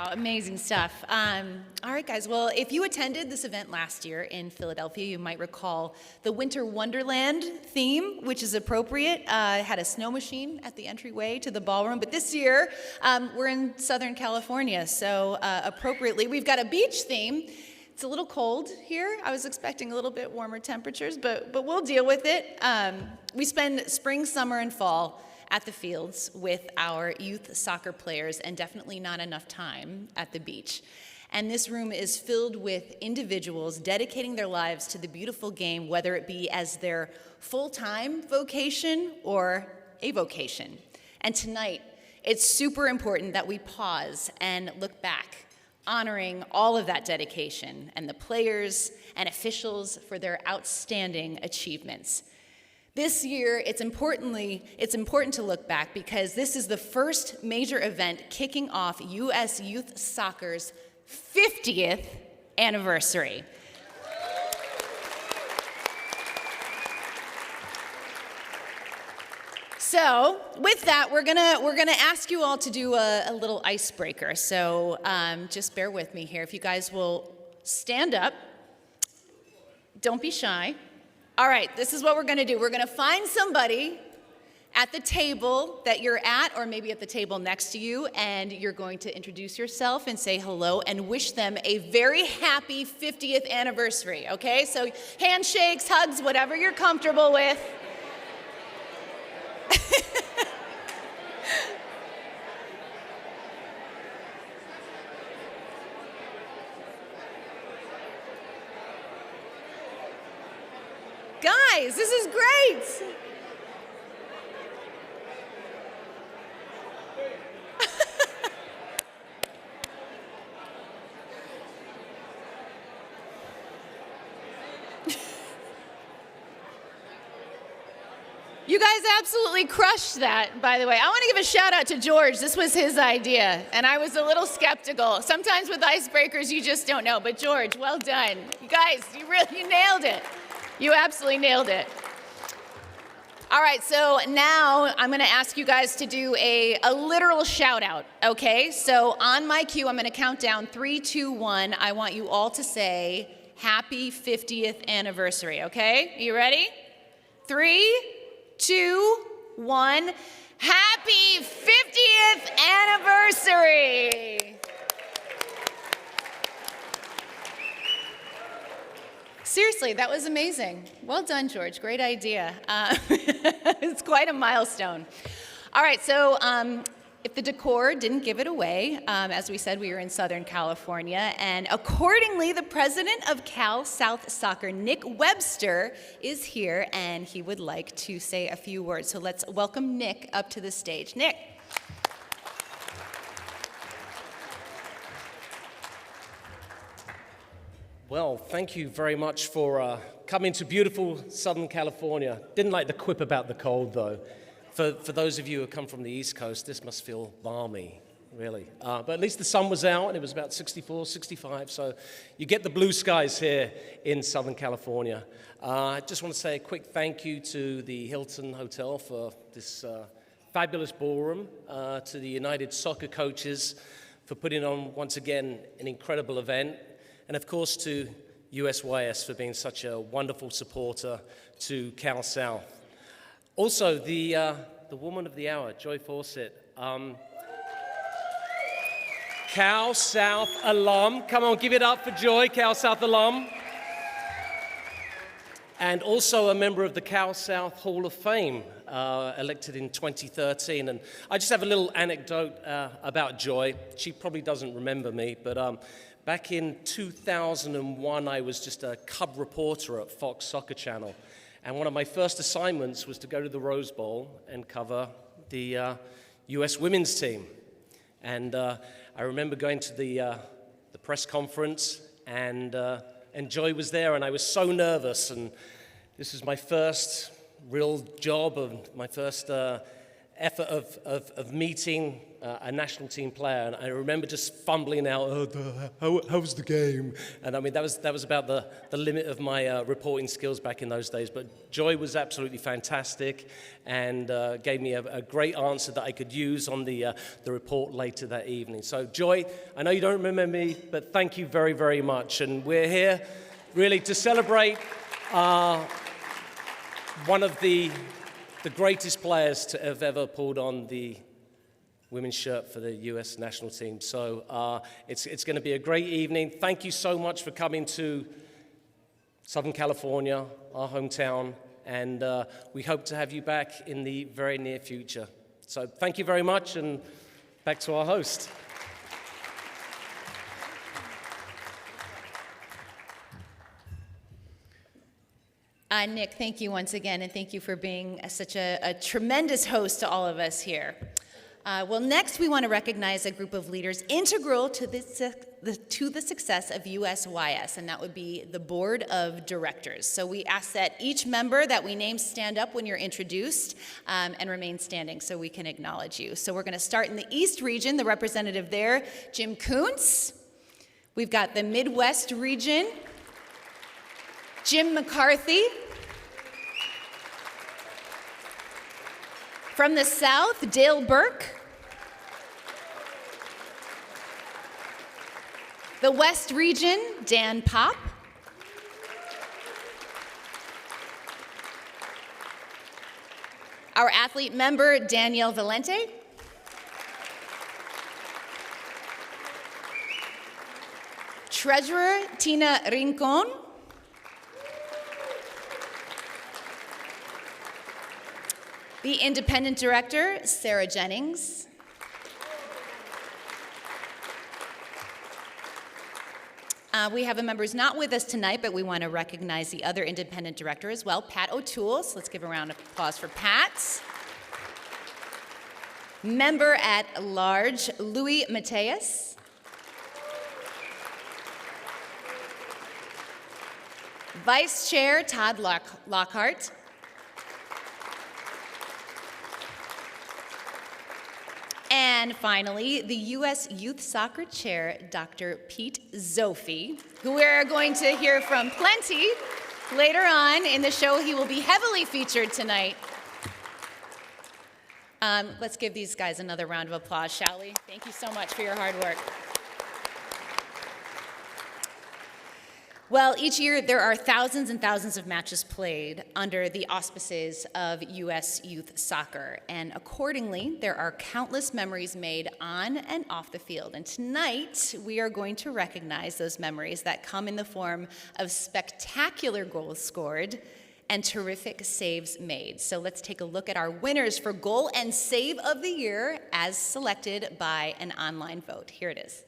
Wow, amazing stuff. All right, guys. Well, if you attended this event last year in Philadelphia, you might recall the Winter Wonderland theme, which is appropriate. Had a snow machine at the entryway to the ballroom. But this year, we're in Southern California, so appropriately, we've got a beach theme. It's a little cold here. I was expecting a little bit warmer temperatures, but we'll deal with it. We spend spring, summer, and fall at the fields with our youth soccer players, and definitely not enough time at the beach. And this room is filled with individuals dedicating their lives to the beautiful game, whether it be as their full-time vocation or a vocation. And tonight, it's super important that we pause and look back, honoring all of that dedication and the players and officials for their outstanding achievements. This year, it's important to look back because this is the first major event kicking off U.S. Youth Soccer's 50th anniversary. So, with that, we're gonna ask you all to do a little icebreaker. So, just bear with me here. If you guys will stand up, don't be shy. All right, this is what we're gonna do. We're gonna find somebody at the table that you're at, or maybe at the table next to you, and you're going to introduce yourself and say hello and wish them a very happy 50th anniversary, okay? So handshakes, hugs, whatever you're comfortable with. Guys, this is great. You guys absolutely crushed that, by the way. I want to give a shout out to George. This was his idea, and I was a little skeptical. Sometimes with icebreakers, you just don't know. But George, well done. You guys, you nailed it. You absolutely nailed it. All right, so now I'm going to ask you guys to do a literal shout out, okay? So on my cue, I'm going to count down 3, 2, 1. I want you all to say happy 50th anniversary, okay? Are you ready? 3, 2, 1. Happy 50th anniversary! Seriously, that was amazing. Well done, George. Great idea. It's quite a milestone. All right, so if the decor didn't give it away, as we said, we were in Southern California, and accordingly, the president of Cal South Soccer, Nick Webster, is here, and he would like to say a few words. So let's welcome Nick up to the stage. Nick. Well, thank you very much for coming to beautiful Southern California. Didn't like the quip about the cold, though. For those of you who come from the East Coast, this must feel balmy, really. But at least the sun was out, and it was about 64, 65, so you get the blue skies here in Southern California. I just want to say a quick thank you to the Hilton Hotel for this fabulous ballroom, to the United Soccer coaches for putting on, once again, an incredible event, and of course to USYS for being such a wonderful supporter to Cal South. Also, the woman of the hour, Joy Fawcett, Cal South alum. Come on, give it up for Joy, Cal South alum. And also a member of the Cal South Hall of Fame, elected in 2013. And I just have a little anecdote about Joy. She probably doesn't remember me, but back in 2001, I was just a cub reporter at Fox Soccer Channel. And one of my first assignments was to go to the Rose Bowl and cover the U.S. women's team. And I remember going to the press conference, and Joy was there, and I was so nervous. And this was my first real job, and my first effort of meeting a national team player, and I remember just fumbling out, how was the game? And I mean, that was about the limit of my reporting skills back in those days. But Joy was absolutely fantastic and gave me a great answer that I could use on the report later that evening. So Joy, I know you don't remember me, but thank you very, very much. And we're here really to celebrate one of the greatest players to have ever pulled on the women's shirt for the U.S. national team. So it's going to be a great evening. Thank you so much for coming to Southern California, our hometown, and we hope to have you back in the very near future. So thank you very much, and back to our host. Nick, thank you once again, and thank you for being such a tremendous host to all of us here. Well, next we want to recognize a group of leaders integral to the success of USYS, and that would be the Board of Directors. So we ask that each member that we name stand up when you're introduced and remain standing so we can acknowledge you. So we're going to start in the East region, the representative there, Jim Kuntz. We've got the Midwest region, Jim McCarthy. From the South, Dale Burke. The West region, Dan Pop. Our athlete member, Danielle Valente. Treasurer, Tina Rincon. The independent director, Sarah Jennings. We have a member who's not with us tonight, but we want to recognize the other independent director as well, Pat O'Toole. So let's give a round of applause for Pat. Member at large, Louis Mateus. Vice Chair, Todd Lockhart. And finally, the U.S. Youth Soccer Chair, Dr. Pete Zophi, who we're going to hear from plenty later on in the show. He will be heavily featured tonight. Let's give these guys another round of applause, shall we? Thank you so much for your hard work. Well, each year there are thousands and thousands of matches played under the auspices of U.S. Youth Soccer, and accordingly, there are countless memories made on and off the field. And tonight, we are going to recognize those memories that come in the form of spectacular goals scored and terrific saves made. So let's take a look at our winners for Goal and Save of the Year as selected by an online vote. Here it is.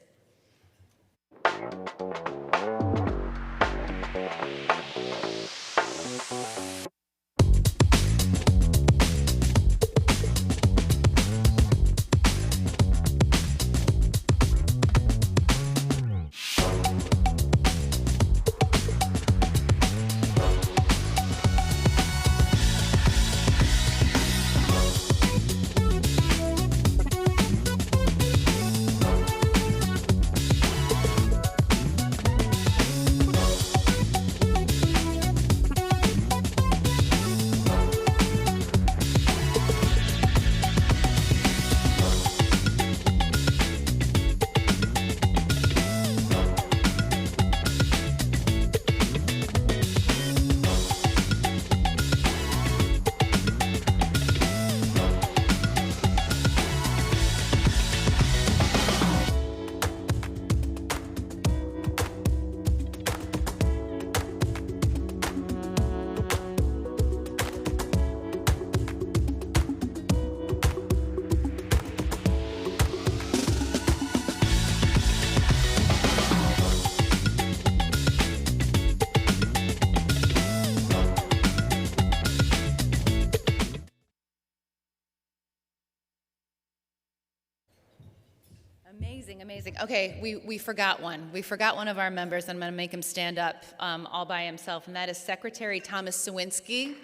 Amazing, amazing. Okay, we forgot one. We forgot one of our members. I'm going to make him stand up all by himself, and that is Secretary Thomas Sawinski.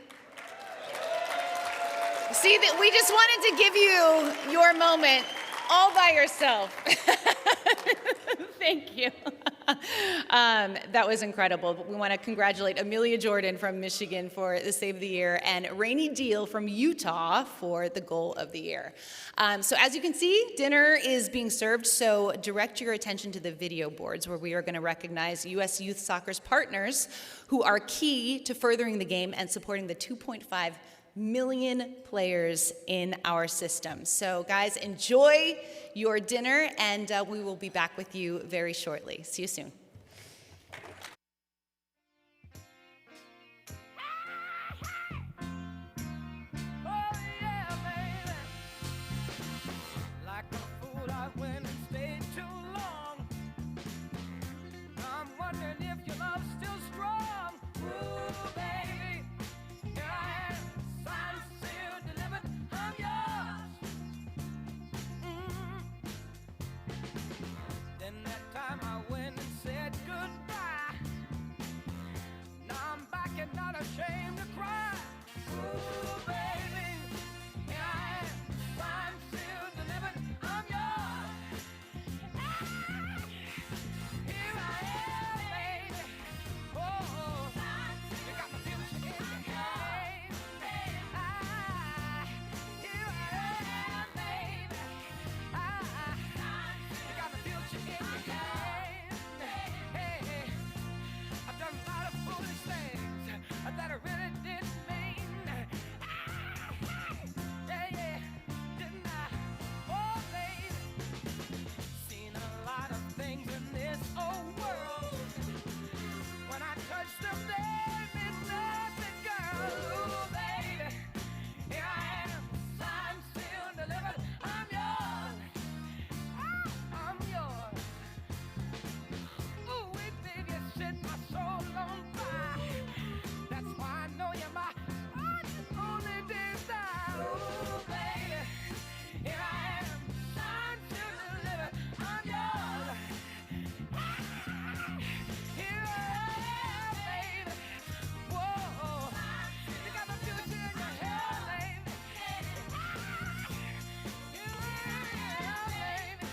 See, that we just wanted to give you your moment all by yourself. Thank you. That was incredible. But we want to congratulate Amelia Jordan from Michigan for the Save of the Year and Rainey Deal from Utah for the Goal of the Year. So as you can see, dinner is being served, so direct your attention to the video boards where we are going to recognize U.S. Youth Soccer's partners who are key to furthering the game and supporting the 2.5 million players in our system. So guys, enjoy your dinner, and we will be back with you very shortly. See you soon. Ashamed to cry. Ooh, baby, here I am. I'm still delivered. I'm yours. Here I am, baby. Oh, you got my future in your hands. Here I am, baby. You got my future in your hands. Hey, I've done a lot of foolish things that I really didn't mean. Yeah, didn't I? Oh, baby, seen a lot of things in this old world. When I touched them, there meant nothing, girl. Ooh, baby, here I am. I'm still delivered. I'm yours. I'm yours. Ooh, baby, you set my soul on fire. That's why I know you're my only desire. Ooh, baby, here I am. I'm still delivered. I'm yours. Here I am, baby. Whoa, you got my future in your hair, baby. Here I am, baby.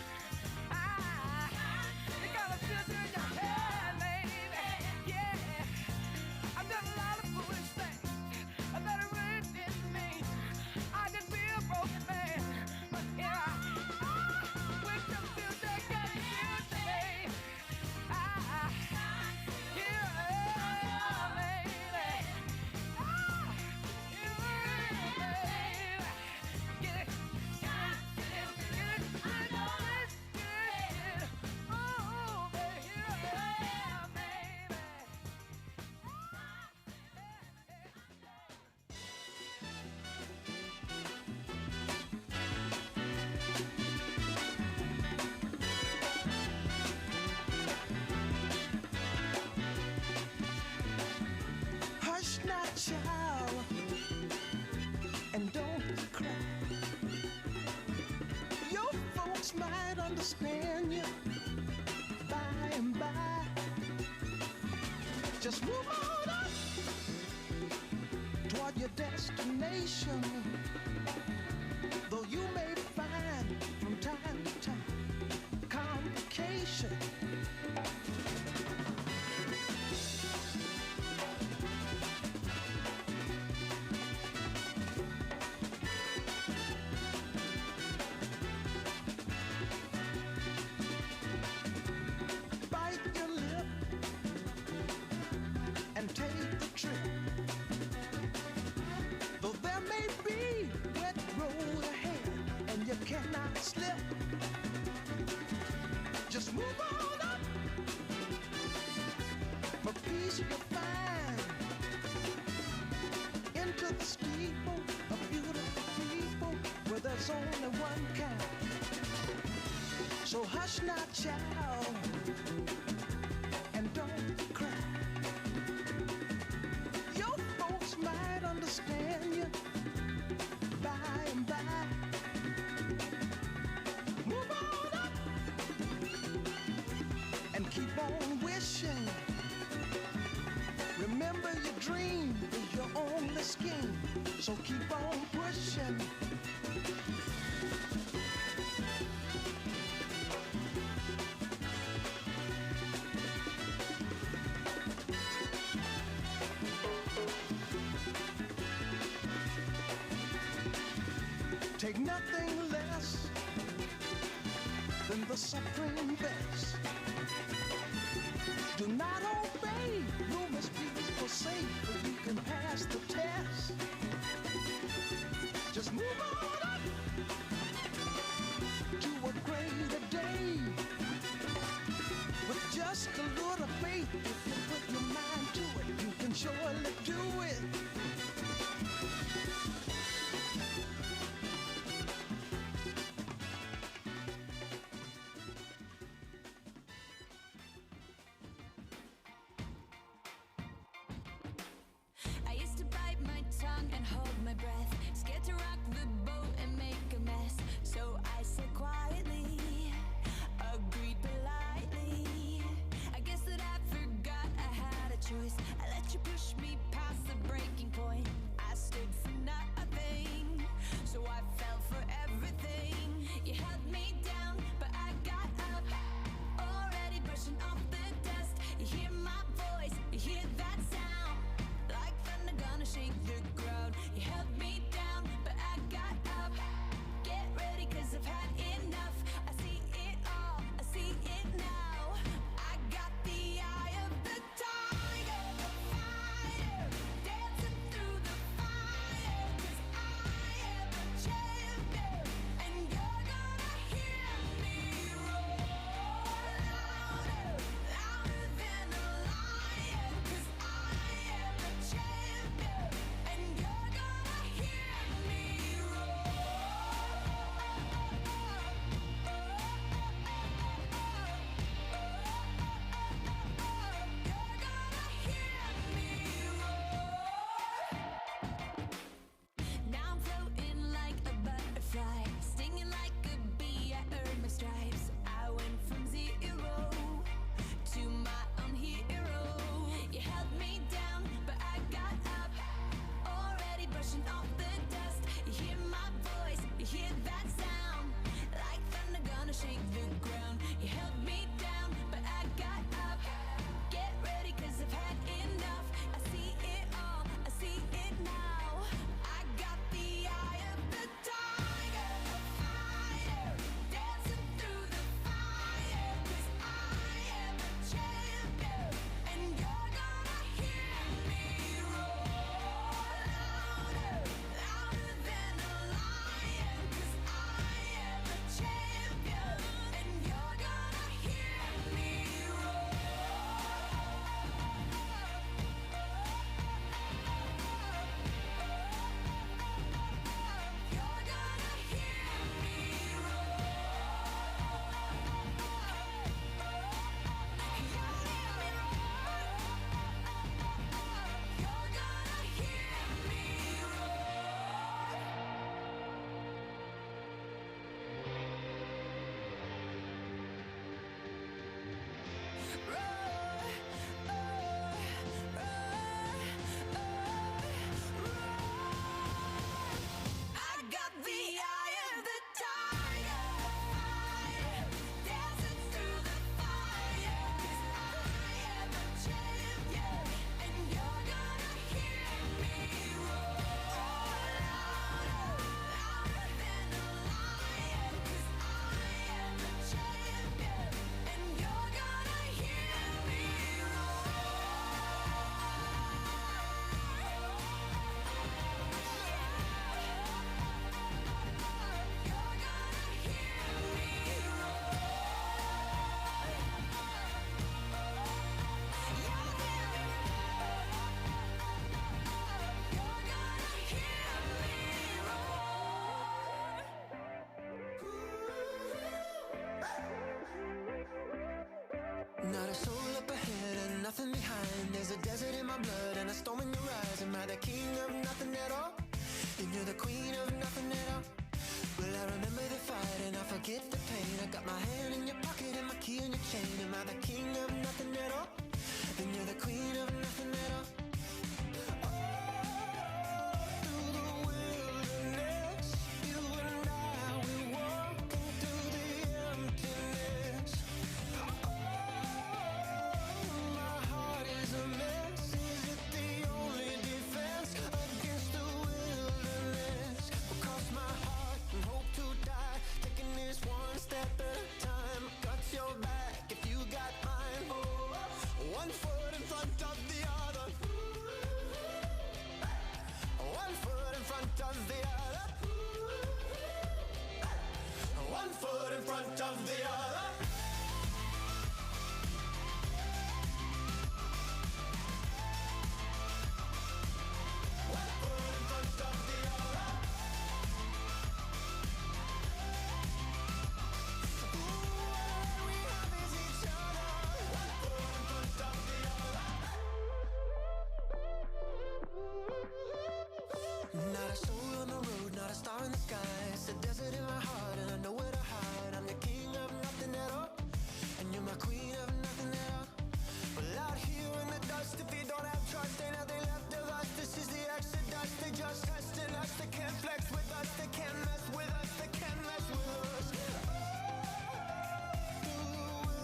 You got my future in your hair, baby. Yeah, I've done a lot of foolish things that I really didn't mean. I could be a broken man, but here I am. With your future, got the future, babe. Here I am, baby. Here I am, baby. Get it, get it. I know it's good. Oh, baby, here I am, baby. Hush now, child, and don't cry. Your folks might understand you by and by. Just move on up toward your destination. Though you may find from time to time complication. Bite your lip and take the trip. Though there may be wet road ahead and you cannot slip, just move on up. For peace you'll find into the steeple of beautiful people where there's only one kind. So hush now, child, and don't cry. Your folks might understand you by and by. Move on up and keep on wishing. Remember your dream is your only strength. breaking, so keep on pushing. Take nothing less than the supreme best. Do not obey, rumors people say, but you can pass the test. Just move on up to a greater day. With just a little faith, if you put your mind to it, you can surely do it. I used to bite my tongue and hold my breath, scared to rock the boat and make a mess. So I said quietly, agreed politely. I guess that I forgot I had a choice. I let you push me past the breaking point. I stood for nothing, so I fell for everything. You held me down, but I got up, already brushing off the dust. You hear my voice, you hear that sound, like thunder gonna shake the ground. You held me down, but I got up. Get ready, 'cause I've had enough. I see it all, I see it now. I got the eye of the tiger, a fighter, dancing through the fire. 'Cause I am a champion, and you're gonna hear me roar louder, louder than a lion. 'Cause I am a champion, and you're gonna hear me Now I'm floating like a butterfly, stinging like a bee. I earned my stripes. I went from zero to my own hero. You held me down, but I got up, already brushing off the dust. You hear my voice, you hear that sound, like thunder gonna shake the ground. You held me down, but I got up. Get ready, 'cause I've had enough. I see it all, I see it now. I got the eye of the tiger, a fighter, dancing through the fire. 'Cause I am a champion, and you're gonna hear me roar louder, louder than a lion. 'Cause I am a champion, and you're gonna hear me roar. You're gonna hear me I got the eye of the tiger, fire, dancing through the fire. 'Cause I am a champion, and you're gonna hear me roar louder, louder than a lion. 'Cause I am a champion, and you're gonna hear me Not a soul up ahead and nothing behind. There's a desert in my blood and a storm in your eyes. Am I the king of nothing at all? Then you're the queen of nothing at all. Well, I remember the fight and I forget the pain. I got my hand in your pocket and my key in your chain. Am I the king of nothing at all? Then you're the queen of nothing at all. Oh, Not a soul on the road, not a star in the sky. It's a desert in my heart and I know where to hide. I'm the king of nothing at all, and you're my queen of nothing at all. Well, out here in the dust, if you don't have trust, ain't nothing left of us. This is the exodus. They just testing us. They can't flex with us. They can't mess with us. They can't mess with us.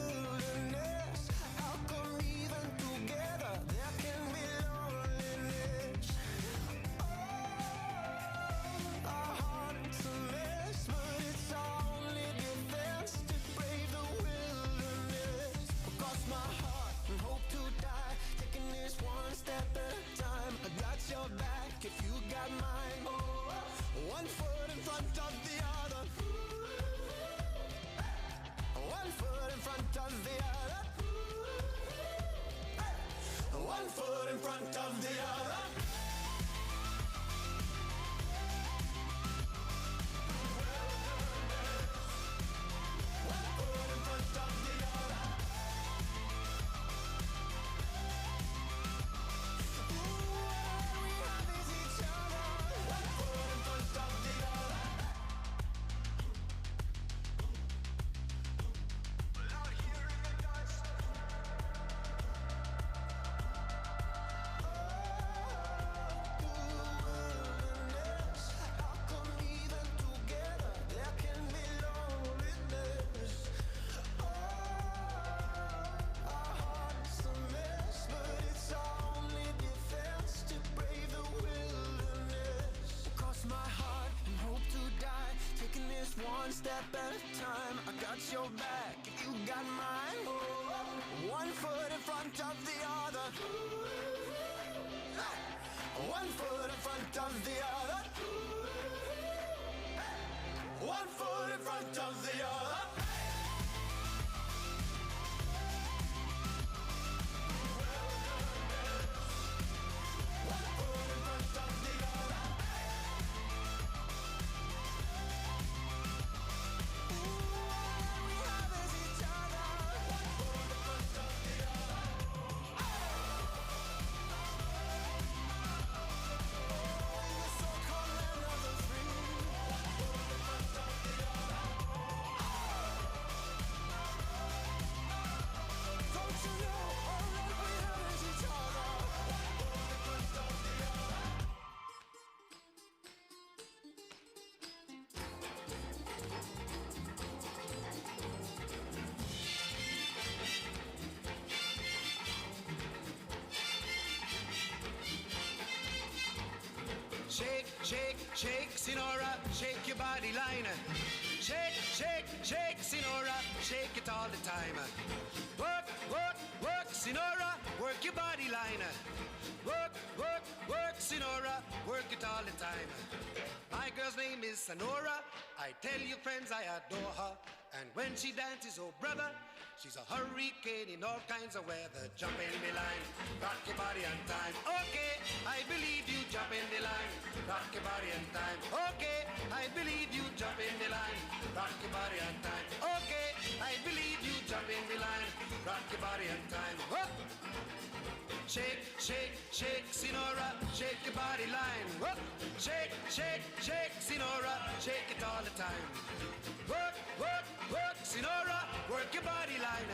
Wilderness. How come even together there can be loneliness? Our hearts a mess, but it's our only defense to brave the wilderness. Across my heart and hope to die, taking this one step at a time. I got your back if you got mine. One foot in front of the other. One foot in front of the other. One foot in front of the other. One foot in front of the other. All we have is each other. One foot in front of the other. Out here in the dust. Wilderness. How come even together there can be loneliness? Our hearts a mess, but it's our only defense to brave the wilderness. Cross my heart and hope to die, taking this one step at a time. I got your back if you got mine. One foot in front of the other. One foot in front of the other. One foot in front of the other. One foot in front of the other. All we have is each other. One foot in front of the other. In the so-called land of the free. One foot in front of the other. Don't you know all that we have is each other? One foot in front of the other. Shake, shake, shake, Sinora, shake your body line. Shake, shake, shake, Sinora, shake it all the time. Work, work, work, Sinora, work your body line. Work, work, work, Sinora, work it all the time. My girl's name is Sonora. I tell you, friends, I adore her. And when she dances, oh brother, she's a hurricane in all kinds of weather. Jump in the line, rock your body on time. Okay, I believe you. Jump in the line, rock your body on time. Okay, I believe you. Jump in the line, rock your body on time. Okay, I believe you. Jump in the line, rock your body on time. Whoop. Shake, shake, shake, Sinora, shake your body line. Whoop. Shake, shake, shake, Sinora, shake it all the time. Work, work, work, Sinora, work your body line.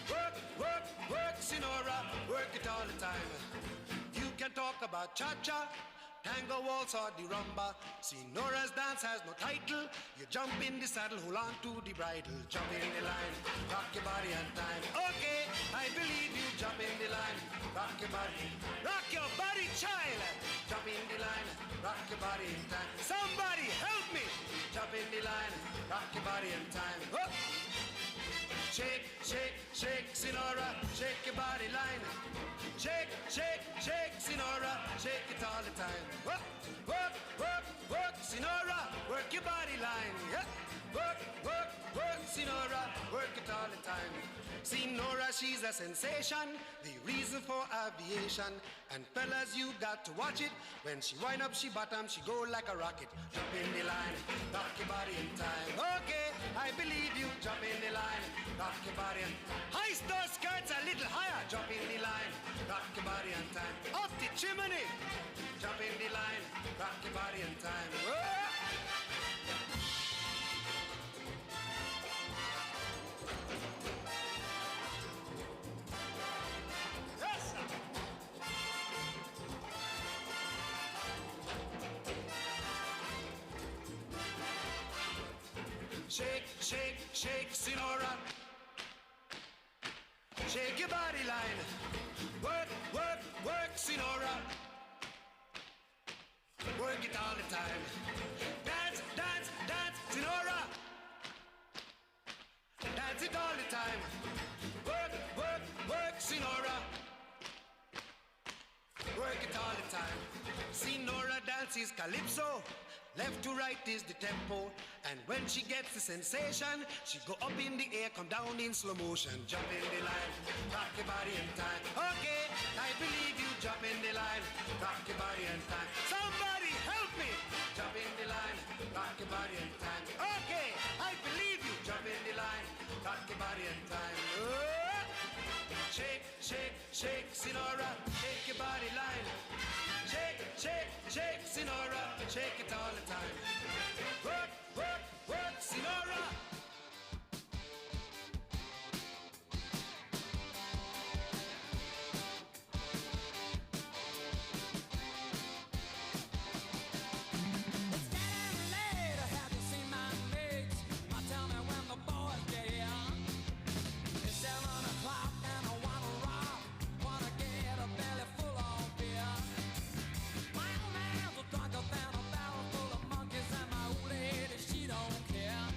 Work, work, work, Sinora, work it all the time. You can talk about cha-cha, tango waltz or the rumba. Sinora's dance has no title. You jump in the saddle, hold on to the bridle. Jump in the line, rock your body on time. Okay, I believe you. Jump in the line, rock your body, child. Jump in the line, rock your body in time. Somebody help me. Jump in the line, rock your body in time. Whoop. Shake, shake, shake, Sinora, shake your body line. Shake, shake, shake, Sinora, shake it all the time. Work, work, work, work, Sinora, work your body line. Yeah. Work, work, work, Sinora, work it all the time. Sinora, she's a sensation, the reason for aviation. And fellas, you got to watch it. When she wind up, she bottom, she go like a rocket. Jump in the line, rock your body in time. Okay, I believe you. Jump in the line, rock your body in time. Hoist those skirts a little higher. Jump in the line, rock your body in time. Up the chimney, jump in the line, rock your body in time. Whoa! Shake, shake, shake, Sinora. Shake your body line. Work, work, work, Sinora. Work it all the time. Dance, dance, dance, Sinora. Dance it all the time. Work, work, work, Sinora. Work it all the time. Sinora dances calypso. Left to right is the tempo. And when she gets the sensation, she go up in the air, come down in slow motion. Jump in the line, rock your body in time. Okay, I believe you. Jump in the line, rock your body in time. Somebody help me. Jump in the line, rock your body in time. Okay, I believe you. Jump in the line, rock your body in time. Oh! Shake, shake, shake, Sinora, shake your body line. Shake, shake, shake, Sinora, shake it all the time. Work, work, work, Sinora. It's getting late. Have you seen my mates? Tell me when the boys get here. It's 7 o'clock and I wanna rock. Wanna get a belly full of beer. My old man's a drunker than a barrel full of monkeys, and my old lady, she don't care.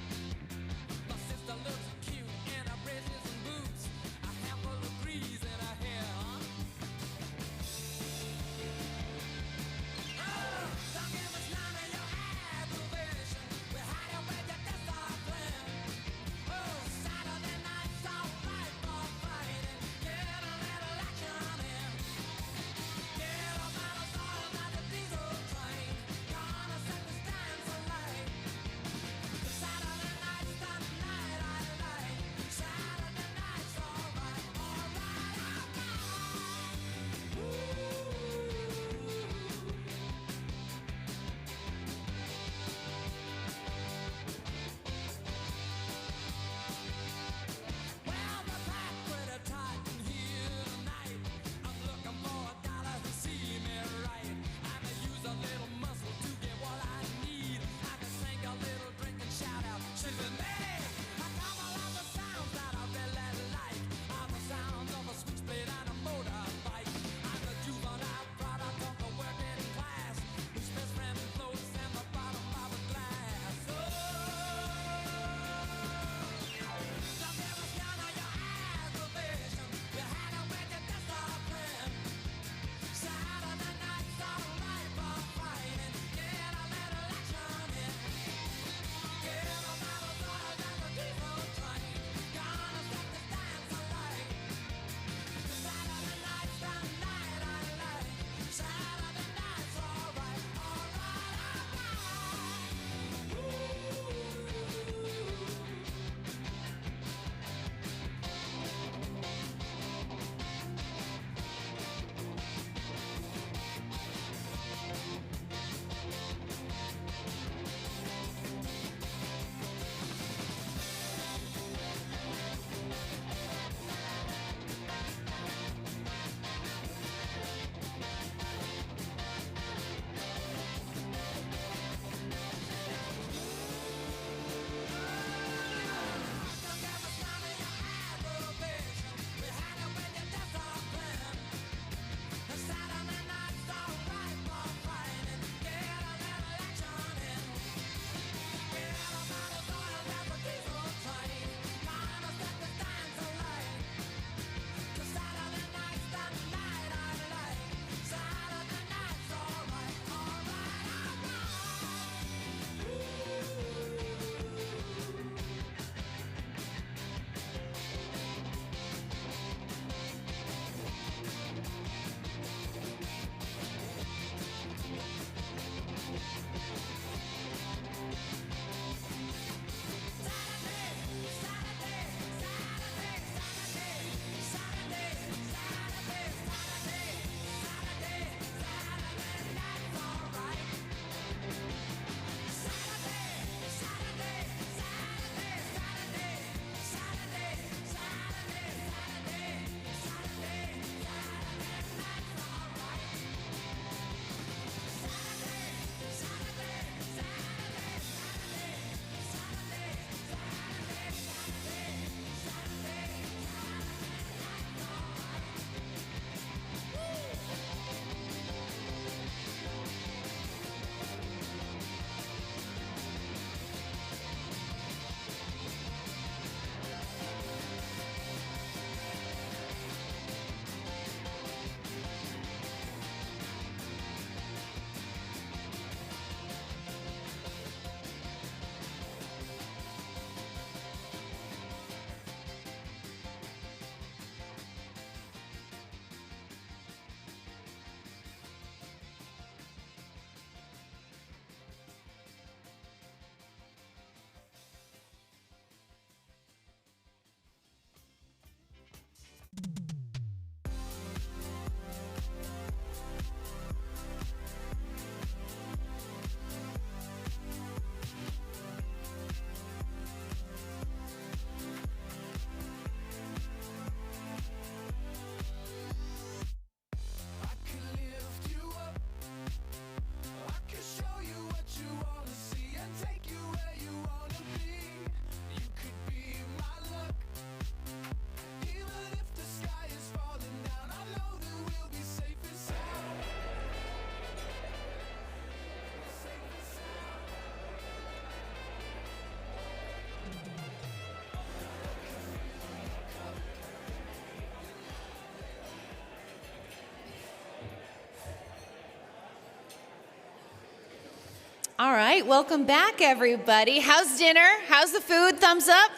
All right, welcome back, everybody. How's dinner? How's the food? Thumbs up.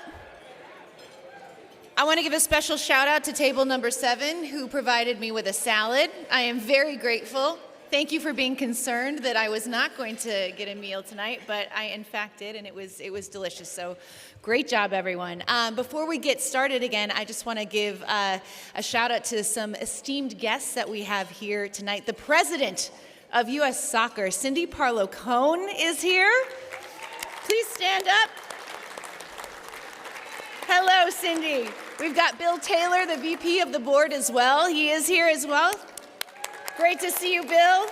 I want to give a special shout out to table number 7, who provided me with a salad. I am very grateful. Thank you for being concerned that I was not going to get a meal tonight, but I in fact did, and it was delicious. So great job, everyone. Before we get started again, I just want to give a shout out to some esteemed guests that we have here tonight. The president of U.S. Soccer, Cindy Parlow-Cone, is here. Please stand up. Hello, Cindy. We've got Bill Taylor, the VP of the board as well. He is here as well. Great to see you, Bill.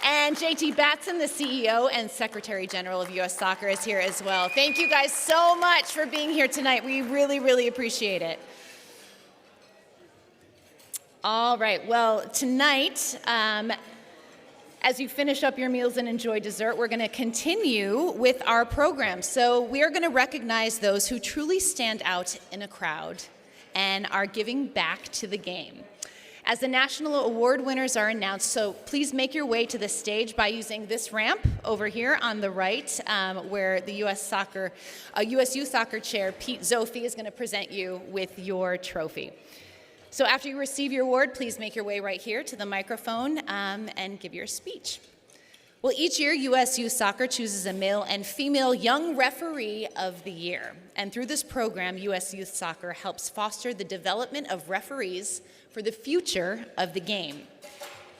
And JT Batson, the CEO and Secretary General of U.S. Soccer, is here as well. Thank you guys so much for being here tonight. We really, really appreciate it. All right, well, tonight, as you finish up your meals and enjoy dessert, we're going to continue with our program. So we are going to recognize those who truly stand out in a crowd and are giving back to the game. As the national award winners are announced, so please make your way to the stage by using this ramp over here on the right, where the U.S. Youth Soccer Chair, Pete Zophi, is going to present you with your trophy. So after you receive your award, please make your way right here to the microphone and give your speech. Well, each year, U.S. Youth Soccer chooses a male and female Young Referee of the Year. And through this program, U.S. Youth Soccer helps foster the development of referees for the future of the game.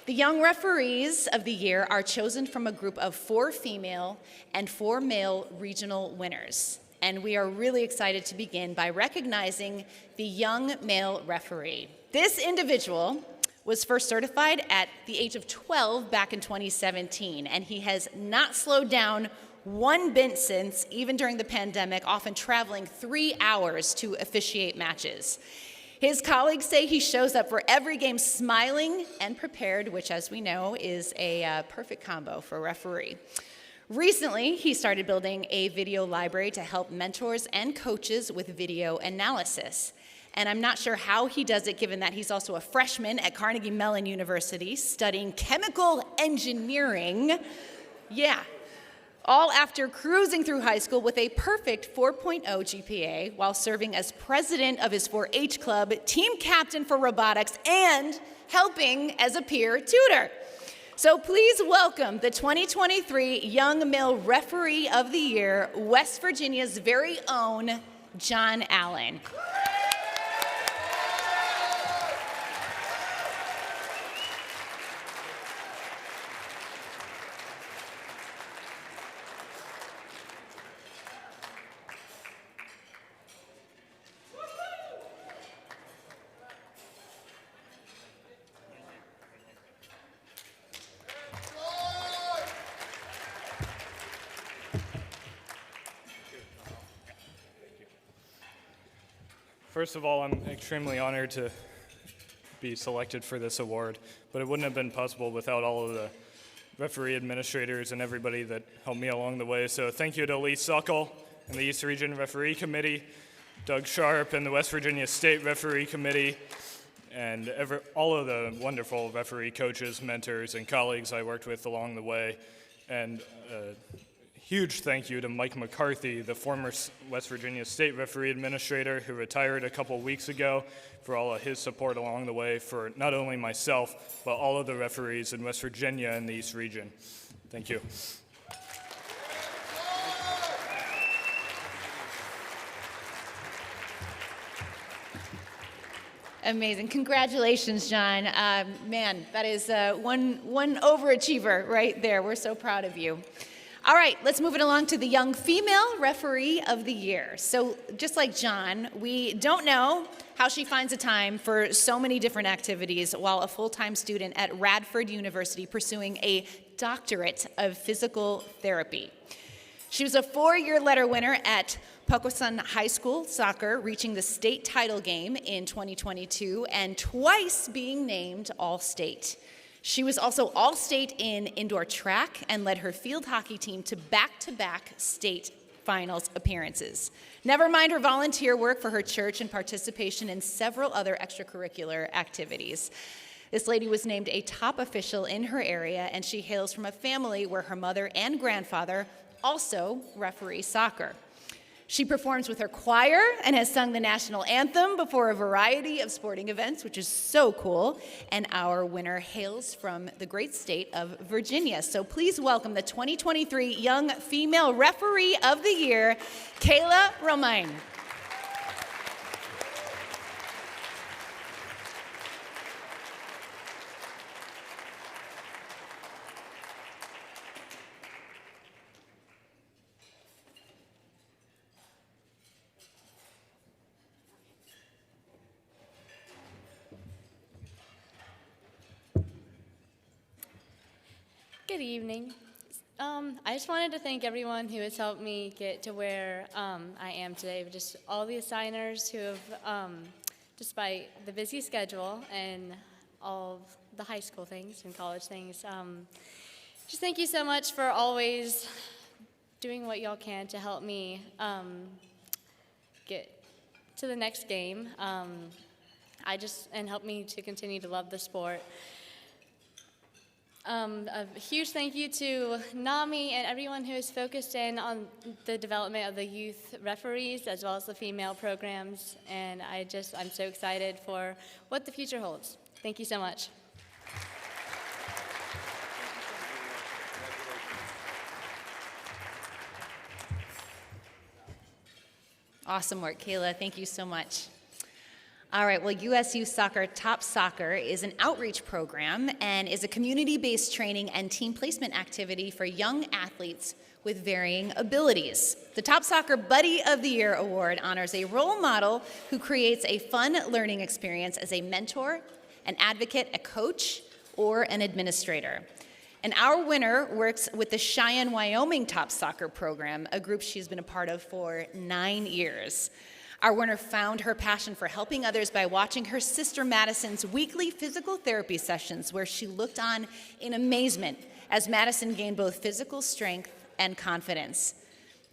The Young Referees of the Year are chosen from a group of 4 female and 4 male regional winners. And we are really excited to begin by recognizing the young male referee. This individual was first certified at the age of 12 back in 2017, and he has not slowed down one bit since, even during the pandemic, often traveling 3 hours to officiate matches. His colleagues say he shows up for every game smiling and prepared, which, as we know, is a perfect combo for a referee. Recently, he started building a video library to help mentors and coaches with video analysis. And I'm not sure how he does it, given that he's also a freshman at Carnegie Mellon University studying chemical engineering. Yeah, all after cruising through high school with a perfect 4.0 GPA while serving as president of his 4-H club, team captain for robotics, and helping as a peer tutor. So please welcome the 2023 Young Male Referee of the Year, West Virginia's very own John Allen. First of all, I'm extremely honored to be selected for this award, but it wouldn't have been possible without all of the referee administrators and everybody that helped me along the way. So thank you to Lee Suckle and the East Region Referee Committee, Doug Sharp and the West Virginia State Referee Committee, and all of the wonderful referee coaches, mentors, and colleagues I worked with along the way. And huge thank you to Mike McCarthy, the former West Virginia State Referee Administrator who retired a couple weeks ago, for all of his support along the way for not only myself, but all of the referees in West Virginia and the East Region. Thank you. Amazing. Congratulations, John. Man, that is one overachiever right there. We're so proud of you. All right, let's move it along to the Young Female Referee of the Year. So just like John, we don't know how she finds the time for so many different activities while a full-time student at Radford University pursuing a doctorate of physical therapy. She was a 4-year letter winner at Poquoson High School soccer, reaching the state title game in 2022 and twice being named All-State. She was also All-State in indoor track and led her field hockey team to back-to-back state finals appearances. Never mind her volunteer work for her church and participation in several other extracurricular activities. This lady was named a top official in her area, and she hails from a family where her mother and grandfather also referee soccer. She performs with her choir and has sung the national anthem before a variety of sporting events, which is so cool. And our winner hails from the great state of Virginia. So please welcome the 2023 Young Female Referee of the Year, Kayla Romain. Good evening. I just wanted to thank everyone who has helped me get to where I am today. Just all the assigners who have, despite the busy schedule and all of the high school things and college things, just thank you so much for always doing what y'all can to help me get to the next game. And help me to continue to love the sport. A huge thank you to NAMI and everyone who has focused in on the development of the youth referees as well as the female programs. And I'm so excited for what the future holds. Thank you so much. Awesome work, Kayla. Thank you so much. All right, well, USU Soccer Top Soccer is an outreach program and is a community-based training and team placement activity for young athletes with varying abilities. The Top Soccer Buddy of the Year Award honors a role model who creates a fun learning experience as a mentor, an advocate, a coach, or an administrator. And our winner works with the Cheyenne, Wyoming Top Soccer program, a group she's been a part of for 9 years. Our winner found her passion for helping others by watching her sister Madison's weekly physical therapy sessions, where she looked on in amazement as Madison gained both physical strength and confidence.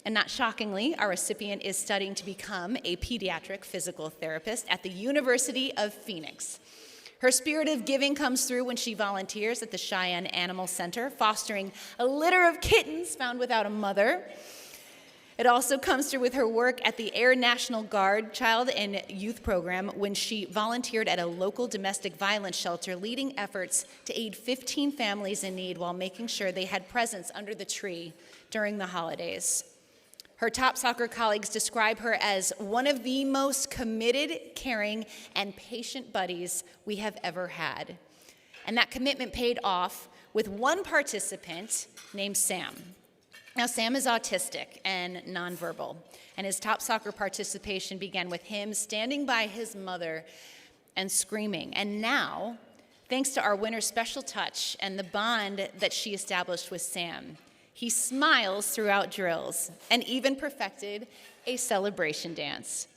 And not shockingly, our recipient is studying to become a pediatric physical therapist at the University of Phoenix. Her spirit of giving comes through when she volunteers at the Cheyenne Animal Center, fostering a litter of kittens found without a mother. It also comes through with her work at the Air National Guard Child and Youth Program when she volunteered at a local domestic violence shelter, leading efforts to aid 15 families in need while making sure they had presents under the tree during the holidays. Her Top Soccer colleagues describe her as one of the most committed, caring, and patient buddies we have ever had. And that commitment paid off with one participant named Sam. Now, Sam is autistic and nonverbal, and his Top Soccer participation began with him standing by his mother and screaming. And now, thanks to our winner's special touch and the bond that she established with Sam, he smiles throughout drills and even perfected a celebration dance.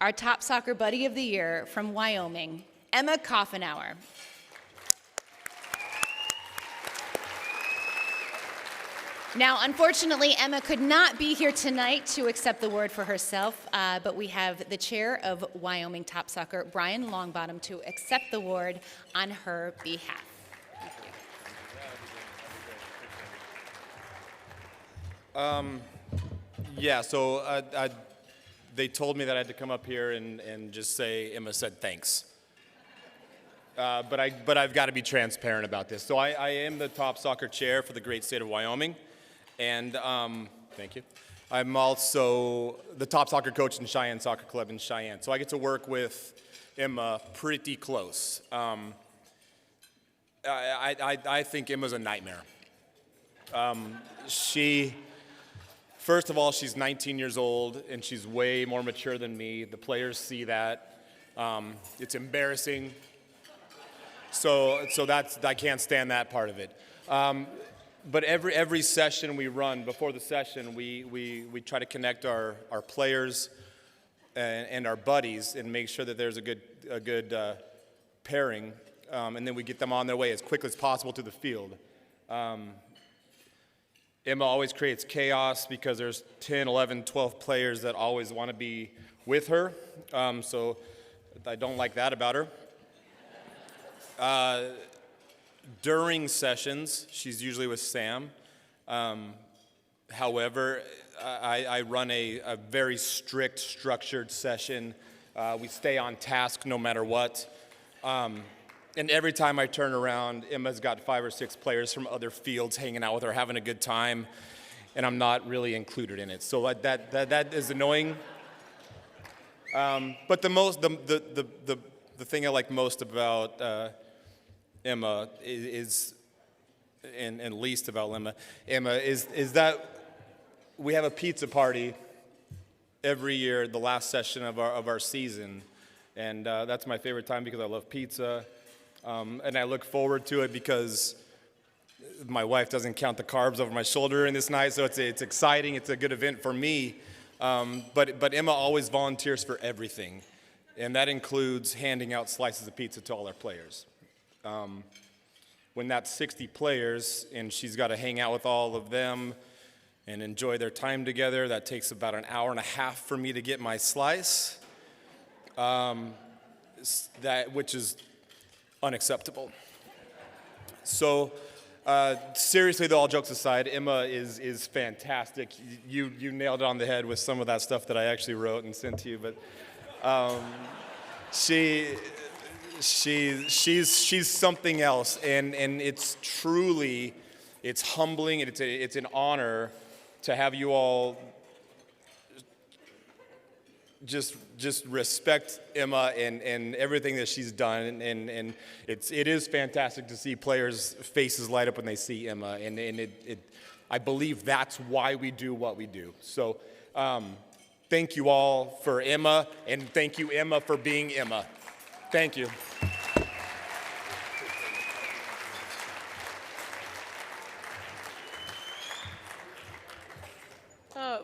Our Top Soccer Buddy of the Year from Wyoming, Emma Koffenauer. Now, unfortunately, Emma could not be here tonight to accept the award for herself, but we have the chair of Wyoming Top Soccer, Brian Longbottom, to accept the award on her behalf. Thank you. They told me that I had to come up here and just say, Emma said thanks. But I've got to be transparent about this. So I am the Top Soccer chair for the great state of Wyoming. And thank you. I'm also the top soccer coach in Cheyenne Soccer Club in Cheyenne. So I get to work with Emma pretty close. I think Emma's a nightmare. First of all, she's 19 years old, and she's way more mature than me. The players see that. It's embarrassing. So I can't stand that part of it. But every session we run, before the session, we try to connect our players and our buddies and make sure that there's a good pairing, and then we get them on their way as quickly as possible to the field. Emma always creates chaos because there's 10, 11, 12 players that always want to be with her, so I don't like that about her. During sessions, she's usually with Sam. However, I run a very strict, structured session. We stay on task no matter what. And every time I turn around, Emma's got 5 or 6 players from other fields hanging out with her, having a good time, and I'm not really included in it. So that is annoying. But the thing I like most about Emma is and least about Emma is that we have a pizza party every year, the last session of our season, and that's my favorite time because I love pizza, and I look forward to it because my wife doesn't count the carbs over my shoulder in this night, so it's exciting. It's a good event for me, but Emma always volunteers for everything, and that includes handing out slices of pizza to all our players. When that's 60 players and she's got to hang out with all of them and enjoy their time together, that takes about an hour and a half for me to get my slice, which is unacceptable. So seriously though, all jokes aside, Emma is fantastic. You nailed it on the head with some of that stuff that I actually wrote and sent to you, but she's something else, and it's truly, it's humbling, and it's an honor to have you all just respect Emma and everything that she's done, and it is fantastic to see players' faces light up when they see Emma, and I believe that's why we do what we do. So thank you all for Emma, and thank you, Emma, for being Emma. Thank you.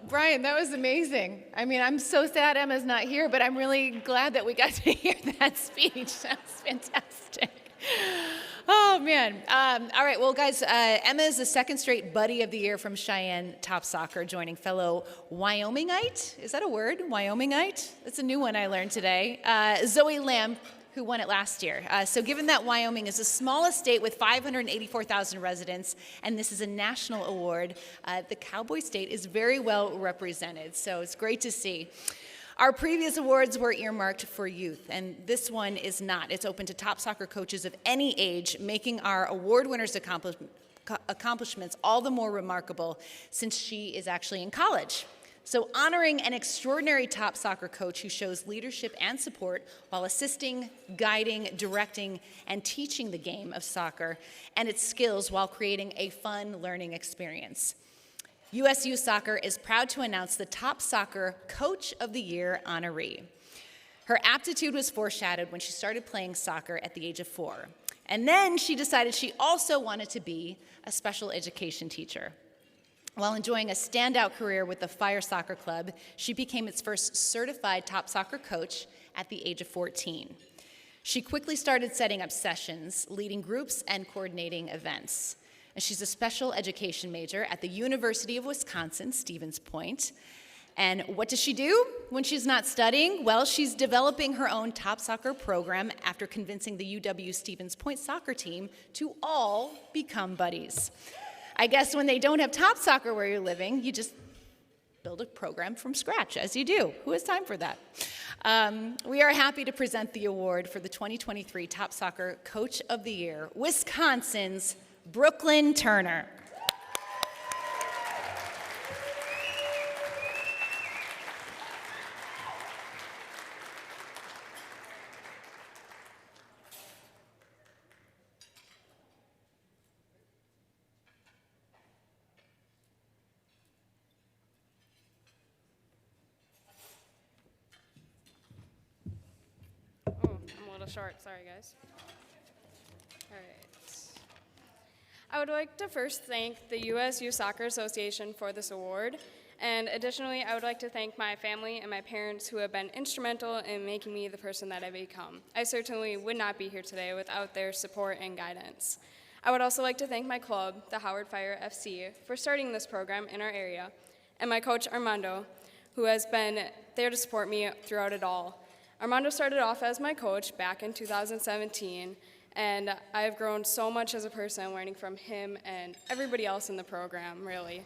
Brian, that was amazing. I mean, I'm so sad Emma's not here, but I'm really glad that we got to hear that speech. That's fantastic. Oh, man. All right, well, guys, Emma is the second straight Buddy of the Year from Cheyenne Top Soccer, joining fellow Wyomingite. Is that a word? Wyomingite? That's a new one I learned today. Zoe Lamb, who won it last year. So given that Wyoming is the smallest state with 584,000 residents, and this is a national award, the Cowboy State is very well represented, so it's great to see. Our previous awards were earmarked for youth, and this one is not. It's open to top soccer coaches of any age, making our award winners' accomplishments all the more remarkable since she is actually in college. So honoring an extraordinary top soccer coach who shows leadership and support while assisting, guiding, directing, and teaching the game of soccer and its skills while creating a fun learning experience. USU Soccer is proud to announce the Top Soccer Coach of the Year honoree. Her aptitude was foreshadowed when she started playing soccer at the age of 4. And then she decided she also wanted to be a special education teacher. While enjoying a standout career with the Fire Soccer Club, she became its first certified top soccer coach at the age of 14. She quickly started setting up sessions, leading groups, and coordinating events. And she's a special education major at the University of Wisconsin, Stevens Point. And what does she do when she's not studying? Well, she's developing her own top soccer program after convincing the UW Stevens Point soccer team to all become buddies. I guess when they don't have top soccer where you're living, you just build a program from scratch, as you do. Who has time for that? We are happy to present the award for the 2023 Top Soccer Coach of the Year, Wisconsin's Brooklyn Turner. Short, sorry guys. All right. I would like to first thank the USU Soccer Association for this award, and additionally, I would like to thank my family and my parents who have been instrumental in making me the person that I've become. I certainly would not be here today without their support and guidance. I would also like to thank my club, the Howard Fire FC, for starting this program in our area, and my coach, Armando, who has been there to support me throughout it all. Armando started off as my coach back in 2017, And I've grown so much as a person learning from him and everybody else in the program, really.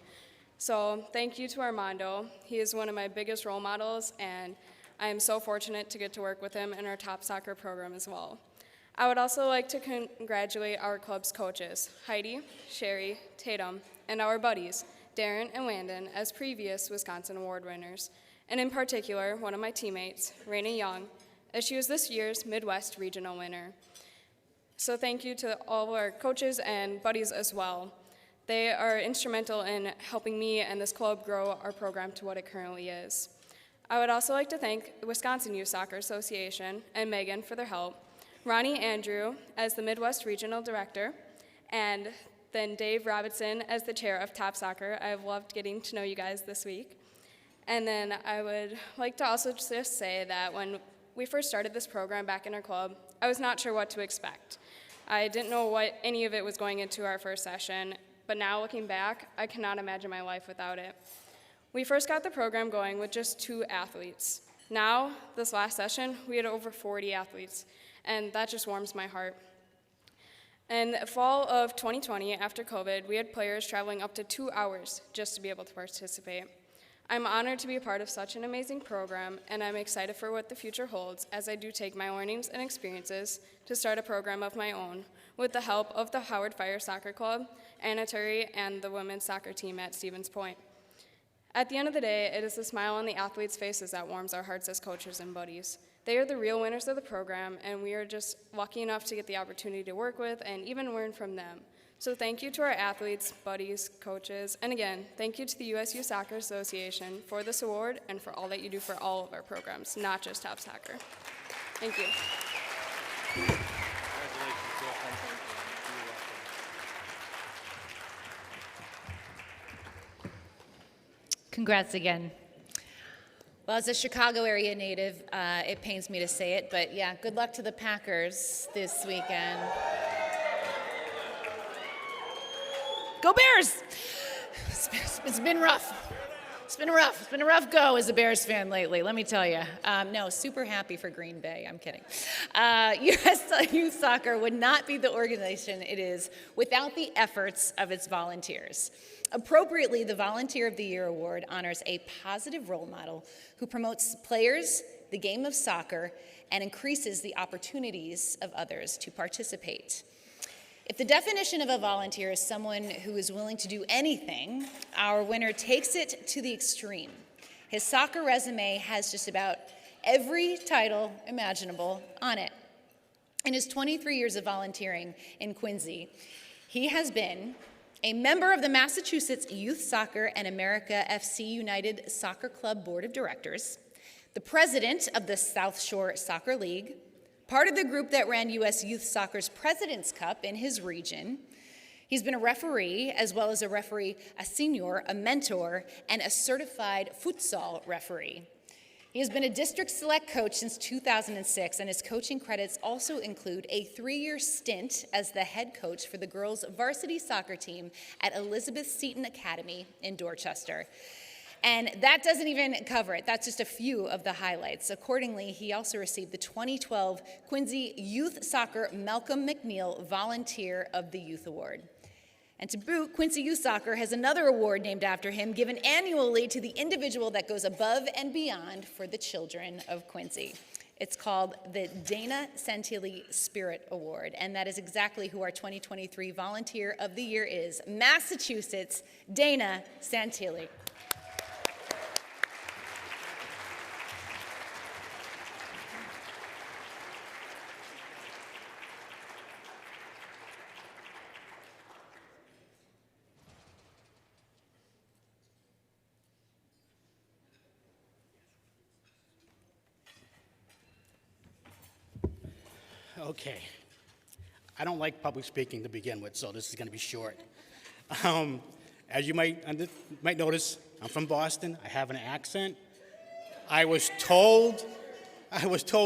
So thank you to Armando. He is one of my biggest role models, and I am so fortunate to get to work with him in our top soccer program as well. I would also like to congratulate our club's coaches, Heidi, Sherry, Tatum, and our buddies, Darren and Landon, as previous Wisconsin Award winners, and in particular, one of my teammates, Raina Young, as she was this year's Midwest Regional winner. So thank you to all of our coaches and buddies as well. They are instrumental in helping me and this club grow our program to what it currently is. I would also like to thank the Wisconsin Youth Soccer Association and Megan for their help, Ronnie Andrew as the Midwest Regional Director, and then Dave Robinson as the chair of Top Soccer. I've loved getting to know you guys this week. And then I would like to also just say that when we first started this program back in our club, I was not sure what to expect. I didn't know what any of it was going into our first session, but now looking back, I cannot imagine my life without it. We first got the program going with just 2 athletes. Now, this last session, we had over 40 athletes, and that just warms my heart. In the fall of 2020, after COVID, we had players traveling up to 2 hours just to be able to participate. I'm honored to be a part of such an amazing program, and I'm excited for what the future holds as I do take my learnings and experiences to start a program of my own with the help of the Howard Fire Soccer Club, Anna Turry, and the women's soccer team at Stevens Point. At the end of the day, it is the smile on the athletes' faces that warms our hearts as coaches and buddies. They are the real winners of the program, and we are just lucky enough to get the opportunity to work with and even learn from them. So thank you to our athletes, buddies, coaches, and again, thank you to the USU Soccer Association for this award and for all that you do for all of our programs, not just Top Soccer. Thank you. Congrats again. Well, as a Chicago area native, it pains me to say it, but yeah, good luck to the Packers this weekend. Go Bears! It's been rough. It's been a rough go as a Bears fan lately, let me tell you. No, super happy for Green Bay, I'm kidding. US Youth Soccer would not be the organization it is without the efforts of its volunteers. Appropriately, the Volunteer of the Year Award honors a positive role model who promotes players, the game of soccer, and increases the opportunities of others to participate. If the definition of a volunteer is someone who is willing to do anything, our winner takes it to the extreme. His soccer resume has just about every title imaginable on it. In his 23 years of volunteering in Quincy, he has been a member of the Massachusetts Youth Soccer and America FC United Soccer Club Board of Directors, the president of the South Shore Soccer League, part of the group that ran U.S. Youth Soccer's President's Cup in his region. He's been a referee, as well as a senior, a mentor, and a certified futsal referee. He has been a district select coach since 2006, and his coaching credits also include a 3-year stint as the head coach for the girls' varsity soccer team at Elizabeth Seton Academy in Dorchester. And that doesn't even cover it. That's just a few of the highlights. Accordingly, he also received the 2012 Quincy Youth Soccer Malcolm McNeil Volunteer of the Youth Award. And to boot, Quincy Youth Soccer has another award named after him, given annually to the individual that goes above and beyond for the children of Quincy. It's called the Dana Santilli Spirit Award, and that is exactly who our 2023 Volunteer of the Year is, Massachusetts, Dana Santilli. Okay. I don't like public speaking to begin with, so this is going to be short. As you might notice, I'm from Boston. I have an accent. I was told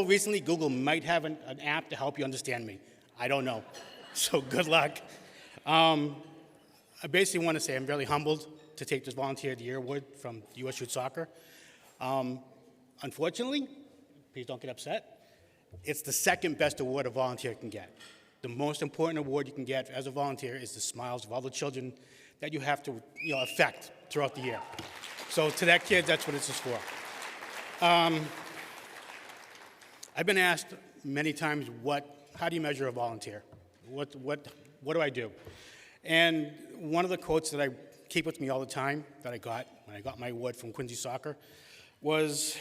recently Google might have an app to help you understand me. I don't know. So good luck. I basically want to say I'm really humbled to take this Volunteer of the Year award from US Youth Soccer. Unfortunately, please don't get upset, it's the second best award a volunteer can get. the most important award you can get as a volunteer is the smiles of all the children that you have to affect throughout the year. So to that kid, that's what this is for. I've been asked many times, how do you measure a volunteer? What do I do? And one of the quotes that I keep with me all the time that I got when I got my award from Quincy Soccer was,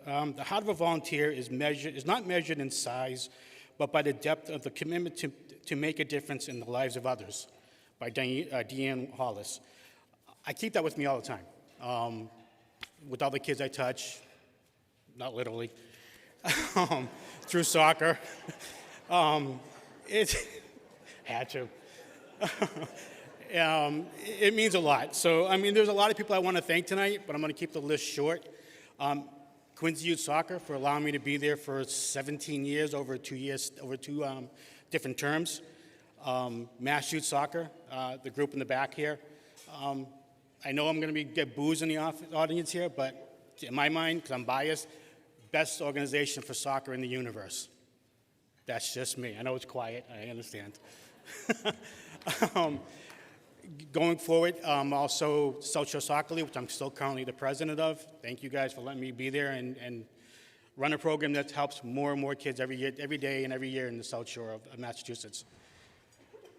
the heart of a volunteer is not measured in size, but by the depth of the commitment to make a difference in the lives of others, by Deanne Hollis. I keep that with me all the time. With all the kids I touch, not literally, through soccer. It had to. It means a lot. So, I mean, there's a lot of people I want to thank tonight, but I'm going to keep the list short. Quincy Youth Soccer for allowing me to be there for 17 years, over two different terms. Mass Youth Soccer, the group in the back here. I know I'm going to get boos in the audience here, but in my mind, because I'm biased, best organization for soccer in the universe. That's just me. I know it's quiet. I understand. Going forward, also South Shore Soccer League, which I'm still currently the president of. Thank you guys for letting me be there and run a program that helps more and more kids every day and every year in the South Shore of Massachusetts.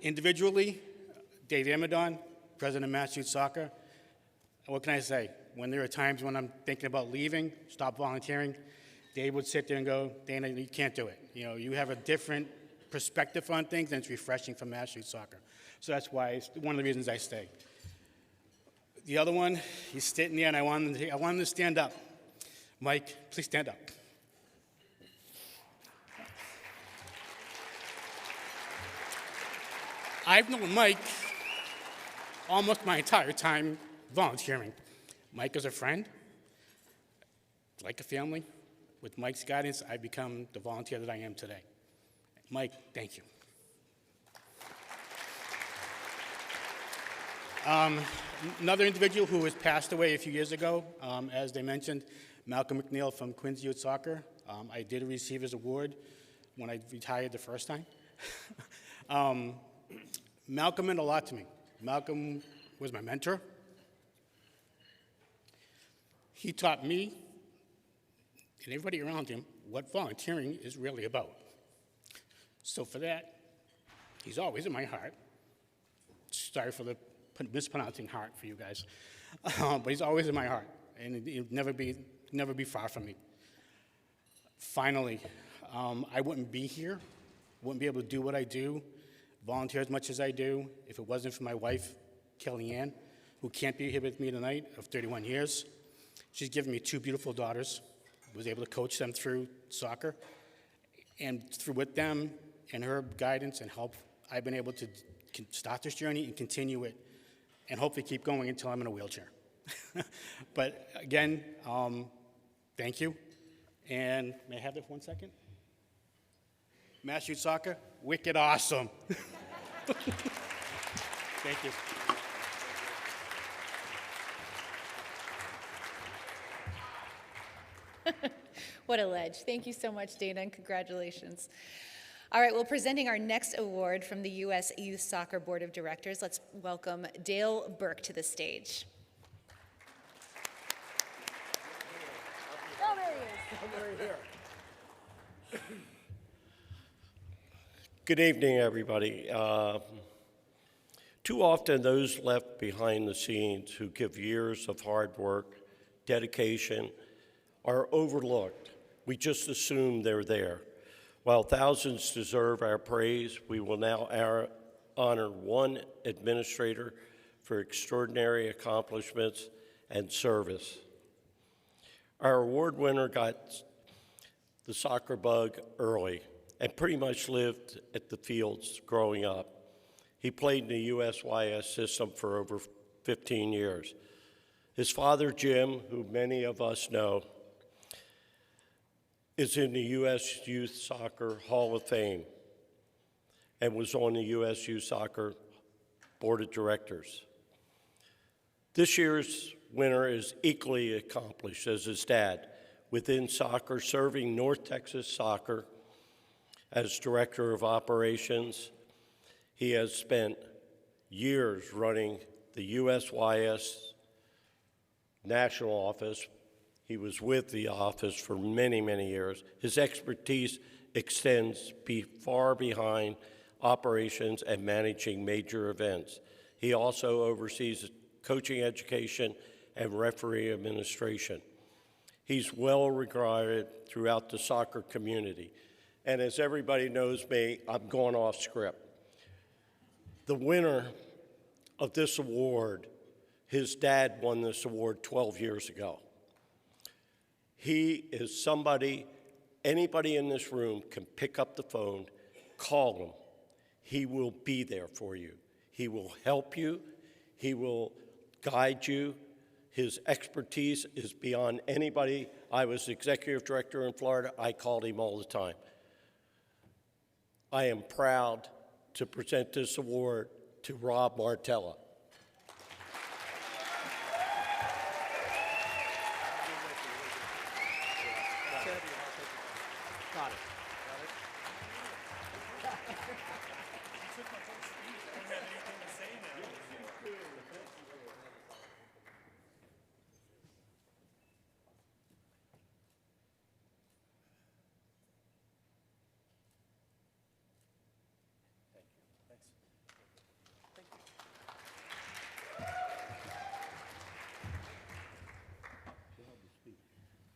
Individually, Dave Amadon, president of Mass Youth Soccer. What can I say? When there are times when I'm thinking about leaving, stop volunteering, Dave would sit there and go, Dana, you can't do it. You know, you have a different perspective on things, and it's refreshing for Mass Youth Soccer. So that's why it's one of the reasons I stay. The other one, he's sitting there, and I want him to stand up. Mike, please stand up. I've known Mike almost my entire time volunteering. Mike is a friend, like a family. With Mike's guidance, I've become the volunteer that I am today. Mike, thank you. Another individual who has passed away a few years ago, as they mentioned, Malcolm McNeil from Quincy Youth Soccer. I did receive his award when I retired the first time. Malcolm meant a lot to me. Malcolm was my mentor. He taught me and everybody around him what volunteering is really about. So for that, he's always in my heart. Sorry for the mispronouncing heart for you guys. But he's always in my heart, and he'll never be far from me. Finally, I wouldn't be here, wouldn't be able to do what I do, volunteer as much as I do, if it wasn't for my wife, Kellyanne, who can't be here with me tonight, of 31 years. She's given me two beautiful daughters, was able to coach them through soccer, and with them and her guidance and help, I've been able to start this journey and continue it, and hopefully keep going until I'm in a wheelchair. But again, thank you. And may I have that for 1 second? Mass Youth Soccer, wicked awesome. Thank you. What a ledge. Thank you so much, Dana, and congratulations. All right, well, presenting our next award from the U.S. Youth Soccer Board of Directors, let's welcome Dale Burke to the stage. Oh, there he is. Good evening, everybody. Too often, those left behind the scenes who give years of hard work, dedication, are overlooked. We just assume they're there. While thousands deserve our praise, we will now honor one administrator for extraordinary accomplishments and service. Our award winner got the soccer bug early and pretty much lived at the fields growing up. He played in the USYS system for over 15 years. His father, Jim, who many of us know, is in the U.S. Youth Soccer Hall of Fame and was on the U.S. Youth Soccer Board of Directors. This year's winner is equally accomplished as his dad within soccer, serving North Texas Soccer As Director of Operations, he has spent years running the USYS national office. He was with the office for many, many years. His expertise extends far behind operations and managing major events. He also oversees coaching education and referee administration. He's well regarded throughout the soccer community. And as everybody knows me, I'm going off script. The winner of this award, his dad won this award 12 years ago. He is somebody, anybody in this room can pick up the phone, call him. He will be there for you. He will help you. He will guide you. His expertise is beyond anybody. I was executive director in Florida. I called him all the time. I am proud to present this award to Rob Martella. Got it.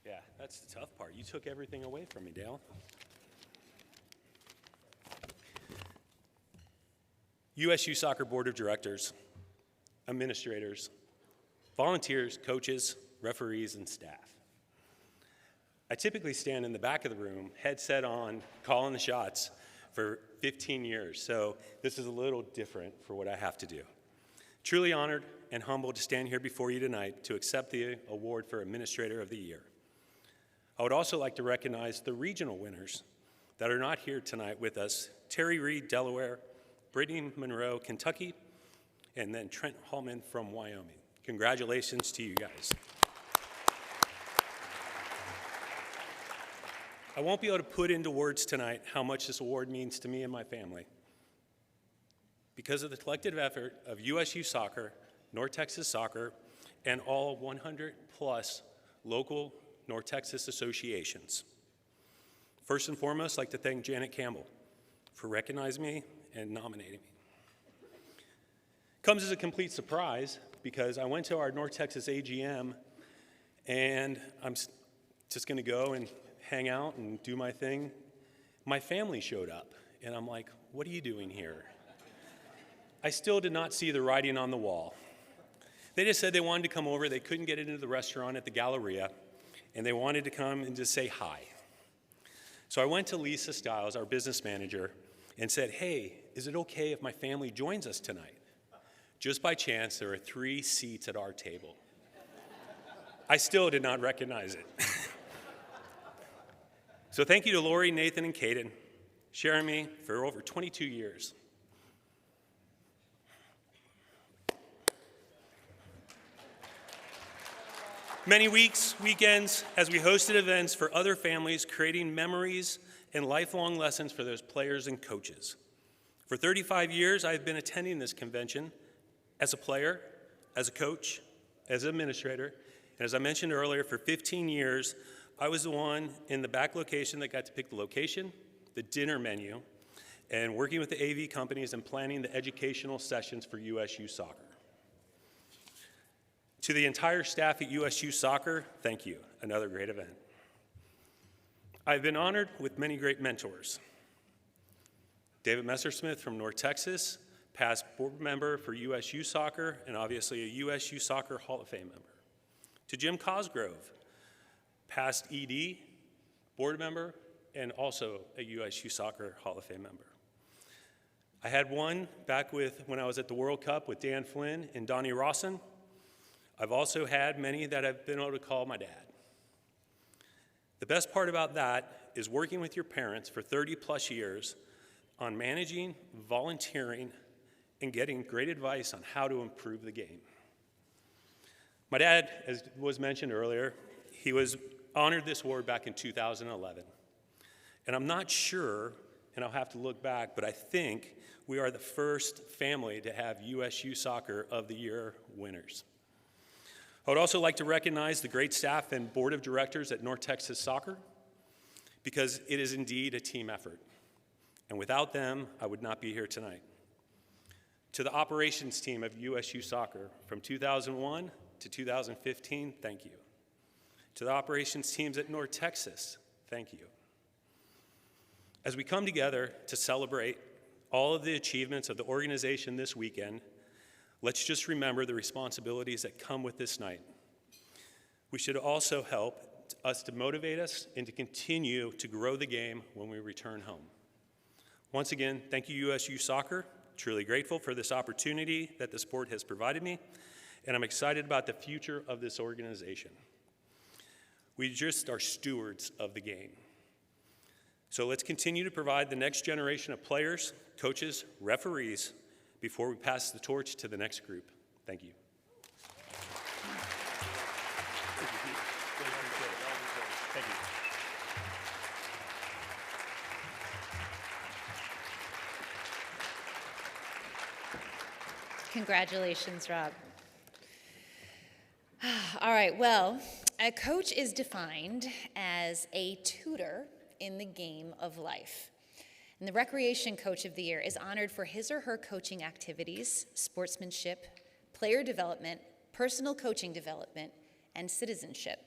Yeah, that's the tough part. You took everything away from me, Dale. USU Soccer Board of Directors, administrators, volunteers, coaches, referees, and staff. I typically stand in the back of the room, headset on, calling the shots for 15 years, so this is a little different for what I have to do. Truly honored and humbled to stand here before you tonight to accept the award for Administrator of the Year. I would also like to recognize the regional winners that are not here tonight with us: Terry Reed, Delaware; Brittany Monroe, Kentucky; and then Trent Hallman from Wyoming. Congratulations to you guys. I won't be able to put into words tonight how much this award means to me and my family. Because of the collective effort of USU Soccer, North Texas Soccer, and all 100 plus local North Texas associations. First and foremost, I'd like to thank Janet Campbell for recognizing me and nominating me. Comes as a complete surprise because I went to our North Texas AGM and I'm just gonna go and hang out and do my thing. My family showed up and I'm like, what are you doing here? I still did not see the writing on the wall. They just said they wanted to come over, they couldn't get into the restaurant at the Galleria, and they wanted to come and just say hi. So I went to Lisa Stiles, our business manager, and said, hey, is it okay if my family joins us tonight? Just by chance, there are 3 seats at our table. I still did not recognize it. So thank you to Lori, Nathan, and Caden, sharing me for over 22 years. Many weeks, weekends, as we hosted events for other families, creating memories and lifelong lessons for those players and coaches. For 35 years, I've been attending this convention as a player, as a coach, as an administrator, and as I mentioned earlier, for 15 years, I was the one in the back location that got to pick the location, the dinner menu, and working with the AV companies and planning the educational sessions for USU Soccer. To the entire staff at USU Soccer, thank you. Another great event. I've been honored with many great mentors. David Messersmith from North Texas, past board member for USU Soccer, and obviously a USU Soccer Hall of Fame member. To Jim Cosgrove, past ED, board member, and also a USU Soccer Hall of Fame member. I had one back when I was at the World Cup with Dan Flynn and Donnie Rawson. I've also had many that I've been able to call my dad. The best part about that is working with your parents for 30 plus years on managing, volunteering, and getting great advice on how to improve the game. My dad, as was mentioned earlier, he was honored this award back in 2011. And I'm not sure and I'll have to look back, but I think we are the first family to have USU Soccer of the Year winners. I would also like to recognize the great staff and board of directors at North Texas Soccer, because it is indeed a team effort. And without them, I would not be here tonight. To the operations team of USU Soccer from 2001 to 2015, thank you. To the operations teams at North Texas, thank you. As we come together to celebrate all of the achievements of the organization this weekend, let's just remember the responsibilities that come with this night. We should also help us to motivate us and to continue to grow the game when we return home. Once again, thank you, USU Soccer. Truly grateful for this opportunity that the sport has provided me, and I'm excited about the future of this organization. We just are stewards of the game. So let's continue to provide the next generation of players, coaches, referees, before we pass the torch to the next group. Thank you. Thank you. Congratulations, Rob. All right, well, a coach is defined as a tutor in the game of life. And the Recreation Coach of the Year is honored for his or her coaching activities, sportsmanship, player development, personal coaching development, and citizenship.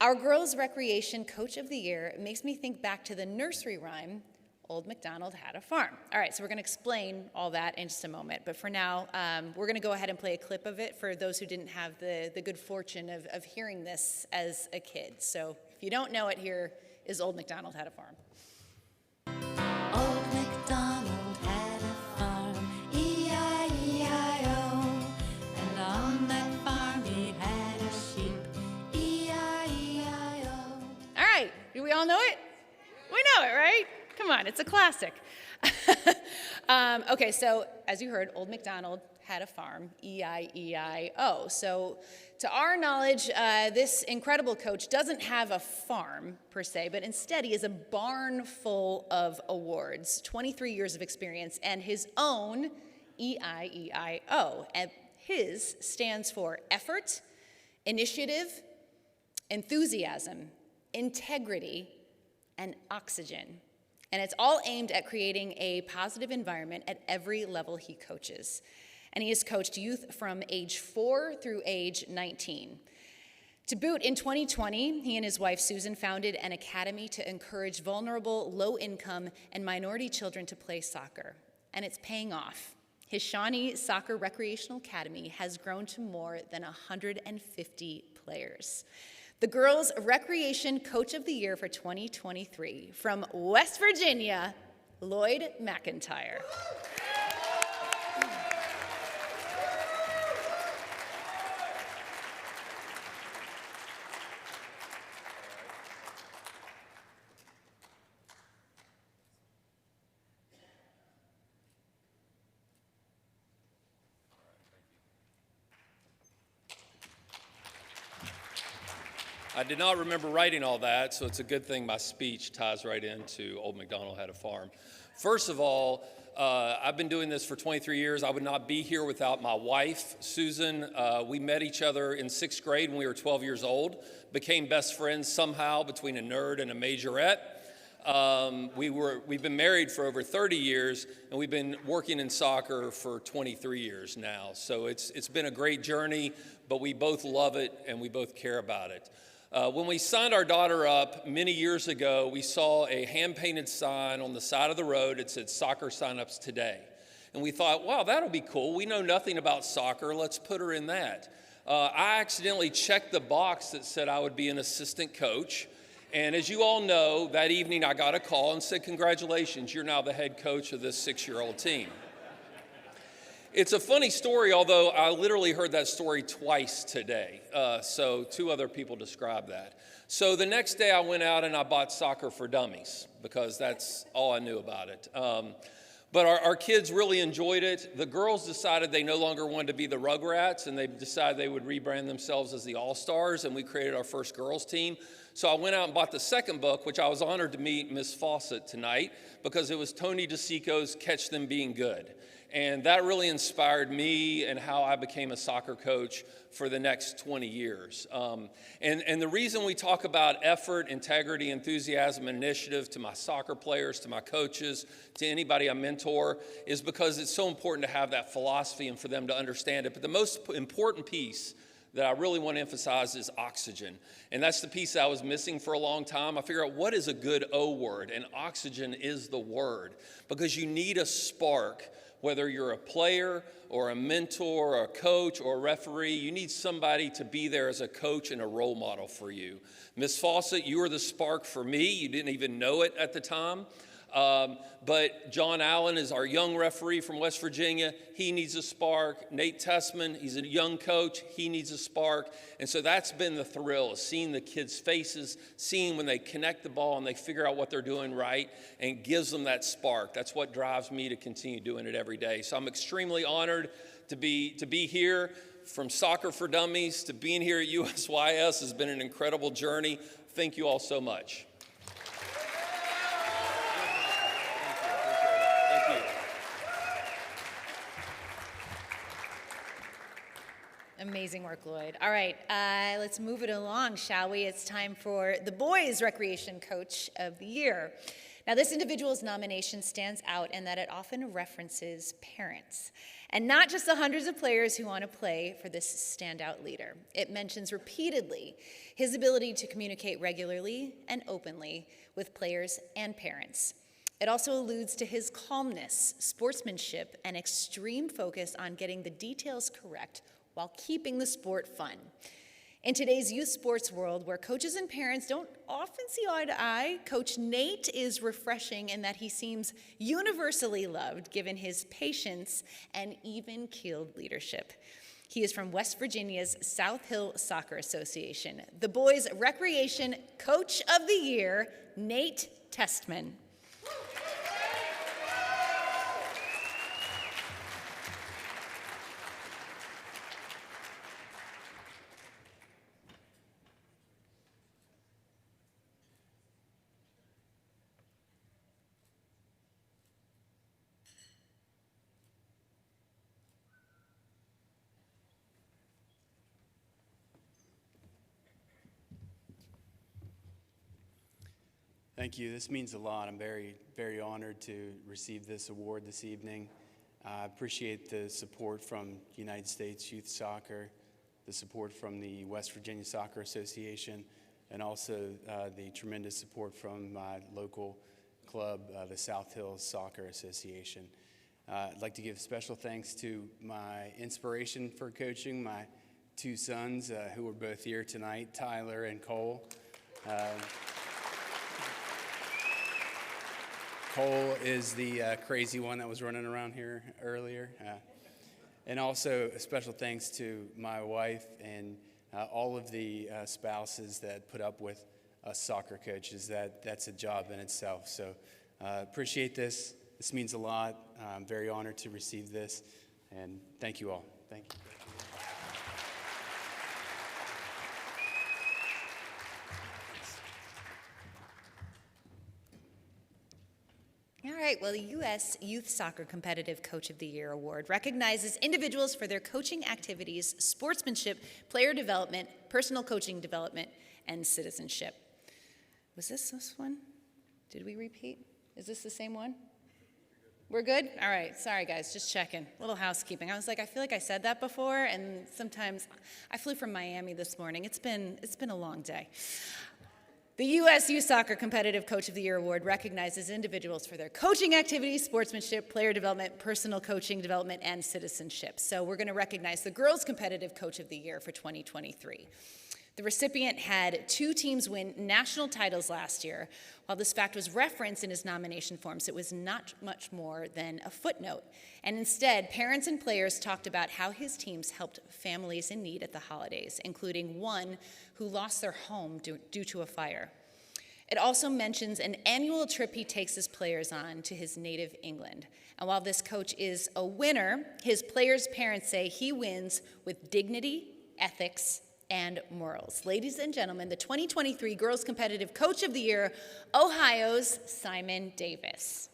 Our Girls Recreation Coach of the Year makes me think back to the nursery rhyme, Old MacDonald Had a Farm. All right, so we're going to explain all that in just a moment. But for now, we're going to go ahead and play a clip of it for those who didn't have the good fortune of hearing this as a kid. So if you don't know it, here is Old MacDonald Had a Farm. Old MacDonald had a farm, E-I-E-I-O. And on that farm he had a sheep, E-I-E-I-O. All right, do we all know it? We know it, right? Come on, it's a classic. Okay, so as you heard, Old MacDonald had a farm, E-I-E-I-O. So to our knowledge, this incredible coach doesn't have a farm per se, but instead he has a barn full of awards, 23 years of experience, and his own E-I-E-I-O. And his stands for effort, initiative, enthusiasm, integrity, and oxygen. And it's all aimed at creating a positive environment at every level he coaches. And he has coached youth from age 4 through age 19. To boot, in 2020, he and his wife Susan founded an academy to encourage vulnerable, low-income, and minority children to play soccer. And it's paying off. His Shawnee Soccer Recreational Academy has grown to more than 150 players. The Girls Recreation Coach of the Year for 2023 from West Virginia, Lloyd McIntyre. I did not remember writing all that, so it's a good thing my speech ties right into Old MacDonald Had a Farm. First of all, I've been doing this for 23 years. I would not be here without my wife, Susan. We met each other in 6th grade when we were 12 years old, became best friends somehow between a nerd and a majorette. We've been married for over 30 years, and we've been working in soccer for 23 years now. So it's been a great journey, but we both love it and we both care about it. When we signed our daughter up many years ago, we saw a hand-painted sign on the side of the road. It said, "Soccer signups today." And we thought, wow, that'll be cool. We know nothing about soccer. Let's put her in that. I accidentally checked the box that said I would be an assistant coach. And as you all know, that evening I got a call and said, "Congratulations, you're now the head coach of this 6-year-old team." It's a funny story, although I literally heard that story twice today. So 2 other people described that. So the next day I went out and I bought Soccer for Dummies because that's all I knew about it. But our kids really enjoyed it. The girls decided they no longer wanted to be the Rugrats, and they decided they would rebrand themselves as the All-Stars, and we created our first girls team. So I went out and bought the second book, which I was honored to meet Miss Fawcett tonight, because it was Tony DeSico's Catch Them Being Good. And that really inspired me and how I became a soccer coach for the next 20 years. And the reason we talk about effort, integrity, enthusiasm, and initiative to my soccer players, to my coaches, to anybody I mentor, is because it's so important to have that philosophy and for them to understand it. But the most important piece that I really want to emphasize is oxygen. And that's the piece that I was missing for a long time. I figured out what is a good O word, and oxygen is the word, because you need a spark. Whether you're a player or a mentor or a coach or a referee, you need somebody to be there as a coach and a role model for you. Miss Fawcett, you were the spark for me. You didn't even know it at the time. But John Allen is our young referee from West Virginia. He needs a spark. Nate Tessman, he's a young coach. He needs a spark. And so that's been the thrill, of seeing the kids' faces, seeing when they connect the ball and they figure out what they're doing right, and gives them that spark. That's what drives me to continue doing it every day. So I'm extremely honored to be here. From Soccer for Dummies to being here at USYS has been an incredible journey. Thank you all so much. Amazing work, Lloyd. All right, let's move it along, shall we? It's time for the Boys Recreation Coach of the Year. Now, this individual's nomination stands out in that it often references parents, and not just the hundreds of players who want to play for this standout leader. It mentions repeatedly his ability to communicate regularly and openly with players and parents. It also alludes to his calmness, sportsmanship, and extreme focus on getting the details correct while keeping the sport fun. In today's youth sports world, where coaches and parents don't often see eye to eye, Coach Nate is refreshing in that he seems universally loved, given his patience and even-keeled leadership. He is from West Virginia's South Hill Soccer Association. The Boys Recreation Coach of the Year, Nate Testman. Thank you. This means a lot. I'm very, very honored to receive this award this evening. I appreciate the support from United States Youth Soccer, the support from the West Virginia Soccer Association, and also the tremendous support from my local club, the South Hills Soccer Association. I'd like to give special thanks to my inspiration for coaching, my two sons who are both here tonight, Tyler and Cole. Cole is the crazy one that was running around here earlier. And also a special thanks to my wife and all of the spouses that put up with us soccer coaches. That's a job in itself. So appreciate this. This means a lot. I'm very honored to receive this. And thank you all. Thank you. All right, well, the U.S. Youth Soccer Competitive Coach of the Year Award recognizes individuals for their coaching activities, sportsmanship, player development, personal coaching development, and citizenship. Was this one? Did we repeat? Is this the same one? We're good? All right, sorry guys, just checking. A little housekeeping. I was like, I feel like I said that before, and sometimes I flew from Miami this morning. It's been a long day. The U.S. Youth Soccer Competitive Coach of the Year Award recognizes individuals for their coaching activities, sportsmanship, player development, personal coaching development, and citizenship. So we're going to recognize the Girls Competitive Coach of the Year for 2023. The recipient had 2 teams win national titles last year. While this fact was referenced in his nomination forms, it was not much more than a footnote. And instead, parents and players talked about how his teams helped families in need at the holidays, including one who lost their home due to a fire. It also mentions an annual trip he takes his players on to his native England. And while this coach is a winner, his players' parents say he wins with dignity, ethics, and morals. Ladies and gentlemen, the 2023 Girls Competitive Coach of the Year, Ohio's Simon Davis.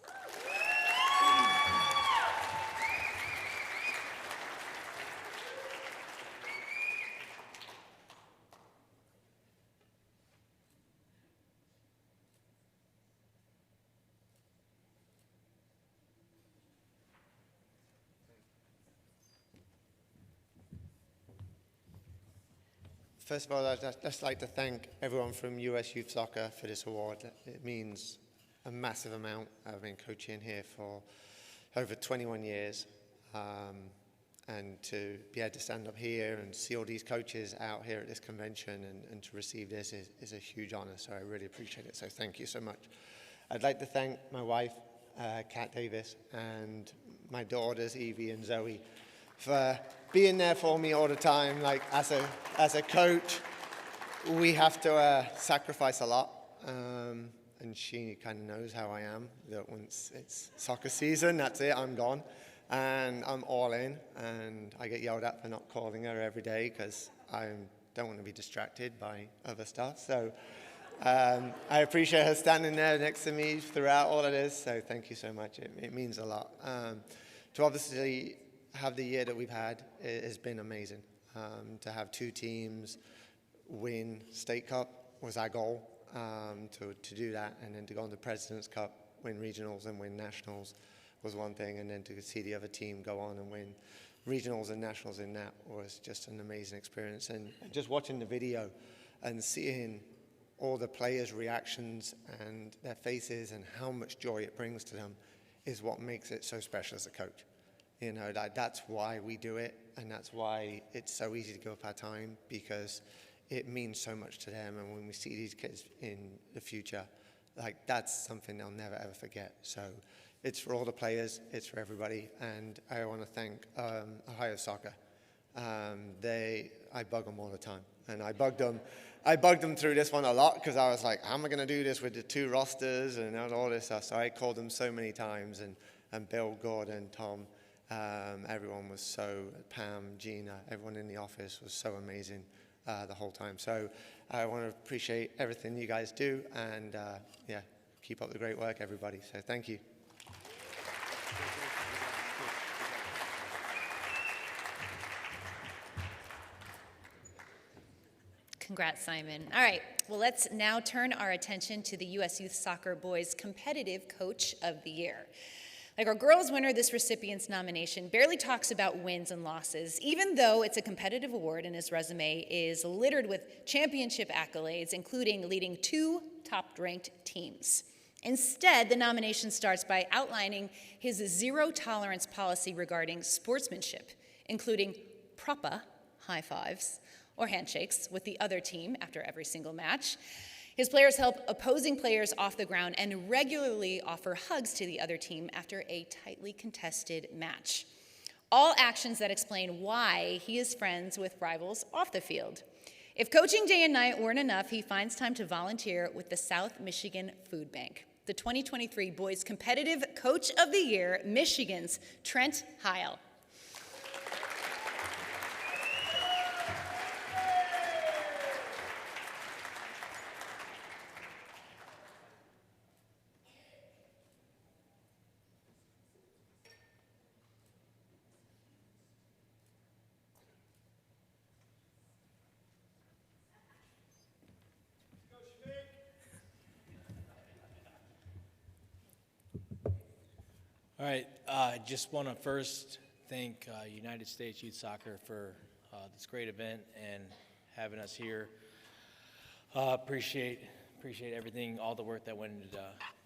First of all, I'd just like to thank everyone from US Youth Soccer for this award. It means a massive amount. I've been coaching here for over 21 years. And to be able to stand up here and see all these coaches out here at this convention and to receive this is a huge honor. So I really appreciate it. So thank you so much. I'd like to thank my wife, Kat Davis, and my daughters, Evie and Zoe, for being there for me all the time. Like as a coach, we have to sacrifice a lot, and she kind of knows how I am. That once it's soccer season, that's it. I'm gone, and I'm all in. And I get yelled at for not calling her every day because I don't want to be distracted by other stuff. So I appreciate her standing there next to me throughout all of this. So thank you so much. It means a lot. To obviously have the year that we've had, it has been amazing. To have two teams win State Cup was our goal, to do that, and then to go on the President's Cup, win regionals and win nationals was one thing, and then to see the other team go on and win regionals and nationals in that was just an amazing experience. And just watching the video and seeing all the players' reactions and their faces and how much joy it brings to them is what makes it so special as a coach. You know, that's why we do it, and that's why it's so easy to give up our time, because it means so much to them. And when we see these kids in the future, like, that's something they'll never ever forget. So it's for all the players, it's for everybody, and I want to thank Ohio Soccer. I bug them all the time, and I bugged them through this one a lot, because I was like, how am I going to do this with the two rosters and all this stuff? So I called them so many times, and Bill, Gordon, Tom, everyone was so, Pam, Gina, everyone in the office was so amazing the whole time. So I want to appreciate everything you guys do, and yeah, keep up the great work, everybody. So thank you. Congrats, Simon. All right, well, let's now turn our attention to the U.S. Youth Soccer Boys Competitive Coach of the Year. Like our girls winner, this recipient's nomination barely talks about wins and losses, even though it's a competitive award and his resume is littered with championship accolades, including leading 2 top-ranked teams. Instead, the nomination starts by outlining his zero-tolerance policy regarding sportsmanship, including proper high fives or handshakes with the other team after every single match. His players help opposing players off the ground and regularly offer hugs to the other team after a tightly contested match. All actions that explain why he is friends with rivals off the field. If coaching day and night weren't enough, he finds time to volunteer with the South Michigan Food Bank. The 2023 Boys Competitive Coach of the Year, Michigan's Trent Heil. All right, I just want to first thank United States Youth Soccer for this great event and having us here. Appreciate everything, all the work that went into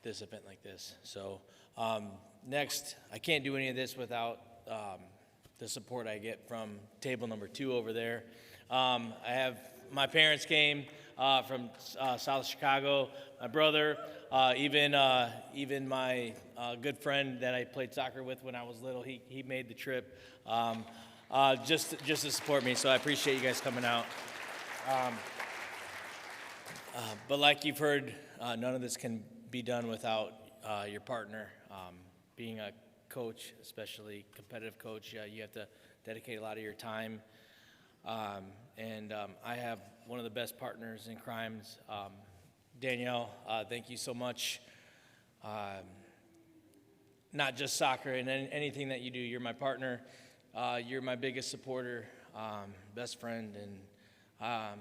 this event like this. So next, I can't do any of this without the support I get from table number 2 over there. I have my parents came from South Chicago, my brother, even my good friend that I played soccer with when I was little, he made the trip just to support me, so I appreciate you guys coming out. But like you've heard, none of this can be done without your partner. Being a coach, especially competitive coach, you have to dedicate a lot of your time. And I have one of the best partners in crimes. Danielle, thank you so much. Not just soccer and anything that you do. You're my partner. You're my biggest supporter, best friend. And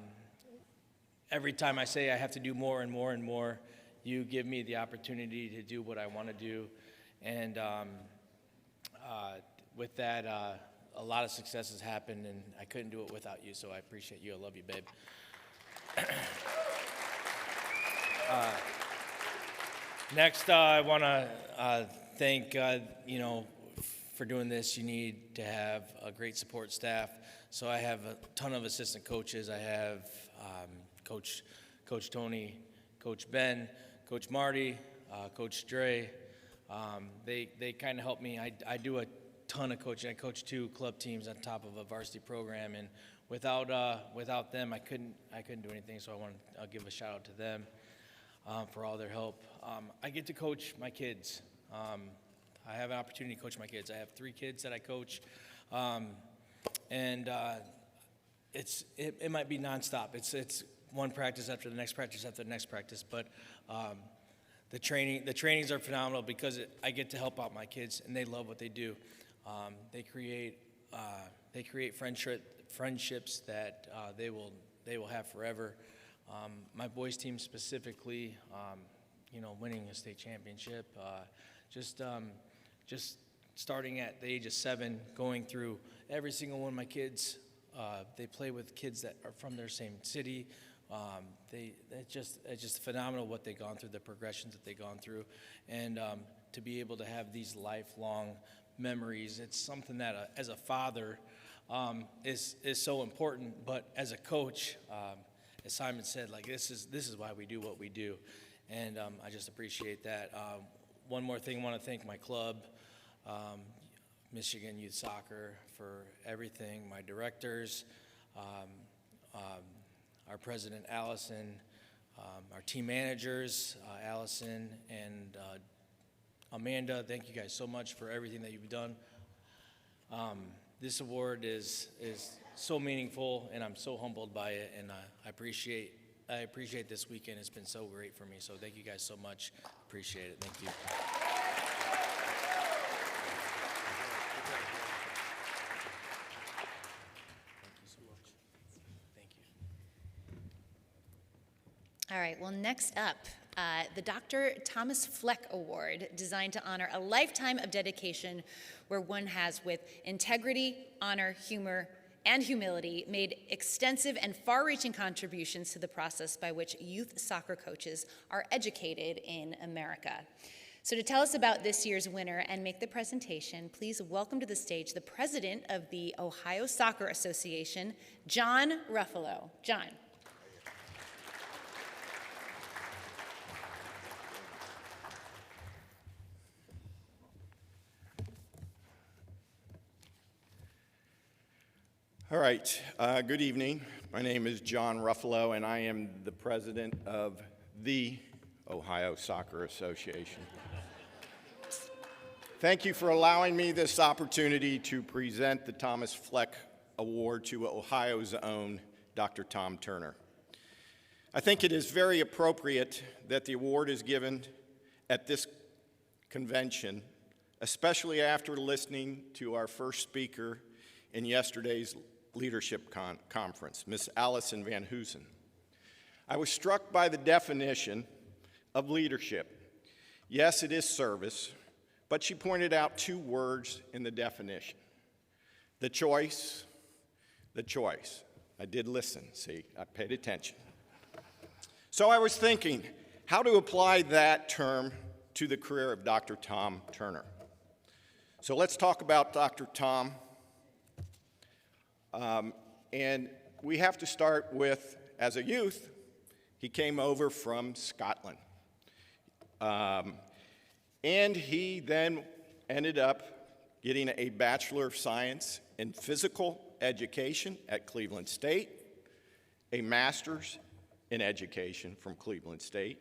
every time I say I have to do more and more and more, you give me the opportunity to do what I want to do. And with that, a lot of success has happened, and I couldn't do it without you, so I appreciate you. I love you, babe. Next, I want to thank, for doing this. You need to have a great support staff. So I have a ton of assistant coaches. I have Coach Tony, Coach Ben, Coach Marty, Coach Dre. They kind of help me. I do a ton of coaching. I coach 2 club teams on top of a varsity program, and without them, I couldn't do anything. So I'll give a shout out to them for all their help. I get to coach my kids. I have an opportunity to coach my kids. I have 3 kids that I coach, and it might be nonstop. It's one practice after the next practice after the next practice, but the trainings are phenomenal because I get to help out my kids, and they love what they do. They create friendships that they will have forever. My boys team specifically, winning a state championship, just starting at the age of 7, going through every single one of my kids. They play with kids that are from their same city. It's just phenomenal what they've gone through, the progressions that they've gone through, and to be able to have these lifelong memories. It's something that as a father is so important, but as a coach, as Simon said, like this is why we do what we do, and I just appreciate that. One more thing, I want to thank my club, Michigan Youth Soccer, for everything. My directors, our president Allison, our team managers Allison and Amanda. Thank you guys so much for everything that you've done. This award is so meaningful, and I'm so humbled by it, and I appreciate this weekend. It's been so great for me, so thank you guys so much. Appreciate it. Thank you. All right, well, next up, the Dr. Thomas Fleck Award, designed to honor a lifetime of dedication where one has, with integrity, honor, humor, and humility, made extensive and far-reaching contributions to the process by which youth soccer coaches are educated in America. So to tell us about this year's winner and make the presentation, please welcome to the stage the president of the Ohio Soccer Association, John Ruffalo. John. All right, good evening. My name is John Ruffalo, and I am the president of the Ohio Soccer Association. Thank you for allowing me this opportunity to present the Thomas Fleck Award to Ohio's own Dr. Tom Turner. I think it is very appropriate that the award is given at this convention, especially after listening to our first speaker in yesterday's leadership conference, Ms. Allison Van Hoosen. I was struck by the definition of leadership. Yes, it is service, but she pointed out 2 words in the definition. The choice. I did listen, see, I paid attention. So I was thinking, how to apply that term to the career of Dr. Tom Turner. So let's talk about Dr. Tom. And we have to start with, as a youth, he came over from Scotland. And he then ended up getting a Bachelor of Science in Physical Education at Cleveland State, a Master's in education from Cleveland State,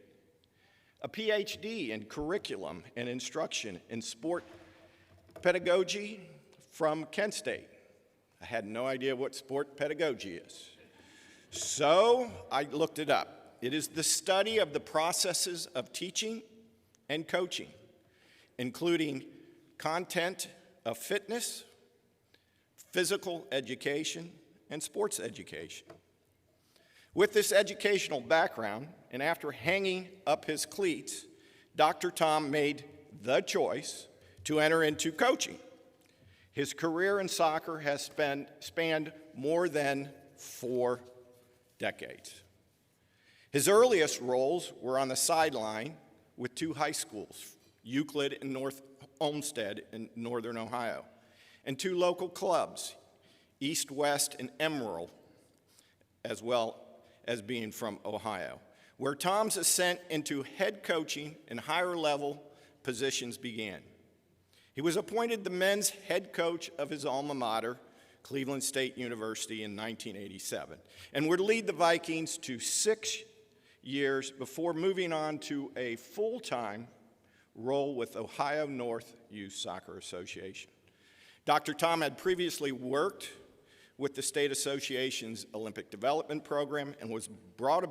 a PhD in curriculum and instruction in sport pedagogy from Kent State. I had no idea what sport pedagogy is. So I looked it up. It is the study of the processes of teaching and coaching, including content of fitness, physical education, and sports education. With this educational background, and after hanging up his cleats, Dr. Tom made the choice to enter into coaching. His career in soccer has spanned more than 4 decades. His earliest roles were on the sideline with 2 high schools, Euclid and North Olmsted in northern Ohio, and 2 local clubs, East West and Emerald, as well as being from Ohio, where Tom's ascent into head coaching and higher level positions began. He was appointed the men's head coach of his alma mater, Cleveland State University, in 1987, and would lead the Vikings to 6 years before moving on to a full-time role with Ohio North Youth Soccer Association. Dr. Tom had previously worked with the State Association's Olympic Development Program and was brought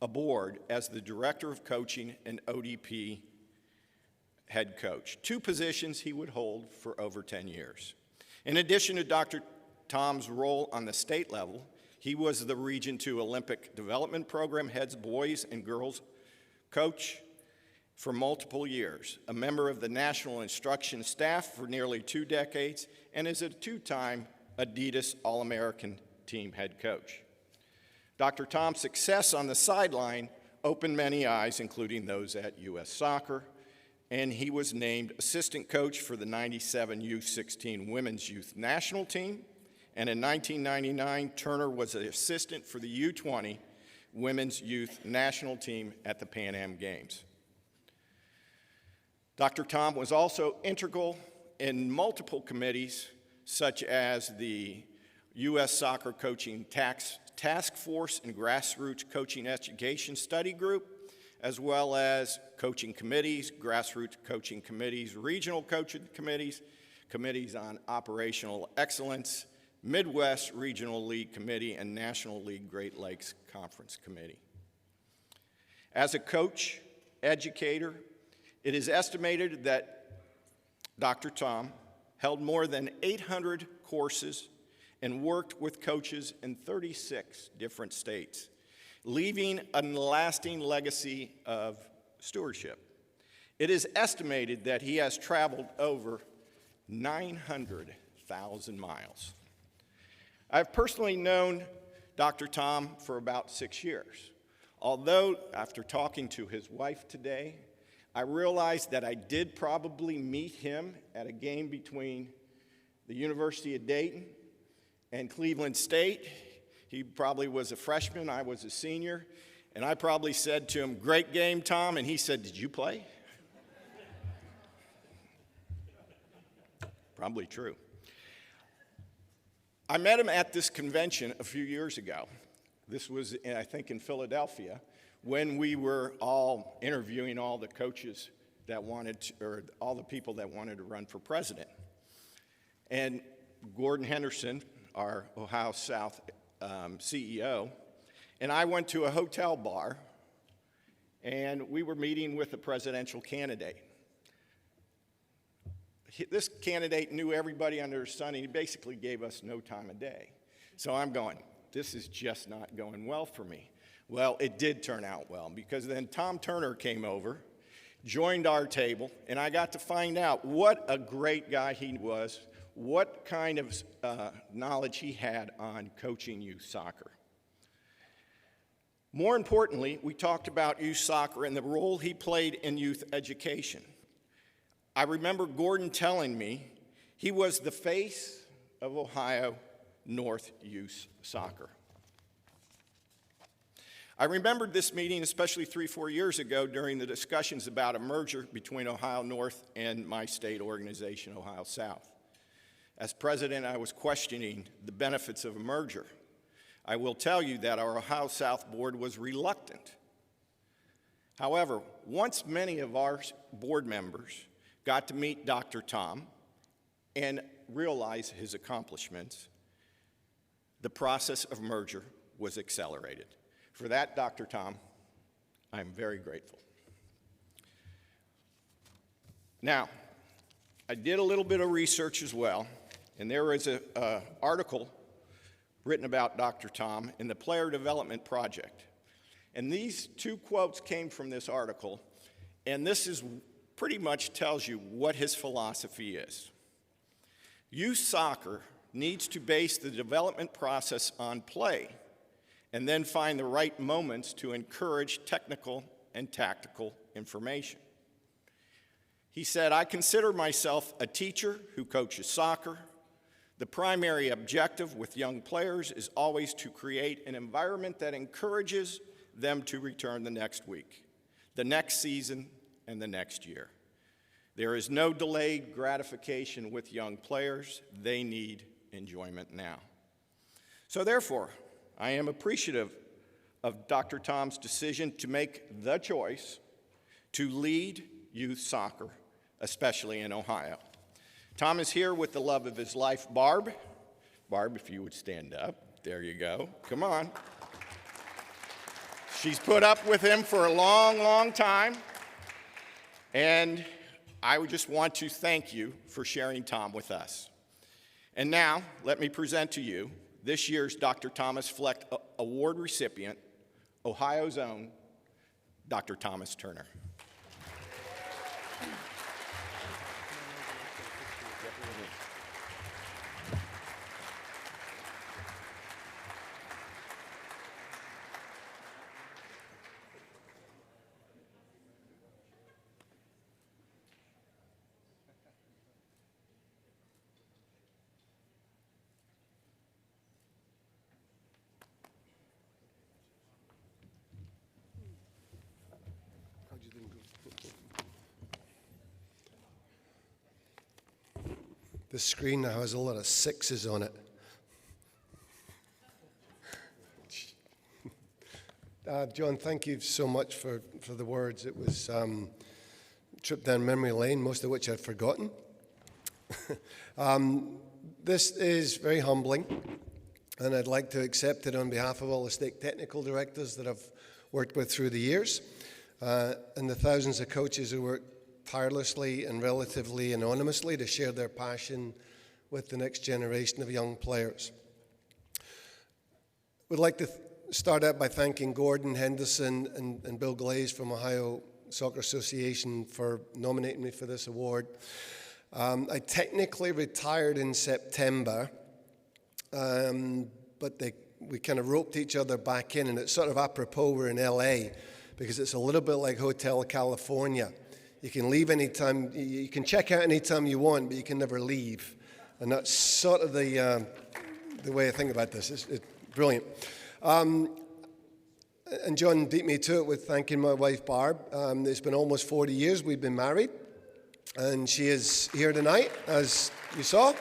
aboard as the Director of Coaching and ODP head coach, 2 positions he would hold for over 10 years. In addition to Dr. Tom's role on the state level, he was the Region 2 Olympic Development Program head's boys and girls coach for multiple years, a member of the National Instruction Staff for nearly 2 decades, and is a 2-time Adidas All-American team head coach. Dr. Tom's success on the sideline opened many eyes, including those at U.S. Soccer, and he was named assistant coach for the 97 U16 Women's Youth National Team, and in 1999, Turner was an assistant for the U20 Women's Youth National Team at the Pan Am Games. Dr. Tom was also integral in multiple committees, such as the U.S. Soccer Coaching Task Force and Grassroots Coaching Education Study Group, as well as coaching committees, grassroots coaching committees, regional coaching committees, committees on operational excellence, Midwest Regional League Committee, and National League Great Lakes Conference Committee. As a coach, educator, it is estimated that Dr. Tom held more than 800 courses and worked with coaches in 36 different states, leaving a lasting legacy of stewardship. It is estimated that he has traveled over 900,000 miles. I've personally known Dr. Tom for about 6 years, although after talking to his wife today, I realized that I did probably meet him at a game between the University of Dayton and Cleveland State. He probably was a freshman, I was a senior, and I probably said to him, "Great game, Tom," and he said, "Did you play?" Probably true. I met him at this convention a few years ago. This was, I think, in Philadelphia, when we were all interviewing all the coaches that wanted to, or all the people that wanted to run for president. And Gordon Henderson, our Ohio South CEO, and I went to a hotel bar, and we were meeting with a presidential candidate. This candidate knew everybody under the sun, and he basically gave us no time of day. So I'm going, this is just not going well for me. Well, it did turn out well, because then Tom Turner came over, joined our table, and I got to find out what a great guy he was, what kind of knowledge he had on coaching youth soccer. More importantly, we talked about youth soccer and the role he played in youth education. I remember Gordon telling me he was the face of Ohio North Youth Soccer. I remembered this meeting, especially 3-4 years ago, during the discussions about a merger between Ohio North and my state organization, Ohio South. As president, I was questioning the benefits of a merger. I will tell you that our Ohio South board was reluctant. However, once many of our board members got to meet Dr. Tom and realize his accomplishments, the process of merger was accelerated. For that, Dr. Tom, I'm very grateful. Now, I did a little bit of research as well, and there is an article written about Dr. Tom in the Player Development Project. And these two quotes came from this article, and this is pretty much tells you what his philosophy is. Youth soccer needs to base the development process on play and then find the right moments to encourage technical and tactical information. He said, I consider myself a teacher who coaches soccer. The primary objective with young players is always to create an environment that encourages them to return the next week, the next season, and the next year. There is no delayed gratification with young players. They need enjoyment now. So therefore, I am appreciative of Dr. Tom's decision to make the choice to lead youth soccer, especially in Ohio. Tom is here with the love of his life, Barb. Barb, if you would stand up. There you go. Come on. She's put up with him for a long, long time. And I would just want to thank you for sharing Tom with us. And now, let me present to you this year's Dr. Thomas Fleck Award recipient, Ohio's own Dr. Thomas Turner. The screen now has a lot of 6s on it. John, thank you so much for the words. It was a trip down memory lane, most of which I'd forgotten. This is very humbling, and I'd like to accept it on behalf of all the stake technical directors that I've worked with through the years, and the thousands of coaches who work tirelessly and relatively anonymously to share their passion with the next generation of young players. We'd like to start out by thanking Gordon Henderson and Bill Glaze from Ohio Soccer Association for nominating me for this award. I technically retired in September, but we kind of roped each other back in, and it's sort of apropos we're in LA, because it's a little bit like Hotel California. You can leave anytime, you can check out anytime you want, but you can never leave. And that's sort of the way I think about this. It's brilliant. And John beat me to it with thanking my wife, Barb. It's been almost 40 years we've been married, and she is here tonight, as you saw.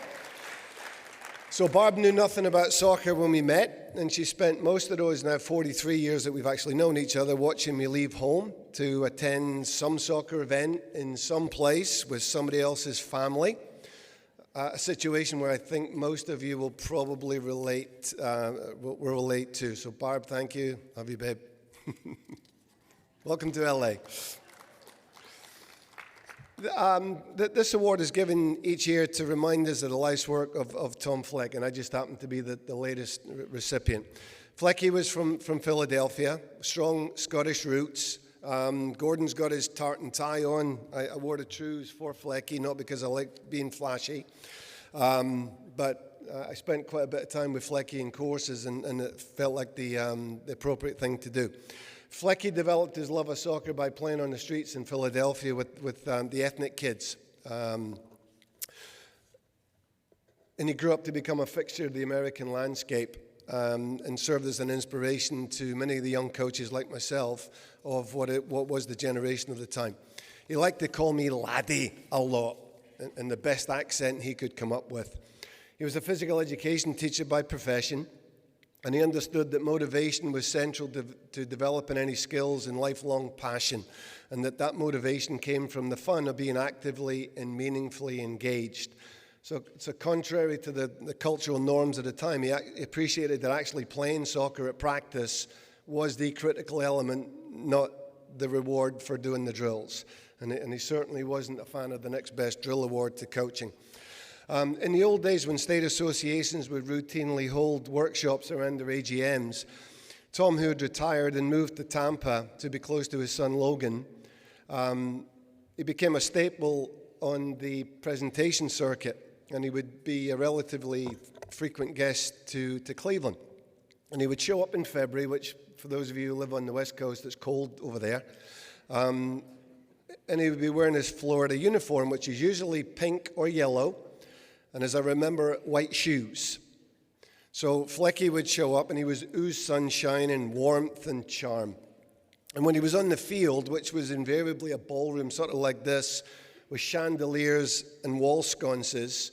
So Barb knew nothing about soccer when we met, and she spent most of those now 43 years that we've actually known each other watching me leave home to attend some soccer event in some place with somebody else's family, a situation where I think most of you will probably relate to. So Barb, thank you. Love you, babe. Welcome to LA. This award is given each year to remind us of the life's work of Tom Fleck, and I just happen to be the latest recipient. Flecky was from Philadelphia, strong Scottish roots. Gordon's got his tartan tie on. I wore the trews for Flecky, not because I like being flashy, but I spent quite a bit of time with Flecky in courses, and it felt like the appropriate thing to do. Flecky developed his love of soccer by playing on the streets in Philadelphia with the ethnic kids. And he grew up to become a fixture of the American landscape, and served as an inspiration to many of the young coaches like myself of what was the generation of the time. He liked to call me laddie a lot, in the best accent he could come up with. He was a physical education teacher by profession. And he understood that motivation was central to developing any skills and lifelong passion, and that motivation came from the fun of being actively and meaningfully engaged. So contrary to the cultural norms at the time, he appreciated that actually playing soccer at practice was the critical element, not the reward for doing the drills. And he certainly wasn't a fan of the next best drill award to coaching. In the old days when state associations would routinely hold workshops around their AGMs, Tom, who had retired and moved to Tampa to be close to his son Logan, he became a staple on the presentation circuit, and he would be a relatively frequent guest to Cleveland. And he would show up in February, which for those of you who live on the West Coast, it's cold over there. And he would be wearing his Florida uniform, which is usually pink or yellow, and as I remember, white shoes. So Flecky would show up, and he was ooze sunshine and warmth and charm. And when he was on the field, which was invariably a ballroom sort of like this, with chandeliers and wall sconces,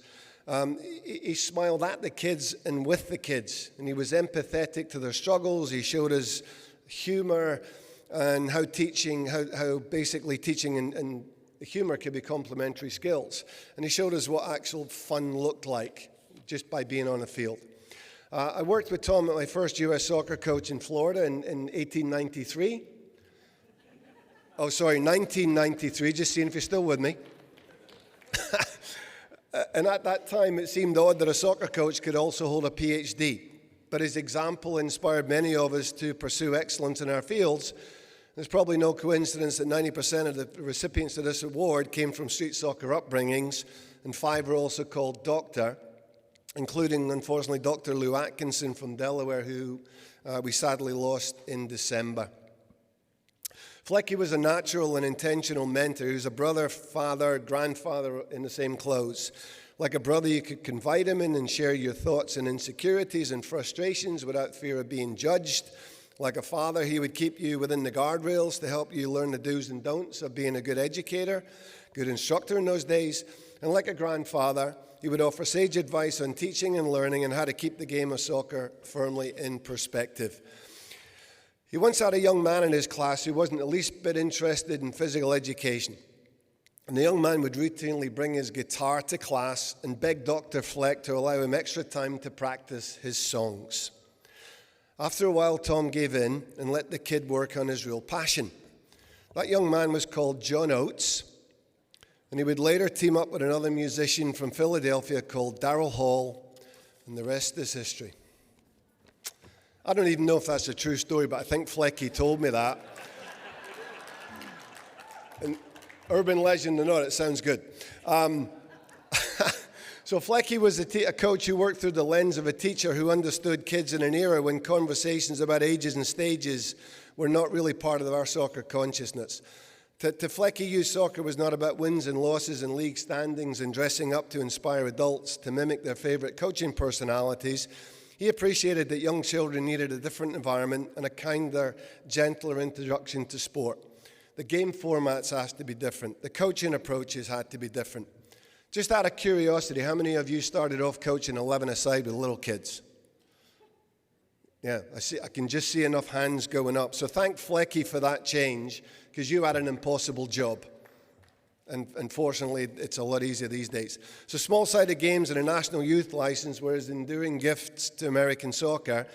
he smiled at the kids and with the kids, and he was empathetic to their struggles. He showed us humor and how basically teaching and humor could be complementary skills. And he showed us what actual fun looked like just by being on the field. I worked with Tom at my first U.S. soccer coach in Florida in 1893. Oh, sorry, 1993, just seeing if you're still with me. And at that time, it seemed odd that a soccer coach could also hold a PhD. But his example inspired many of us to pursue excellence in our fields. There's probably no coincidence that 90% of the recipients of this award came from street soccer upbringings, and 5 were also called doctor, including, unfortunately, Dr. Lou Atkinson from Delaware, who we sadly lost in December. Flecky was a natural and intentional mentor. He was a brother, father, grandfather in the same clothes. Like a brother, you could confide him in and share your thoughts and insecurities and frustrations without fear of being judged. Like a father, he would keep you within the guardrails to help you learn the do's and don'ts of being a good educator, good instructor in those days. And like a grandfather, he would offer sage advice on teaching and learning and how to keep the game of soccer firmly in perspective. He once had a young man in his class who wasn't the least bit interested in physical education. And the young man would routinely bring his guitar to class and beg Dr. Fleck to allow him extra time to practice his songs. After a while, Tom gave in and let the kid work on his real passion. That young man was called John Oates, and he would later team up with another musician from Philadelphia called Darrell Hall, and the rest is history. I don't even know if that's a true story, but I think Flecky told me that. And urban legend or not, it sounds good. So Flecky was a coach who worked through the lens of a teacher who understood kids in an era when conversations about ages and stages were not really part of our soccer consciousness. To Flecky, youth soccer was not about wins and losses and league standings and dressing up to inspire adults to mimic their favorite coaching personalities. He appreciated that young children needed a different environment and a kinder, gentler introduction to sport. The game formats had to be different. The coaching approaches had to be different. Just out of curiosity, how many of you started off coaching 11-a-side with little kids? Yeah, I can just see enough hands going up. So thank Flecky for that change, because you had an impossible job. And unfortunately, it's a lot easier these days. So small-sided games and a national youth license were as enduring gifts to American soccer.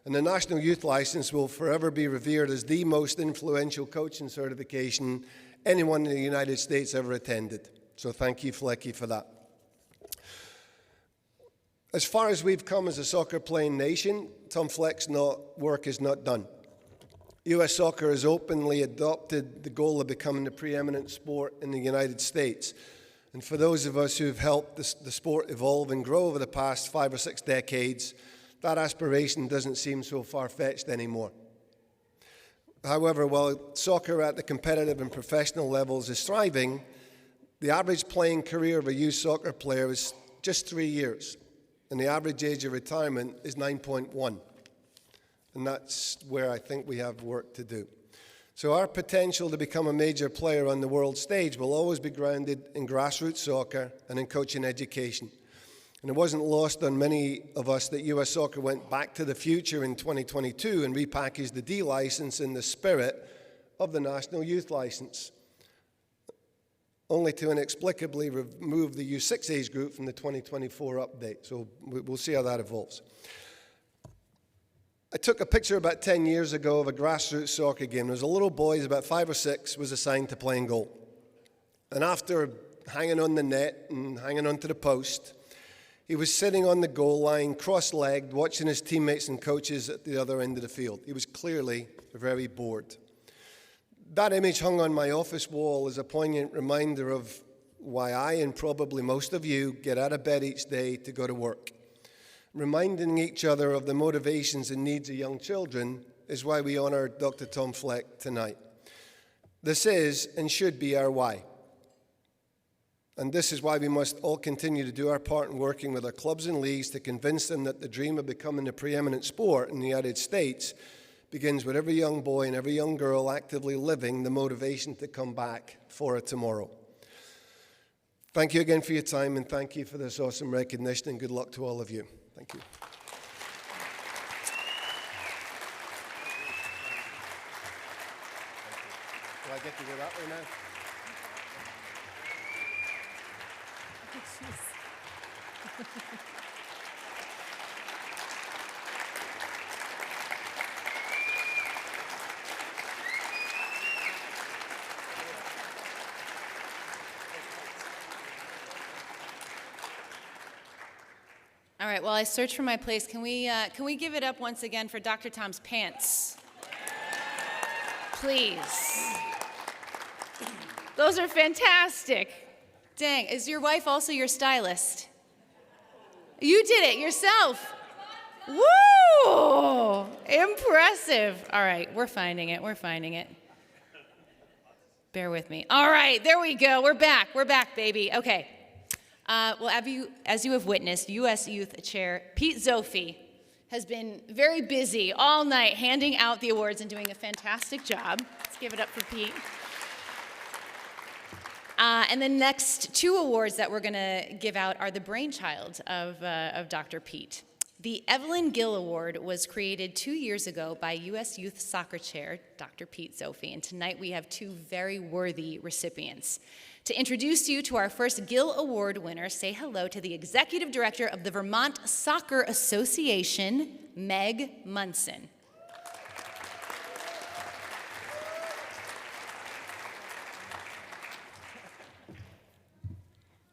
And the national youth license will forever be revered as the most influential coaching certification anyone in the United States ever attended. So thank you, Flecky, for that. As far as we've come as a soccer-playing nation, Tom Fleck's work is not done. U.S. soccer has openly adopted the goal of becoming the preeminent sport in the United States. And for those of us who've helped the sport evolve and grow over the past 5 or 6 decades, that aspiration doesn't seem so far-fetched anymore. However, while soccer at the competitive and professional levels is thriving, the average playing career of a youth soccer player is just 3 years, and the average age of retirement is 9.1. And that's where I think we have work to do. So our potential to become a major player on the world stage will always be grounded in grassroots soccer and in coaching education. And it wasn't lost on many of us that U.S. Soccer went back to the future in 2022 and repackaged the D license in the spirit of the National Youth License, only to inexplicably remove the U6 age group from the 2024 update. So we'll see how that evolves. I took a picture about 10 years ago of a grassroots soccer game. There was a little boy, he was about 5 or 6, was assigned to playing goal. And after hanging on the net and hanging onto the post, he was sitting on the goal line, cross-legged, watching his teammates and coaches at the other end of the field. He was clearly very bored. That image hung on my office wall as a poignant reminder of why I, and probably most of you, get out of bed each day to go to work. Reminding each other of the motivations and needs of young children is why we honor Dr. Tom Fleck tonight. This is and should be our why. And this is why we must all continue to do our part in working with our clubs and leagues to convince them that the dream of becoming a preeminent sport in the United States begins with every young boy and every young girl actively living the motivation to come back for a tomorrow. Thank you again for your time, and thank you for this awesome recognition, and good luck to all of you. Thank you. Do I get to go that way now? All right, while I search for my place, can we give it up once again for Dr. Tom's pants? Please. Those are fantastic. Dang, is your wife also your stylist? You did it yourself. Woo! Impressive. All right, we're finding it. Bear with me. All right, there we go. We're back, baby. Okay. Well, as you have witnessed, U.S. Youth Chair Pete Zophi has been very busy all night handing out the awards and doing a fantastic job. Let's give it up for Pete. And the next 2 awards that we're going to give out are the brainchild of Dr. Pete. The Evelyn Gill Award was created 2 years ago by U.S. Youth Soccer Chair Dr. Pete Zophi, and tonight we have 2 very worthy recipients. To introduce you to our first Gill Award winner, say hello to the Executive Director of the Vermont Soccer Association, Meg Munson.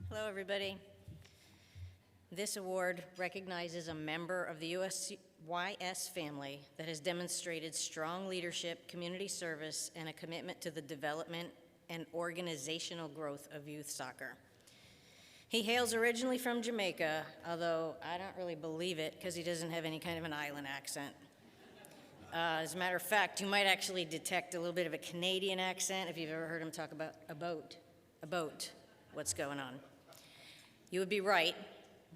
Hello, everybody. This award recognizes a member of the USYS family that has demonstrated strong leadership, community service, and a commitment to the development and organizational growth of youth soccer. He hails originally from Jamaica, although I don't really believe it because he doesn't have any kind of an island accent. As a matter of fact, you might actually detect a little bit of a Canadian accent if you've ever heard him talk about a boat, what's going on. You would be right,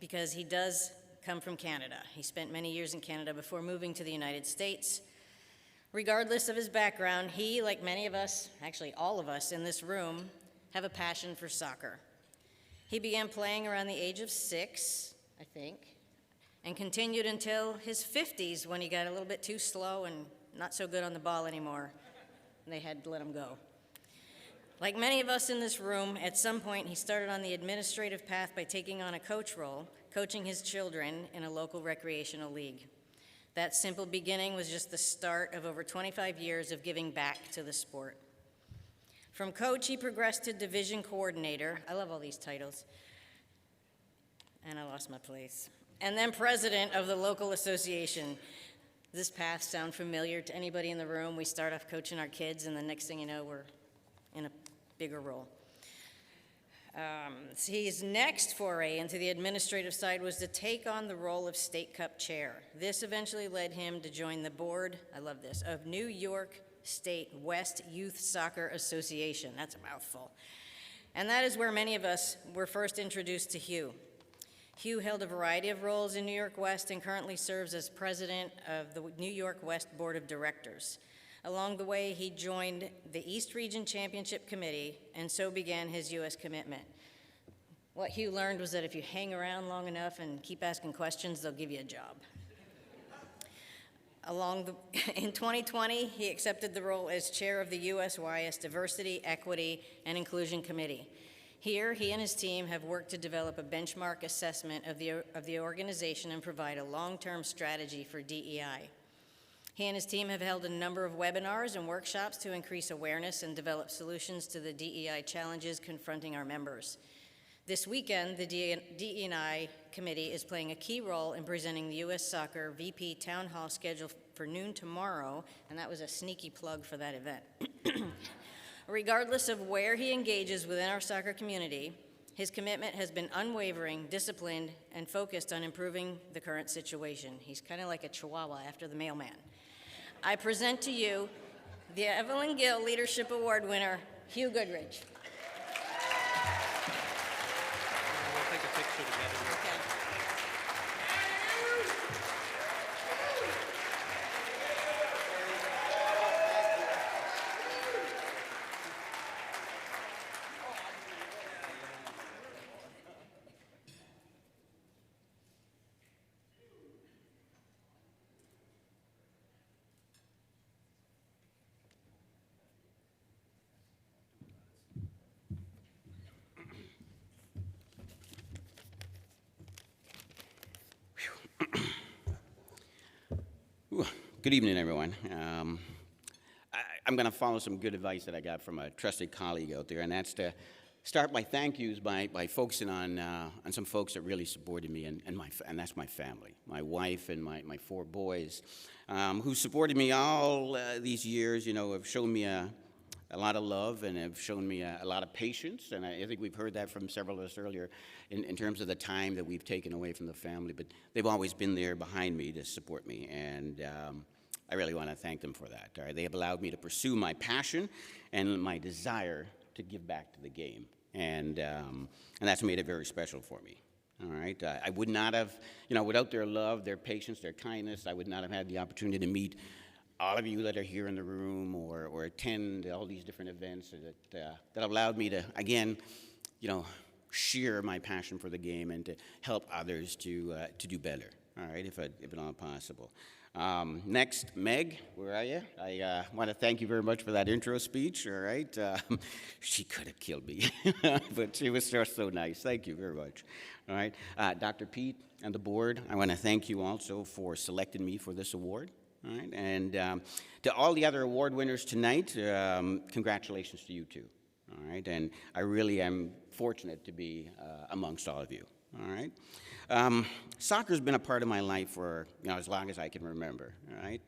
because he does come from Canada. He spent many years in Canada before moving to the United States. Regardless of his background, he, like many of us, actually all of us in this room, have a passion for soccer. He began playing around the age of 6, I think, and continued until his 50s when he got a little bit too slow and not so good on the ball anymore, and they had to let him go. Like many of us in this room, at some point he started on the administrative path by taking on a coach role, coaching his children in a local recreational league. That simple beginning was just the start of over 25 years of giving back to the sport. From coach, he progressed to division coordinator. I love all these titles. And I lost my place. And then president of the local association. This path sound familiar to anybody in the room? We start off coaching our kids, and the next thing you know, we're in a bigger role. His next foray into the administrative side was to take on the role of State Cup chair. This eventually led him to join the board, I love this, of New York State West Youth Soccer Association. That's a mouthful. And that is where many of us were first introduced to Hugh. Hugh held a variety of roles in New York West and currently serves as president of the New York West Board of Directors. Along the way, he joined the East Region Championship Committee, and so began his U.S. commitment. What Hugh learned was that if you hang around long enough and keep asking questions, they'll give you a job. In 2020, he accepted the role as chair of the USYS Diversity, Equity, and Inclusion Committee. Here, he and his team have worked to develop a benchmark assessment of the organization and provide a long-term strategy for DEI. He and his team have held a number of webinars and workshops to increase awareness and develop solutions to the DEI challenges confronting our members. This weekend, the DE&I Committee is playing a key role in presenting the U.S. Soccer VP Town Hall scheduled for noon tomorrow, and that was a sneaky plug for that event. Regardless of where he engages within our soccer community, his commitment has been unwavering, disciplined, and focused on improving the current situation. He's kind of like a chihuahua after the mailman. I present to you the Evelyn Gill Leadership Award winner, Hugh Goodrich. We'll take a picture together. Good evening, everyone. I'm going to follow some good advice that I got from a trusted colleague out there, and that's to start my thank yous by focusing on some folks that really supported me, and that's my family, my wife and my 4 boys, who supported me all these years. You know, have shown me a lot of love and have shown me a lot of patience, and I think we've heard that from several of us earlier in terms of the time that we've taken away from the family, but they've always been there behind me to support me, and I really want to thank them for that. All right? They have allowed me to pursue my passion and my desire to give back to the game, and that's made it very special for me. All right, I would not have, without their love, their patience, their kindness, I would not have had the opportunity to meet all of you that are here in the room or attend all these different events that allowed me to, again, share my passion for the game and to help others to do better, all right, if at all possible. Next, Meg, where are you? I want to thank you very much for that intro speech, all right? She could have killed me, but she was just so nice. Thank you very much, all right? Dr. Pete and the board, I want to thank you also for selecting me for this award. All right, and to all the other award winners tonight, congratulations to you too. All right, and I really am fortunate to be amongst all of you. All right, soccer's been a part of my life for as long as I can remember. All right,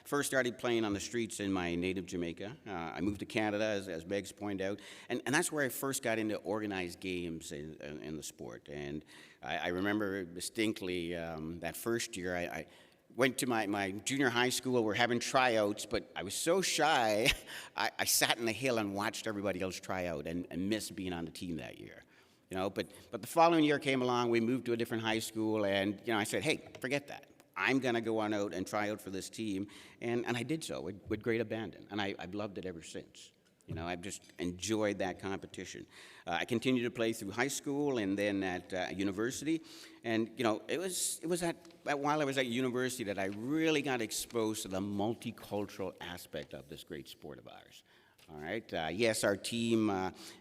first started playing on the streets in my native Jamaica. I moved to Canada, as Meg's pointed out, and that's where I first got into organized games in the sport. And I remember distinctly that first year I went to my junior high school. We're having tryouts, but I was so shy, I sat in the hill and watched everybody else try out and missed being on the team that year. But the following year came along, we moved to a different high school, and I said, hey, forget that. I'm going to go on out and try out for this team, and I did so with great abandon, and I've loved it ever since. I've just enjoyed that competition. I continued to play through high school and then at university. And, it was while I was at university that I really got exposed to the multicultural aspect of this great sport of ours. All right. Yes, our team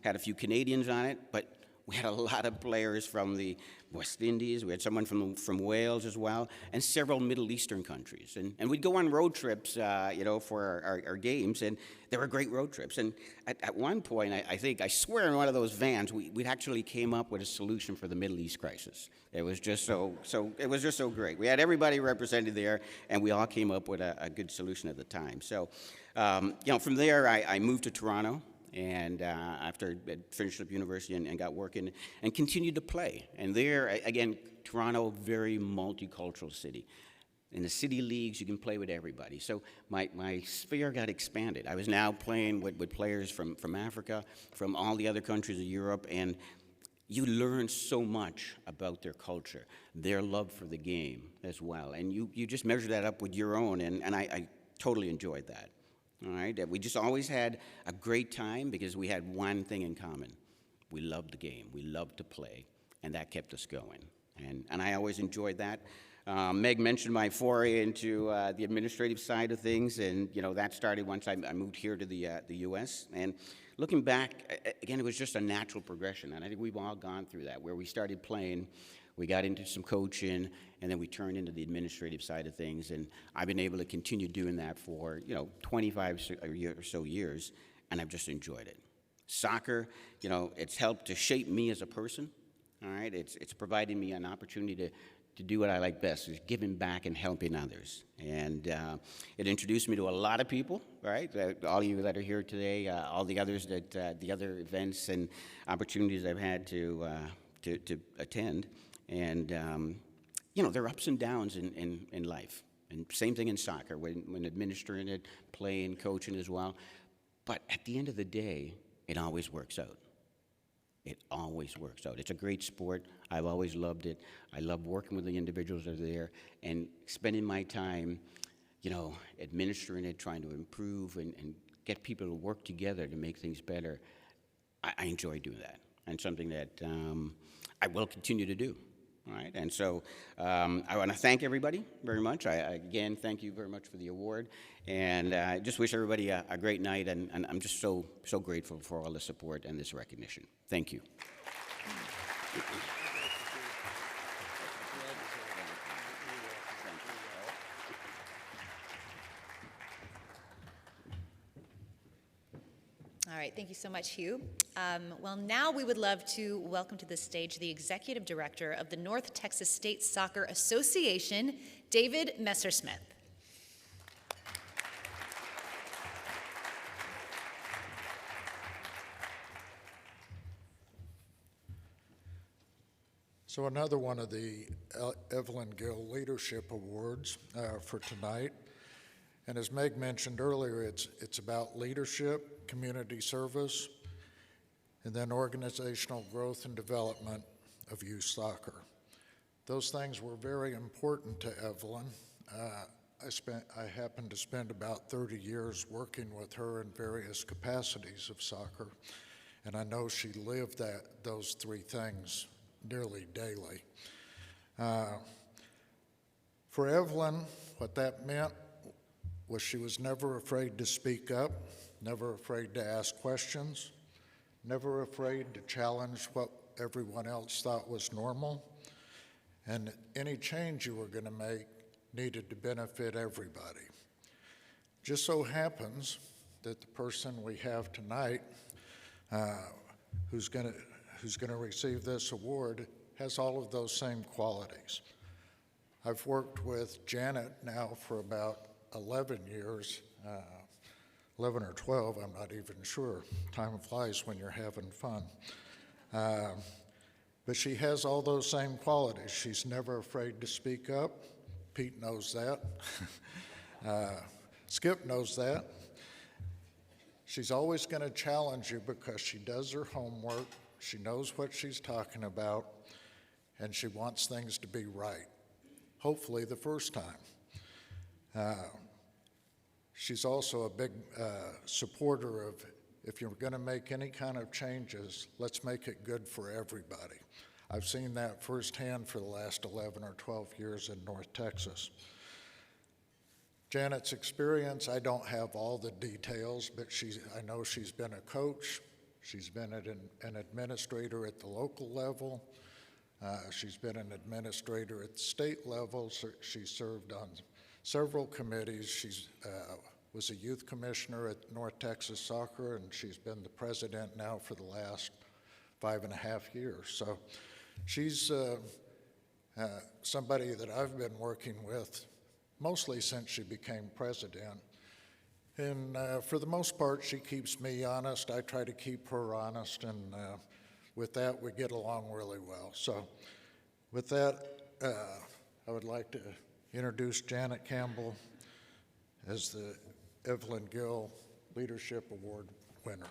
had a few Canadians on it, but we had a lot of players from the West Indies. We had someone from Wales as well, and several Middle Eastern countries. And we'd go on road trips, for our games, and they were great road trips. And at one point, I swear in one of those vans, we'd actually came up with a solution for the Middle East crisis. It was just so great. We had everybody represented there, and we all came up with a good solution at the time. So, from there, I moved to Toronto. And after I finished up university and got working and continued to play. And there, again, Toronto, very multicultural city. In the city leagues, you can play with everybody. So my sphere got expanded. I was now playing with players from Africa, from all the other countries of Europe, and you learn so much about their culture, their love for the game as well. And you just measure that up with your own, and I totally enjoyed that. All right, we just always had a great time because we had one thing in common. We loved the game. We loved to play. and that kept us going. And I always enjoyed that. Meg mentioned my foray into the administrative side of things, and that started once I moved here to the U.S. And looking back, again, it was just a natural progression, and I think we've all gone through that, where we started playing, we got into some coaching, and then we turned into the administrative side of things, and I've been able to continue doing that for 25 or so years, and I've just enjoyed it. Soccer, it's helped to shape me as a person. All right, it's provided me an opportunity to do what I like best, is giving back and helping others. And it introduced me to a lot of people, right? All of you that are here today, all the others the other events and opportunities I've had to attend. And, there are ups and downs in life. And same thing in soccer, when administering it, playing, coaching as well. But at the end of the day, it always works out. It always works out. It's a great sport. I've always loved it. I love working with the individuals that are there and spending my time, administering it, trying to improve and get people to work together to make things better. I enjoy doing that, and something that I will continue to do. All right, and so I want to thank everybody very much. Again, thank you very much for the award, and I just wish everybody a great night, and I'm just so grateful for all the support and this recognition. Thank you. All right, thank you so much, Hugh. Well, now we would love to welcome to the stage the Executive Director of the North Texas State Soccer Association, David Messersmith. So another one of the Evelyn Gill Leadership Awards for tonight. And as Meg mentioned earlier, it's about leadership, community service, and then organizational growth and development of youth soccer. Those things were very important to Evelyn. I happened to spend about 30 years working with her in various capacities of soccer, and I know she lived those three things nearly daily. For Evelyn, what that meant was she was never afraid to speak up, never afraid to ask questions, never afraid to challenge what everyone else thought was normal, and any change you were going to make needed to benefit everybody. Just so happens that the person we have tonight who's going to receive this award has all of those same qualities. I've worked with Janet now for about 11 years, 11 or 12, I'm not even sure. Time flies when you're having fun. But she has all those same qualities. She's never afraid to speak up. Pete knows that. Skip knows that. She's always going to challenge you because she does her homework, she knows what she's talking about, and she wants things to be right, hopefully the first time. She's also a big supporter of, if you're going to make any kind of changes, let's make it good for everybody. I've seen that firsthand for the last 11 or 12 years in North Texas. Janet's experience, I don't have all the details, but I know she's been a coach, she's been an administrator at the local level, she's been an administrator at the state level, so she served on several committees. She was a youth commissioner at North Texas Soccer, and she's been the president now for the last 5.5 years. So she's somebody that I've been working with mostly since she became president. And for the most part, she keeps me honest. I try to keep her honest, and with that, we get along really well. So with that, I would like to introduce Janet Campbell as the Evelyn Gill Leadership Award winner.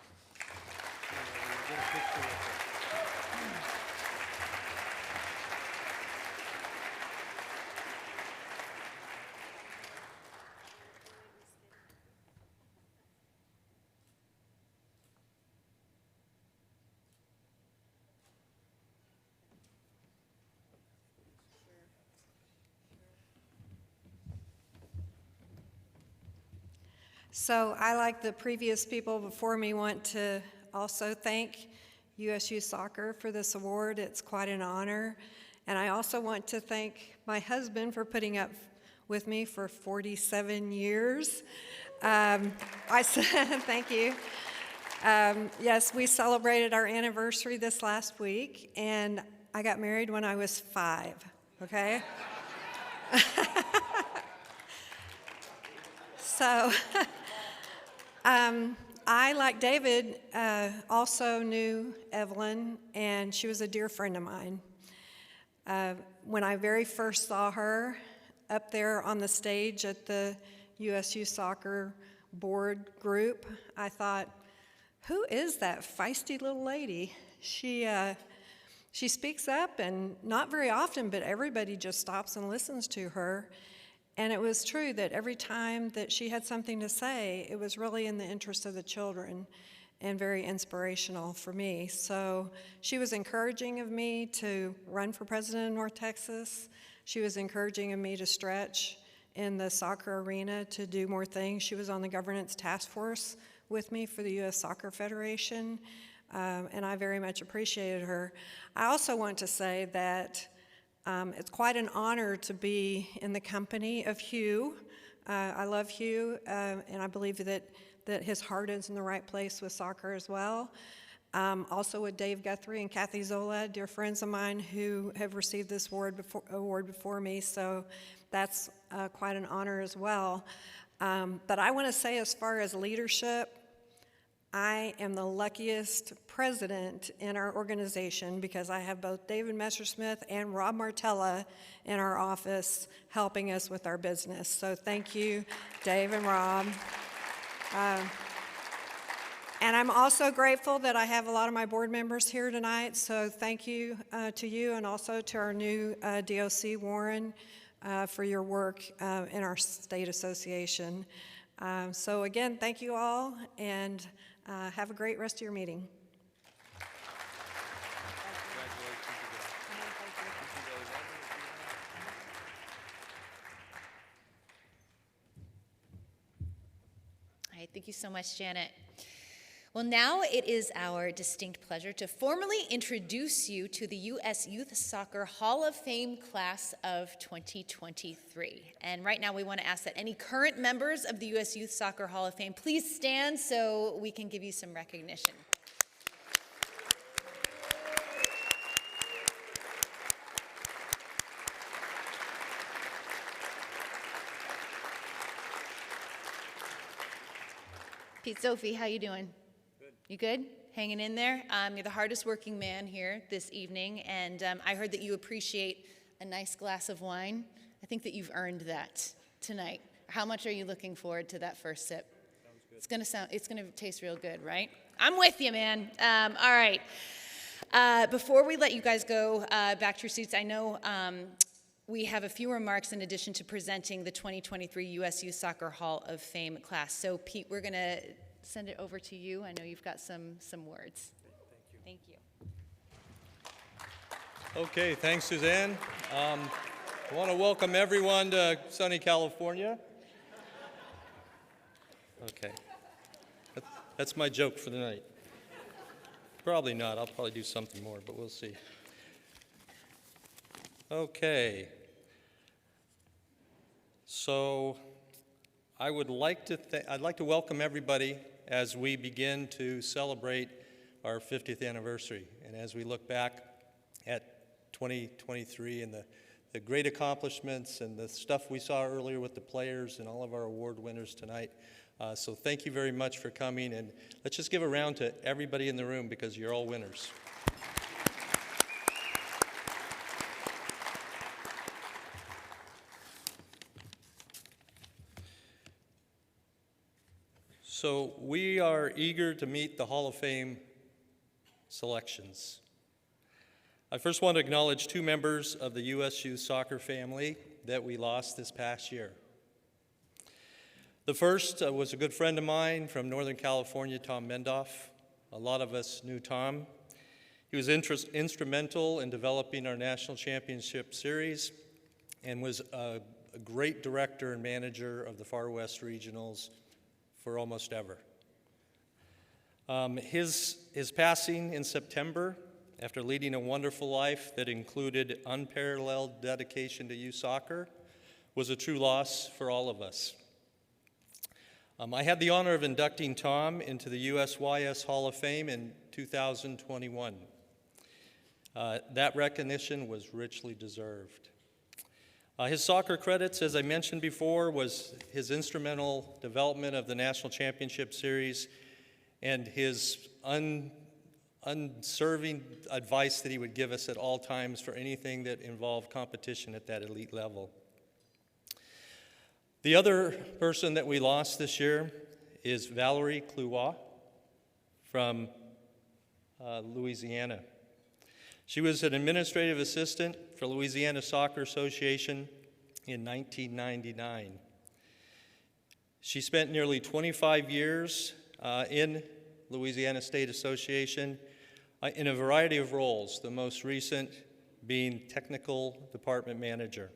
So I, like the previous people before me, want to also thank USU Soccer for this award. It's quite an honor. And I also want to thank my husband for putting up with me for 47 years. I said, thank you. Yes, we celebrated our anniversary this last week, and I got married when I was 5, okay? So, I, like David, also knew Evelyn, and she was a dear friend of mine. When I very first saw her up there on the stage at the USU Soccer Board group, I thought, who is that feisty little lady? She speaks up, and not very often, but everybody just stops and listens to her. And it was true that every time that she had something to say, it was really in the interest of the children and very inspirational for me. So she was encouraging of me to run for president of North Texas. She was encouraging of me to stretch in the soccer arena to do more things. She was on the governance task force with me for the U.S. Soccer Federation, and I very much appreciated her. I also want to say that it's quite an honor to be in the company of Hugh. I love Hugh, and I believe that his heart is in the right place with soccer as well. Also with Dave Guthrie and Kathy Zola, dear friends of mine who have received this award before me, so that's quite an honor as well. But I want to say, as far as leadership, I am the luckiest president in our organization because I have both David Messersmith and Rob Martella in our office helping us with our business. So thank you, Dave and Rob. And I'm also grateful that I have a lot of my board members here tonight, so thank you to you and also to our new DOC, Warren, for your work in our state association. So again, thank you all, and have a great rest of your meeting. All right, thank you so much, Janet. Well, now it is our distinct pleasure to formally introduce you to the U.S. Youth Soccer Hall of Fame class of 2023. And right now we want to ask that any current members of the U.S. Youth Soccer Hall of Fame please stand so we can give you some recognition. Pete, Sophie, how you doing? You good? Hanging in there? You're the hardest working man here this evening, and I heard that you appreciate a nice glass of wine. I think that you've earned that tonight. How much are you looking forward to that first sip? Sounds good. It's gonna taste real good, right? I'm with you, man. All right. Before we let you guys go back to your seats, I know we have a few remarks in addition to presenting the 2023 U.S. Youth Soccer Hall of Fame class. So, Pete, we're gonna send it over to you. I know you've got some words. Thank you. Okay, thanks, Suzanne. I want to welcome everyone to sunny California. Okay, that's my joke for the night. Probably not. I'll probably do something more, but we'll see. Okay. So I'd like to welcome everybody as we begin to celebrate our 50th anniversary, and as we look back at 2023 and the great accomplishments and the stuff we saw earlier with the players and all of our award winners tonight. So thank you very much for coming, and let's just give a round to everybody in the room because you're all winners. So we are eager to meet the Hall of Fame selections. I first want to acknowledge two members of the U.S. Youth Soccer family that we lost this past year. The first was a good friend of mine from Northern California, Tom Mendoff. A lot of us knew Tom. He was instrumental in developing our national championship series and was a great director and manager of the Far West Regionals for almost ever. His passing in September, after leading a wonderful life that included unparalleled dedication to youth soccer, was a true loss for all of us. I had the honor of inducting Tom into the USYS Hall of Fame in 2021. That recognition was richly deserved. His soccer credits, as I mentioned before, was his instrumental development of the National Championship Series and his unserving advice that he would give us at all times for anything that involved competition at that elite level. The other person that we lost this year is Valerie Clouat from Louisiana. She was an administrative assistant for Louisiana Soccer Association in 1999. She spent nearly 25 years in Louisiana State Association in a variety of roles, the most recent being technical department manager.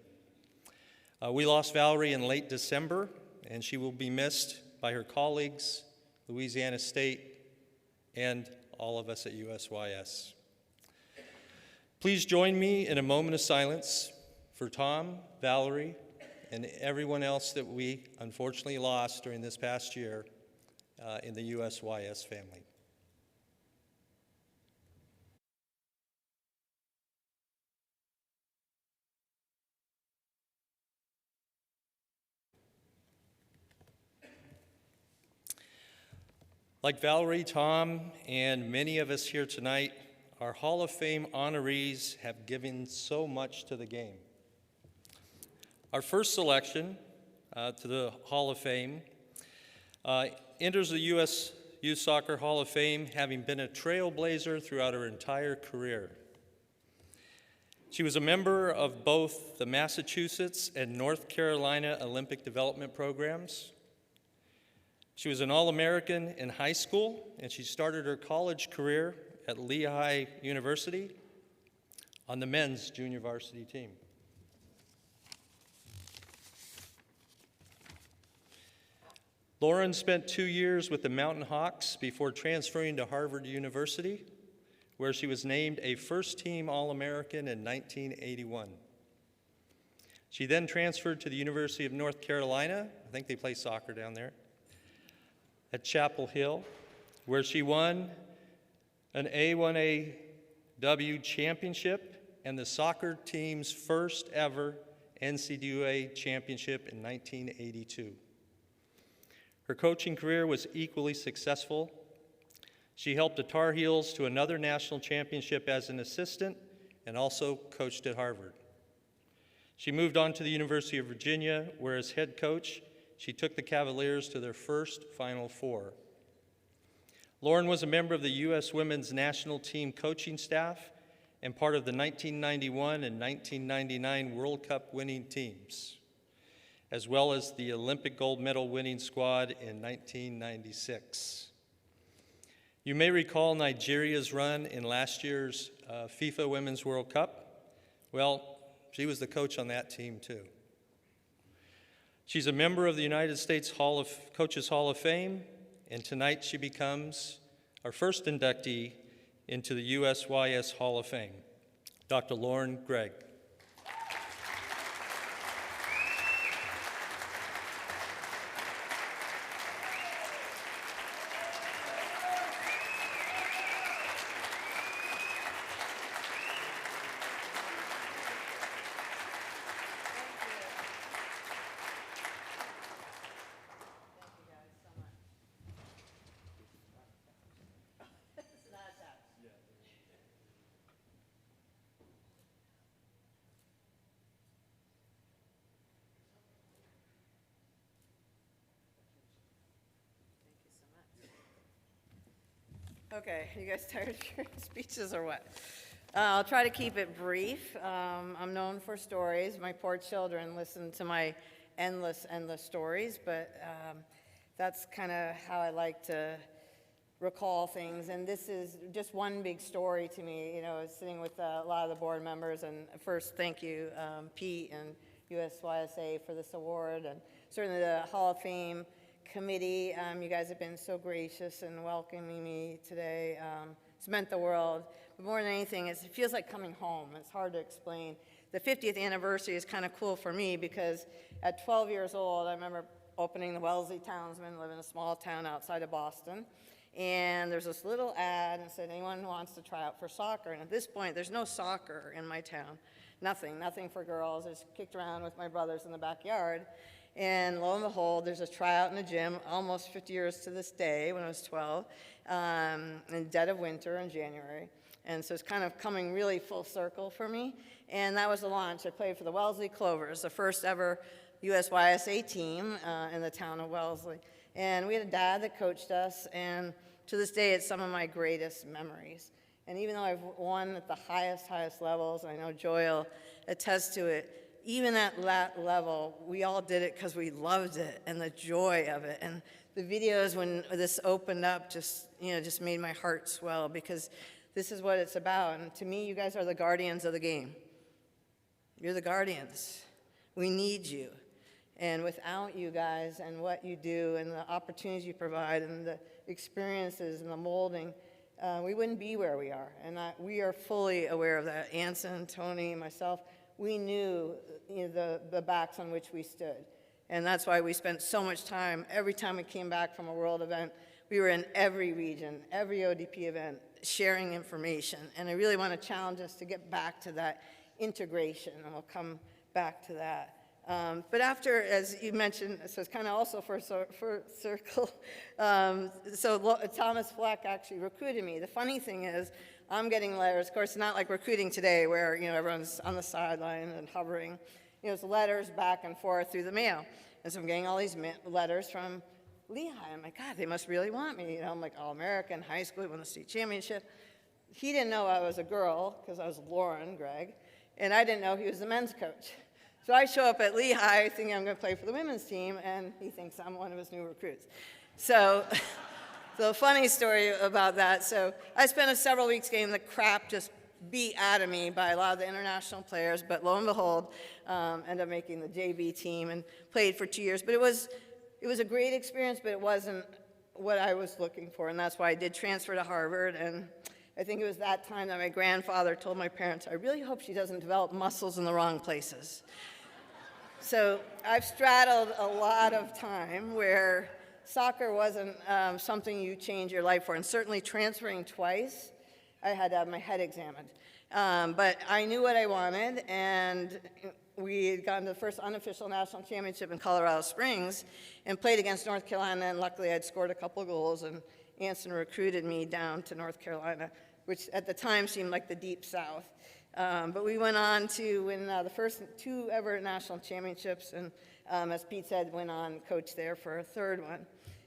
We lost Valerie in late December, and she will be missed by her colleagues, Louisiana State, and all of us at USYS. Please join me in a moment of silence for Tom, Valerie, and everyone else that we unfortunately lost during this past year in the USYS family. Like Valerie, Tom, and many of us here tonight, our Hall of Fame honorees have given so much to the game. Our first selection to the Hall of Fame enters the U.S. Youth Soccer Hall of Fame having been a trailblazer throughout her entire career. She was a member of both the Massachusetts and North Carolina Olympic Development Programs. She was an All-American in high school, and she started her college career at Lehigh University on the men's junior varsity team. Lauren spent 2 years with the Mountain Hawks before transferring to Harvard University, where she was named a first-team All-American in 1981. She then transferred to the University of North Carolina. I think they play soccer down there, at Chapel Hill, where she won an A1AW championship and the soccer team's first ever NCAA championship in 1982. Her coaching career was equally successful. She helped the Tar Heels to another national championship as an assistant and also coached at Harvard. She moved on to the University of Virginia, where as head coach, she took the Cavaliers to their first Final Four. Lauren was a member of the U.S. Women's National Team coaching staff and part of the 1991 and 1999 World Cup winning teams, as well as the Olympic gold medal winning squad in 1996. You may recall Nigeria's run in last year's FIFA Women's World Cup. Well, she was the coach on that team too. She's a member of the United States Coaches Hall of Fame, and tonight she becomes our first inductee into the USYS Hall of Fame, Dr. Lauren Gregg. Okay, you guys tired of your speeches or what? I'll try to keep it brief. I'm known for stories. My poor children listen to my endless stories, but that's kind of how I like to recall things. And this is just one big story to me. You know, I was sitting with a lot of the board members, and first, thank you, Pete and USYSA for this award, and certainly the Hall of Fame committee. You guys have been so gracious in welcoming me today. It's meant the world. But more than anything, it feels like coming home. It's hard to explain. The 50th anniversary is kind of cool for me because at 12 years old, I remember opening the Wellesley Townsman, live in a small town outside of Boston. And there's this little ad and said, anyone who wants to try out for soccer. And at this point, there's no soccer in my town. Nothing for girls. I just kicked around with my brothers in the backyard. And lo and behold, there's a tryout in the gym, almost 50 years to this day, when I was 12, in dead of winter in January. And so it's kind of coming really full circle for me. And that was the launch. I played for the Wellesley Clovers, the first ever USYSA team in the town of Wellesley. And we had a dad that coached us, and to this day, it's some of my greatest memories. And even though I've won at the highest levels, I know Joy will attest to it, even at that level, we all did it because we loved it and the joy of it. And the videos when this opened up just made my heart swell because this is what it's about. And to me, you guys are the guardians of the game. You're the guardians. We need you. And without you guys and what you do and the opportunities you provide and the experiences and the molding, we wouldn't be where we are. And we are fully aware of that. Anson, Tony, myself, we knew the backs on which we stood. And that's why we spent so much time. Every time we came back from a world event, we were in every region, every ODP event, sharing information. And I really want to challenge us to get back to that integration, and we'll come back to that. But after, as you mentioned, so it's kind of also for circle, so Thomas Fleck actually recruited me. The funny thing is, I'm getting letters. Of course, not like recruiting today where, everyone's on the sideline and hovering. It's letters back and forth through the mail. And so I'm getting all these letters from Lehigh. I'm like, God, they must really want me. I'm like, All-American, high school, won the state championship. He didn't know I was a girl because I was Lauren, Greg, and I didn't know he was the men's coach. So I show up at Lehigh thinking I'm going to play for the women's team, and he thinks I'm one of his new recruits. So the funny story about that, so I spent several weeks getting the crap just beat out of me by a lot of the international players, but lo and behold, ended up making the JV team and played for 2 years. But it was a great experience, but it wasn't what I was looking for, and that's why I did transfer to Harvard. And I think it was that time that my grandfather told my parents, I really hope she doesn't develop muscles in the wrong places. So I've straddled a lot of time where soccer wasn't something you change your life for, and certainly transferring twice, I had to have my head examined. But I knew what I wanted, and we had gone to the first unofficial national championship in Colorado Springs and played against North Carolina, and luckily I'd scored a couple goals, and Anson recruited me down to North Carolina, which at the time seemed like the deep south. But we went on to win the first 2 ever national championships, and as Pete said, went on coach there for a 3rd one.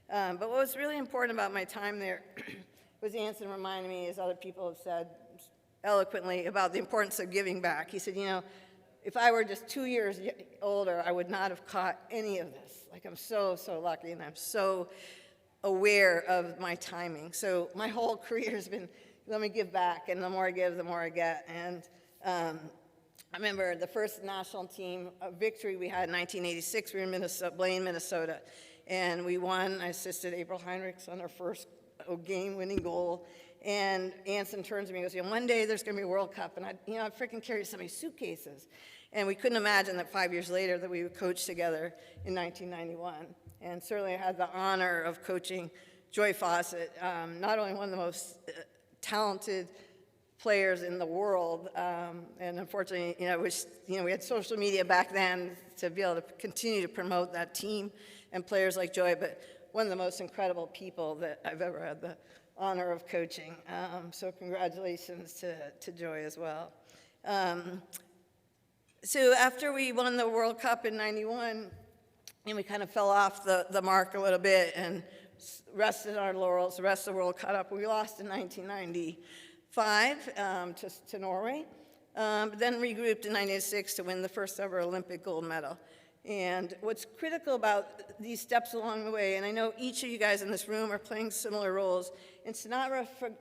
But what was really important about my time there was Anson reminded me, as other people have said eloquently, about the importance of giving back. He said, if I were just 2 years older, I would not have caught any of this. Like, I'm so lucky, and I'm so aware of my timing. So my whole career has been, let me give back, and the more I give, the more I get. And I remember the first national team victory we had in 1986, we were in Blaine, Minnesota, and we won. I assisted April Heinrichs on her first game-winning goal, and Anson turns to me and goes, one day there's going to be a World Cup, and I freaking carry so many suitcases. And we couldn't imagine that 5 years later that we would coach together in 1991. And certainly I had the honor of coaching Joy Fawcett, not only one of the most talented players in the world, and unfortunately, we had social media back then to be able to continue to promote that team and players like Joy, but one of the most incredible people that I've ever had the honor of coaching. So congratulations to Joy as well. So after we won the World Cup in '91, and we kind of fell off the mark a little bit and rested our laurels, the rest of the world caught up. We lost in 1995 to Norway, but then regrouped in 1996 to win the first ever Olympic gold medal. And what's critical about these steps along the way, and I know each of you guys in this room are playing similar roles, is to not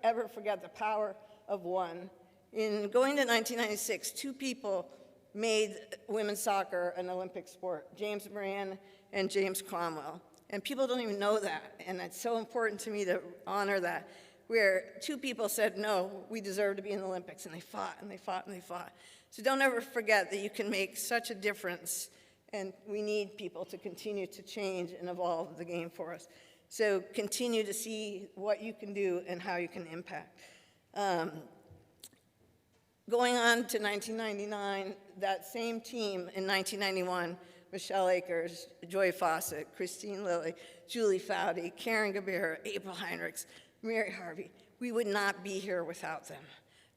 ever forget the power of one. In going to 1996, 2 people made women's soccer an Olympic sport, James Moran and James Cromwell. And people don't even know that, and it's so important to me to honor that, where two people said, no, we deserve to be in the Olympics, and they fought, and they fought, and they fought. So don't ever forget that you can make such a difference, and we need people to continue to change and evolve the game for us. So continue to see what you can do and how you can impact. Going on to 1999, that same team in 1991, Michelle Akers, Joy Fawcett, Christine Lilly, Julie Foudy, Karen Gabeira, April Heinrichs, Mary Harvey, we would not be here without them.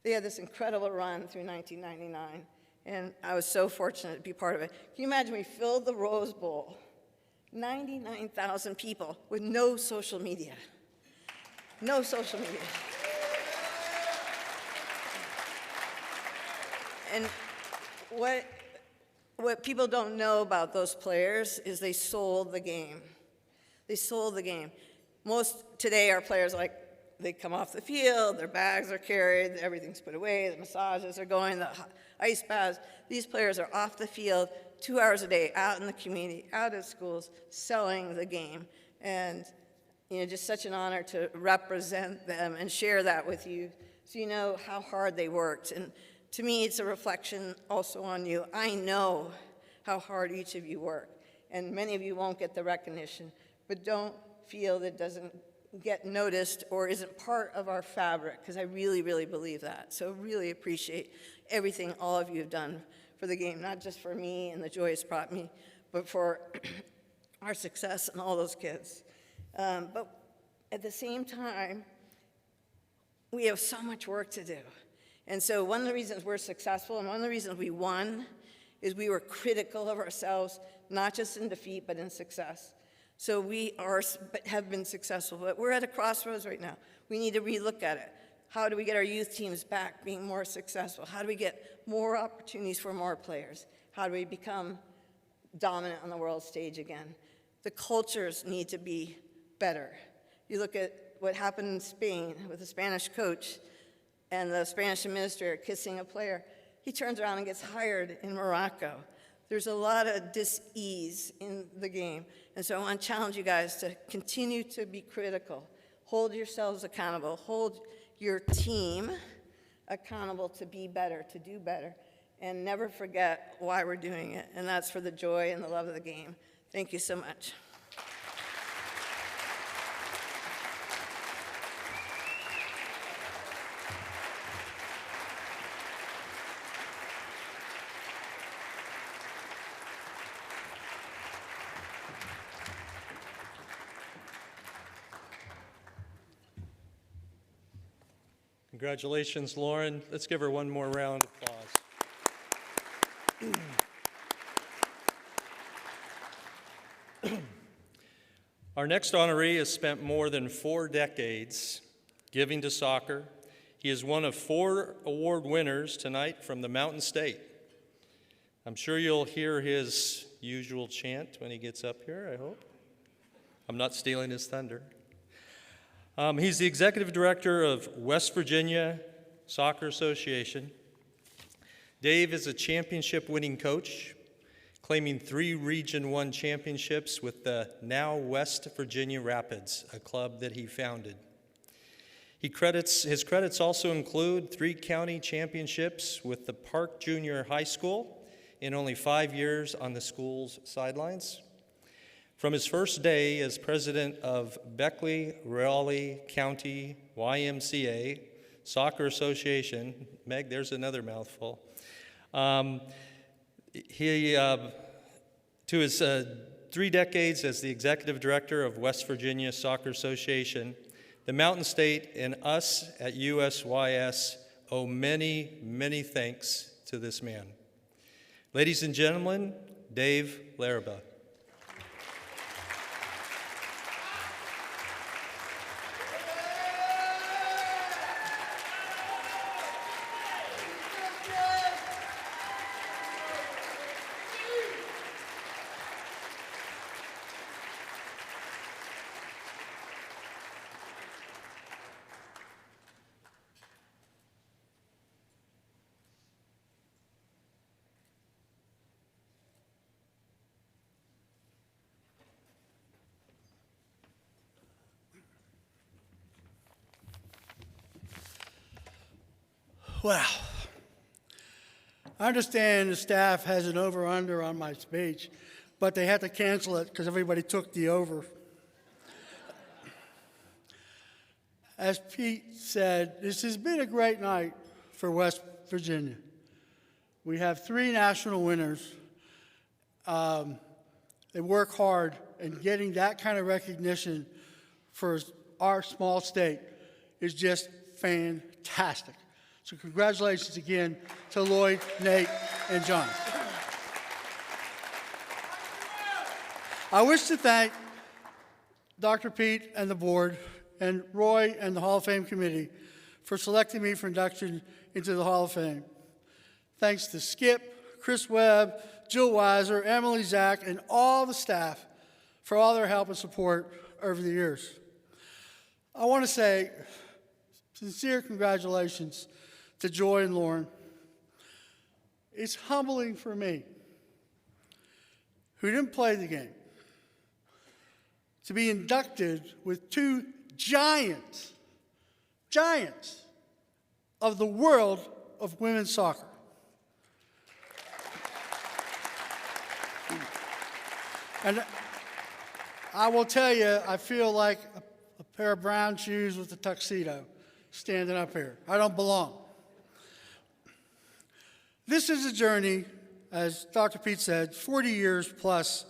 They had this incredible run through 1999, and I was so fortunate to be part of it. Can you imagine we filled the Rose Bowl, 99,000 people with no social media. No social media. And what people don't know about those players is they sold the game. They sold the game. Most today, our players, like, they come off the field, their bags are carried, everything's put away, the massages are going, the ice baths. These players are off the field 2 hours a day, out in the community, out at schools, selling the game. And, you know, just such an honor to represent them and share that with you so you know how hard they worked. And to me, it's a reflection also on you. I know how hard each of you work, and many of you won't get the recognition, but don't feel that it doesn't get noticed or isn't part of our fabric, because I really, really believe that. So really appreciate everything all of you have done for the game, not just for me and the joy it's brought me, but for our success and all those kids. But at the same time, we have so much work to do. And so one of the reasons we're successful and one of the reasons we won is we were critical of ourselves, not just in defeat, but in success. So we have been successful, but we're at a crossroads right now. We need to relook at it. How do we get our youth teams back being more successful? How do we get more opportunities for more players? How do we become dominant on the world stage again? The cultures need to be better. You look at what happened in Spain with the Spanish coach and the Spanish administrator kissing a player. He turns around and gets hired in Morocco. There's a lot of dis-ease in the game. And so I want to challenge you guys to continue to be critical. Hold yourselves accountable. Hold your team accountable to be better, to do better. And never forget why we're doing it. And that's for the joy and the love of the game. Thank you so much. Congratulations, Lauren. Let's give her one more round of applause. Our next honoree has spent more than 4 decades giving to soccer. He is one of 4 award winners tonight from the Mountain State. I'm sure you'll hear his usual chant when he gets up here, I hope. I'm not stealing his thunder. He's the executive director of West Virginia Soccer Association. Dave is a championship-winning coach, claiming 3 Region 1 championships with the now West Virginia Rapids, a club that he founded. His credits also include 3 county championships with the Park Junior High School in only 5 years on the school's sidelines. From his first day as president of Beckley-Raleigh County YMCA Soccer Association, Meg, there's another mouthful. To his 3 decades as the executive director of West Virginia Soccer Association, the Mountain State and us at USYS owe many, many thanks to this man. Ladies and gentlemen, Dave Larraba. Well, I understand the staff has an over-under on my speech, but they had to cancel it because everybody took the over. As Pete said, this has been a great night for West Virginia. We have 3 national winners. They work hard, and getting that kind of recognition for our small state is just fantastic. So congratulations again to Lloyd, Nate, and John. I wish to thank Dr. Pete and the board, and Roy and the Hall of Fame committee for selecting me for induction into the Hall of Fame. Thanks to Skip, Chris Webb, Jill Weiser, Emily Zach, and all the staff for all their help and support over the years. I want to say sincere congratulations to Joy and Lauren. It's humbling for me, who didn't play the game, to be inducted with 2 giants of the world of women's soccer. And I will tell you, I feel like a pair of brown shoes with a tuxedo standing up here. I don't belong. This is a journey, as Dr. Pete said, 40 years plus.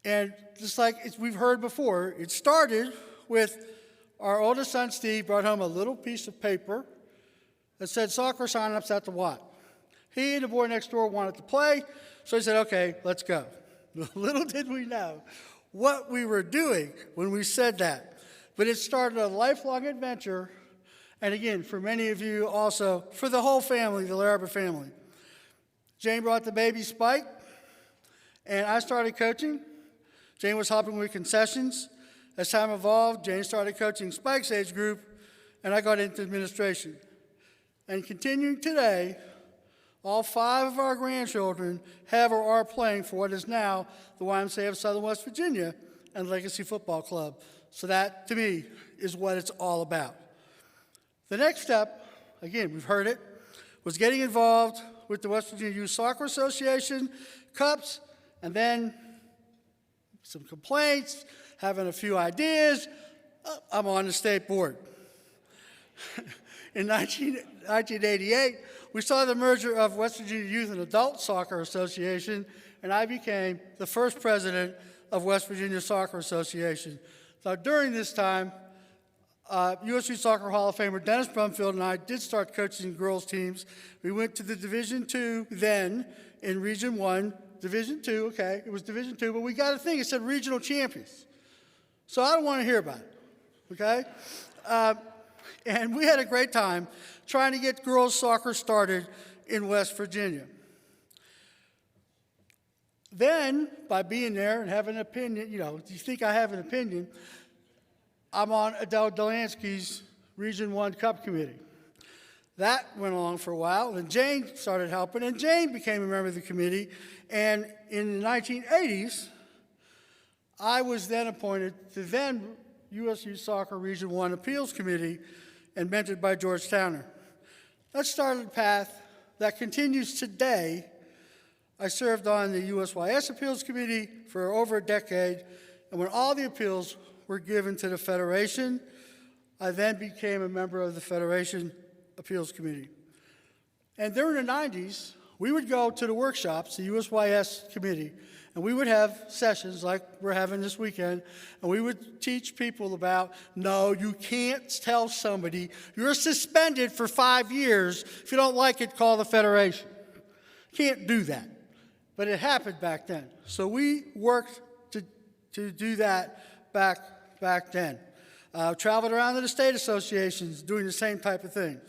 And just like we've heard before, it started with our oldest son, Steve, brought home a little piece of paper that said soccer sign-ups at the Watt. He and the boy next door wanted to play, so he said, okay, let's go. Little did we know what we were doing when we said that. But it started a lifelong adventure, and again, for many of you also, for the whole family, the Larrabee family. Jane brought the baby Spike, and I started coaching. Jane was helping with concessions. As time evolved, Jane started coaching Spike's age group, and I got into administration. And continuing today, all 5 of our grandchildren have or are playing for what is now the YMCA of Southern West Virginia and Legacy Football Club. So that, to me, is what it's all about. The next step, again, we've heard it, was getting involved with the West Virginia Youth Soccer Association, Cups, and then some complaints, having a few ideas. I'm on the state board. In 1988, we saw the merger of West Virginia Youth and Adult Soccer Association, and I became the first president of West Virginia Soccer Association. So during this time, USU Soccer Hall of Famer Dennis Brumfield and I did start coaching girls teams. We went to the Division II then in Region 1. Division II, okay, it was Division II, but we got a thing, it said regional champions. So I don't want to hear about it, okay? And we had a great time trying to get girls soccer started in West Virginia. Then, by being there and having an opinion, you think I have an opinion, I'm on Adele Delansky's Region 1 Cup Committee. That went along for a while, and Jane started helping, and Jane became a member of the committee. And in the 1980s, I was then appointed to then USU Soccer Region 1 Appeals Committee and mentored by George Towner. That started a path that continues today. I served on the USYS Appeals Committee for over a decade, and when all the appeals were given to the Federation, I then became a member of the Federation Appeals Committee. And during the 90s, we would go to the workshops, the USYS committee, and we would have sessions like we're having this weekend, and we would teach people about, no, you can't tell somebody you're suspended for 5 years. If you don't like it, call the Federation. Can't do that. But it happened back then. So we worked to do that back then. Traveled around to the state associations doing the same type of things.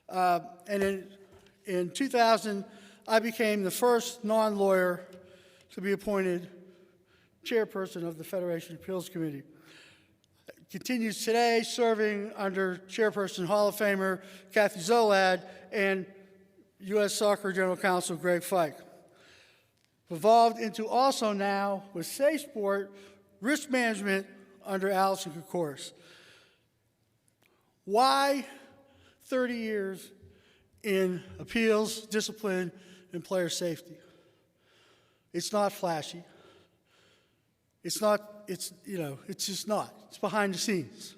And in 2000, I became the first non-lawyer to be appointed chairperson of the Federation Appeals Committee. Continues today serving under Chairperson Hall of Famer Kathy Zolad and U.S. Soccer General Counsel Greg Fike. Evolved into also now with Safe Sport risk management under Allison Kokoris. Why 30 years in appeals, discipline, and player safety. It's not flashy. It's just not. It's behind the scenes.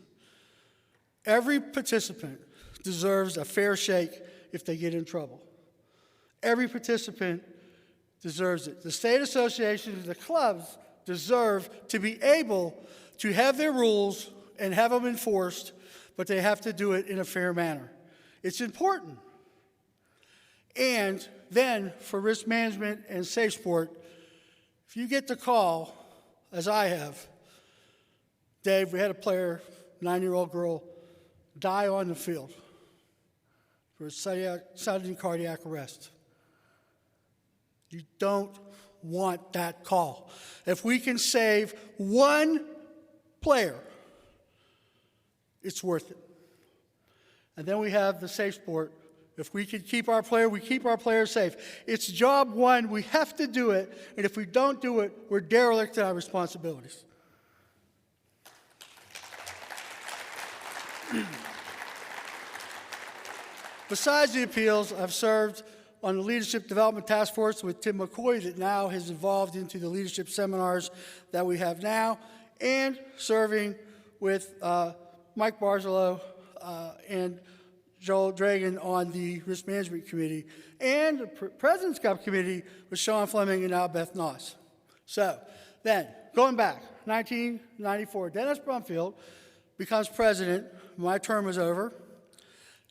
Every participant deserves a fair shake if they get in trouble. Every participant deserves it. The state associations, the clubs deserve to be able to have their rules and have them enforced, but they have to do it in a fair manner. It's important. And then for risk management and safe sport, if you get the call, as I have, Dave, we had a player, 9-year-old girl, die on the field for sudden cardiac arrest. You don't want that call. If we can save one player, it's worth it. And then we have the safe sport. If we can keep our player, we keep our players safe. It's job one. We have to do it. And if we don't do it, we're derelict in our responsibilities. Besides the appeals, I've served on the Leadership Development Task Force with Tim McCoy that now has evolved into the leadership seminars that we have now, and serving with Mike Barzalow and Joel Dragan on the Risk Management Committee, and the President's Cup Committee with Sean Fleming and now Beth Noss. So then, going back, 1994, Dennis Brumfield becomes president. My term is over.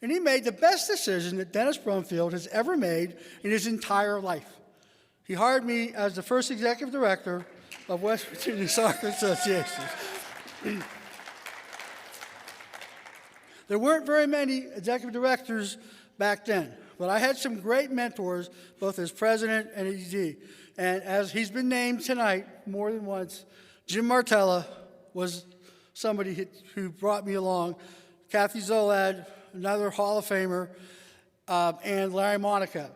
And he made the best decision that Dennis Brumfield has ever made in his entire life. He hired me as the first executive director of West Virginia Soccer Association. There weren't very many executive directors back then, but I had some great mentors, both as president and ED. And as he's been named tonight more than once, Jim Martella was somebody who brought me along. Kathy Zolad, another Hall of Famer, and Larry Monaco.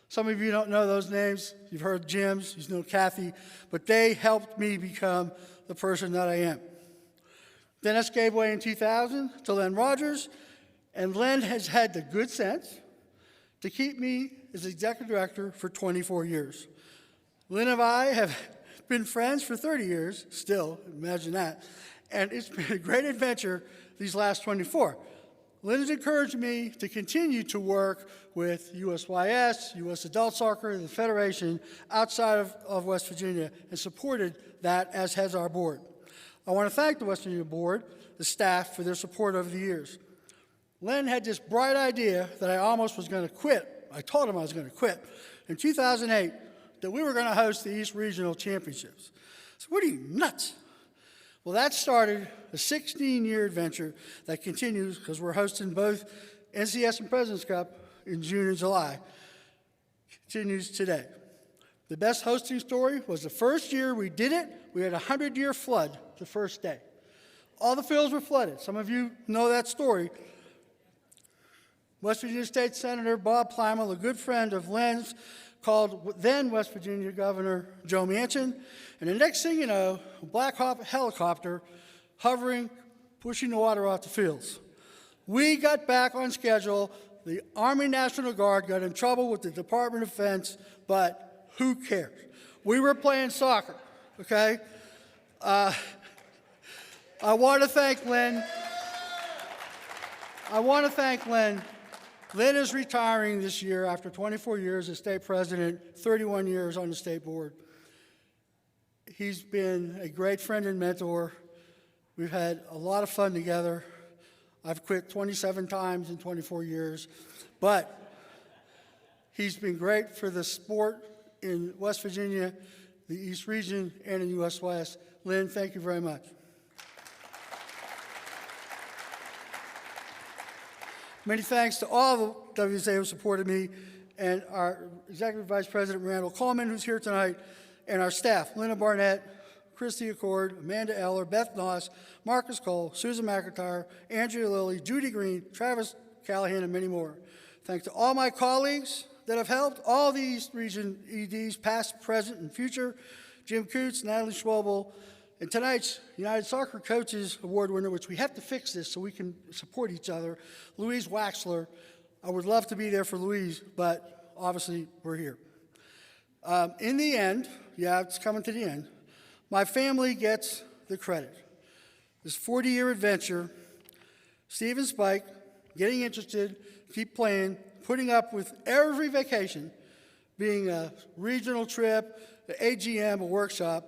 Some of you don't know those names. You've heard Jim's, you know Kathy, but they helped me become the person that I am. Dennis gave way in 2000 to Len Rogers, and Len has had the good sense to keep me as executive director for 24 years. Len and I have been friends for 30 years, still, imagine that, and it's been a great adventure these last 24. Len has encouraged me to continue to work with USYS, U.S. Adult Soccer, and the Federation outside of West Virginia, and supported that, as has our board. I want to thank the West Virginia board, the staff, for their support over the years. Len had this bright idea that I almost was going to quit. I told him I was going to quit in 2008, that we were going to host the East Regional Championships. So what are you, nuts? Well, that started a 16-year adventure that continues because we're hosting both NCS and President's Cup in June and July. Continues today. The best hosting story was the first year we did it, we had a 100-year flood the first day. All the fields were flooded. Some of you know that story. West Virginia State Senator Bob Plymouth, a good friend of Len's, called then West Virginia Governor Joe Manchin, and the next thing you know, a Black Hawk helicopter hovering, pushing the water off the fields. We got back on schedule. The Army National Guard got in trouble with the Department of Defense, but who cares? We were playing soccer, okay? I want to thank Len. Len is retiring this year after 24 years as state president, 31 years on the state board. He's been a great friend and mentor. We've had a lot of fun together. I've quit 27 times in 24 years, but he's been great for the sport in West Virginia, the East Region, and in US West. Len, thank you very much. Many thanks to all the WSA who supported me, and our Executive Vice President Randall Coleman, who's here tonight, and our staff, Linda Barnett, Christy Accord, Amanda Eller, Beth Noss, Marcus Cole, Susan McIntyre, Andrea Lilly, Judy Green, Travis Callahan, and many more. Thanks to all my colleagues that have helped, all the East Region EDs, past, present, and future, Jim Coots, Natalie Schwabel, And tonight's United Soccer Coaches Award winner, which we have to fix this so we can support each other, Louise Waxler. I would love to be there for Louise, but obviously we're here. In the end, yeah, it's coming to the end, my family gets the credit. This 40-year adventure, Steve and Spike getting interested, keep playing, putting up with every vacation, being a regional trip, the AGM, a workshop.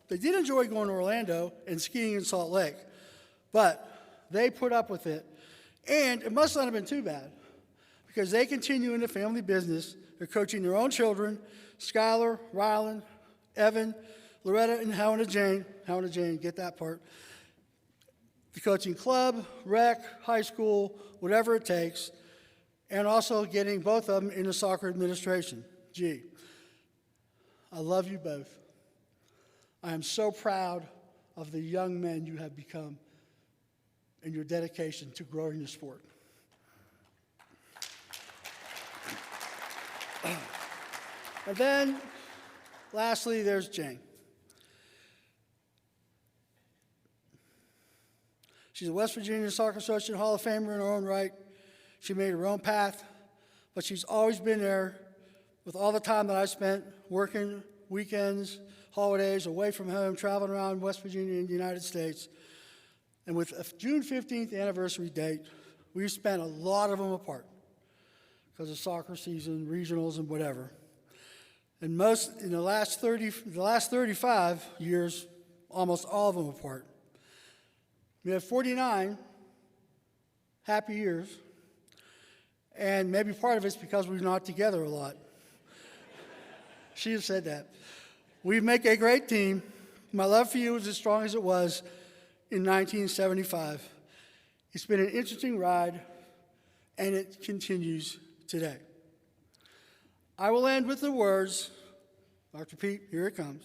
They did enjoy going to Orlando and skiing in Salt Lake, but they put up with it. And it must not have been too bad, because they continue in the family business. They're coaching their own children, Skylar, Rylan, Evan, Loretta, and Helena Jane. Helena Jane, get that part. The coaching club, rec, high school, whatever it takes, and also getting both of them into soccer administration. Gee, I love you both. I am so proud of the young men you have become and your dedication to growing the sport. And then, lastly, there's Jane. She's a West Virginia Soccer Association Hall of Famer in her own right. She made her own path, but she's always been there with all the time that I spent working weekends, holidays, away from home, traveling around West Virginia and the United States. And with a June 15th anniversary date, we've spent a lot of them apart because of soccer season, regionals, and whatever. And most, in the last 35 years, almost all of them apart. We have 49 happy years, and maybe part of it's because we're not together a lot. She has said that. We make a great team. My love for you is as strong as it was in 1975. It's been an interesting ride, and it continues today. I will end with the words, Dr. Pete, here it comes,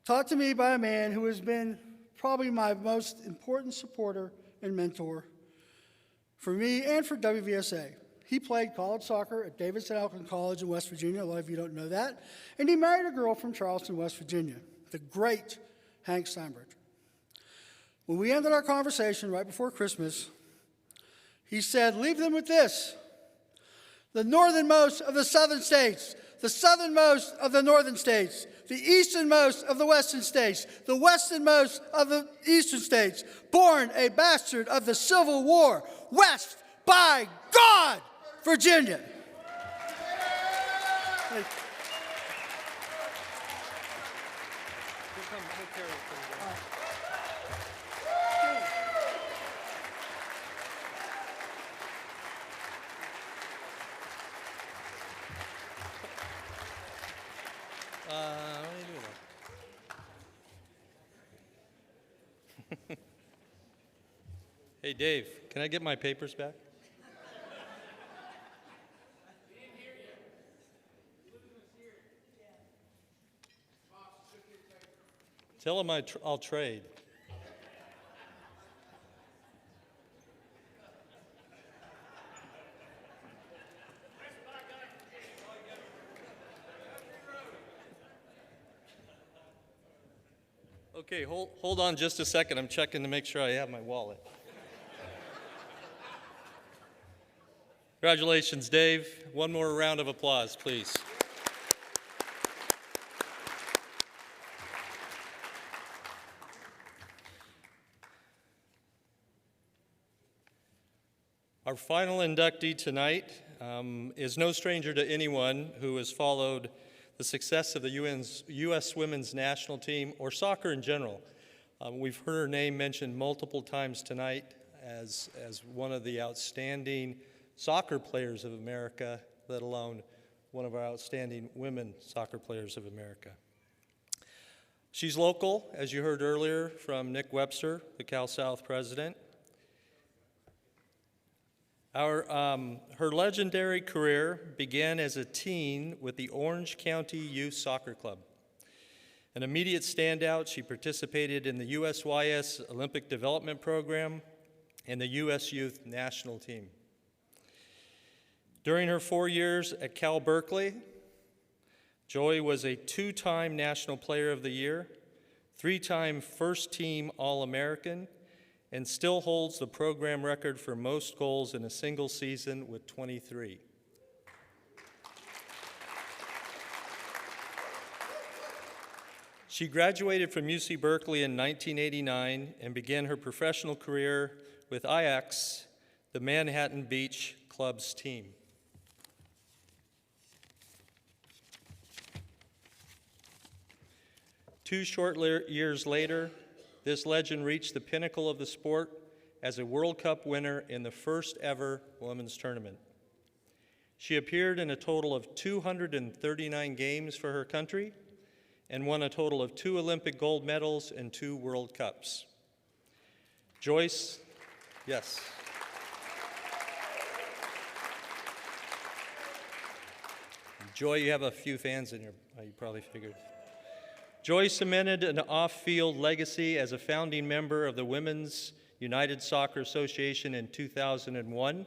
taught to me by a man who has been probably my most important supporter and mentor for me and for WVSA. He played college soccer at Davidson Elkin College in West Virginia. A lot of you don't know that. And he married a girl from Charleston, West Virginia, the great Hank Steinbridge. When we ended our conversation right before Christmas, he said, leave them with this. The northernmost of the southern states, the southernmost of the northern states, the easternmost of the western states, the westernmost of the eastern states, born a bastard of the Civil War, West by God, Virginia. What are you doing? Hey, Dave, can I get my papers back? Tell him I'll trade. Okay, hold on just a second. I'm checking to make sure I have my wallet. Congratulations, Dave. One more round of applause, please. Our final inductee tonight is no stranger to anyone who has followed the success of the U.S. women's national team, or soccer in general. We've heard her name mentioned multiple times tonight as one of the outstanding soccer players of America, let alone one of our outstanding women soccer players of America. She's local, as you heard earlier from Nick Webster, the Cal South president. Her legendary career began as a teen with the Orange County Youth Soccer Club. An immediate standout, she participated in the USYS Olympic Development Program and the U.S. Youth National Team. During her 4 years at Cal Berkeley, Joy was a two-time National Player of the Year, three-time first-team All-American, and still holds the program record for most goals in a single season with 23. She graduated from UC Berkeley in 1989 and began her professional career with Ajax, the Manhattan Beach Club's team. Two short years later, this legend reached the pinnacle of the sport as a World Cup winner in the first ever women's tournament. She appeared in a total of 239 games for her country and won a total of 2 Olympic gold medals and 2 World Cups. Joyce, yes. Joy, you have a few fans in here, you probably figured. Joy cemented an off-field legacy as a founding member of the Women's United Soccer Association in 2001,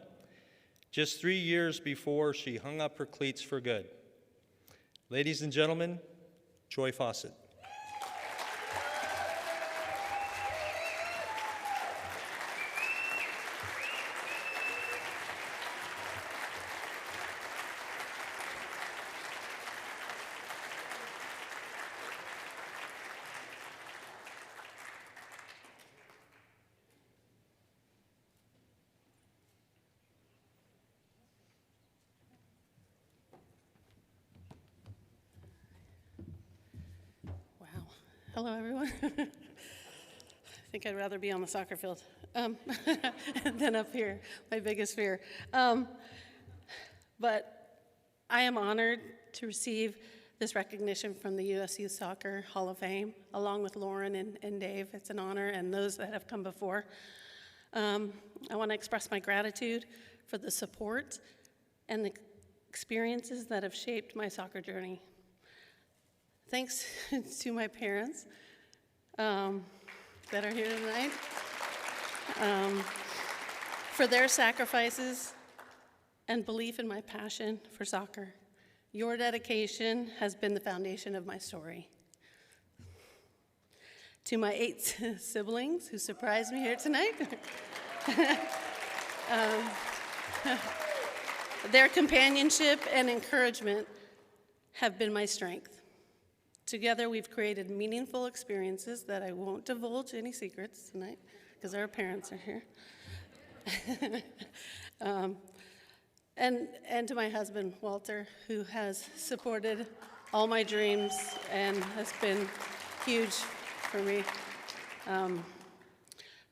just 3 years before she hung up her cleats for good. Ladies and gentlemen, Joy Fawcett. Hello, everyone. I think I'd rather be on the soccer field than up here, my biggest fear. But I am honored to receive this recognition from the U.S. Youth Soccer Hall of Fame, along with Lauren and Dave. It's an honor, and those that have come before. I want to express my gratitude for the support and the experiences that have shaped my soccer journey. Thanks to my parents that are here tonight for their sacrifices and belief in my passion for soccer. Your dedication has been the foundation of my story. To my 8 siblings who surprised me here tonight, their companionship and encouragement have been my strength. Together, we've created meaningful experiences that I won't divulge any secrets tonight because our parents are here. And to my husband, Walter, who has supported all my dreams and has been huge for me.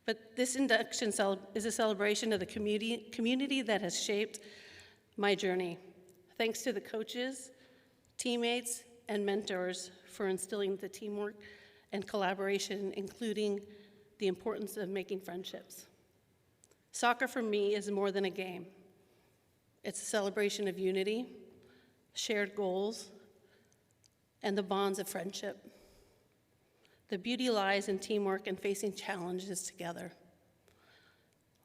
But this induction is a celebration of the community that has shaped my journey. Thanks to the coaches, teammates, and mentors for instilling the teamwork and collaboration, including the importance of making friendships. Soccer for me is more than a game. It's a celebration of unity, shared goals, and the bonds of friendship. The beauty lies in teamwork and facing challenges together.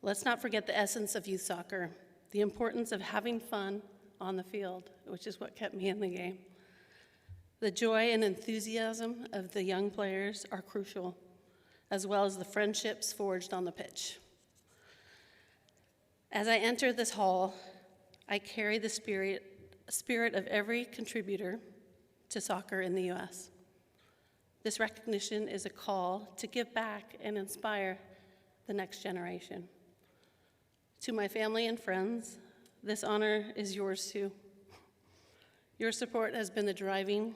Let's not forget the essence of youth soccer, the importance of having fun on the field, which is what kept me in the game. The joy and enthusiasm of the young players are crucial, as well as the friendships forged on the pitch. As I enter this hall, I carry the spirit of every contributor to soccer in the U.S. This recognition is a call to give back and inspire the next generation. To my family and friends, this honor is yours too. Your support has been the driving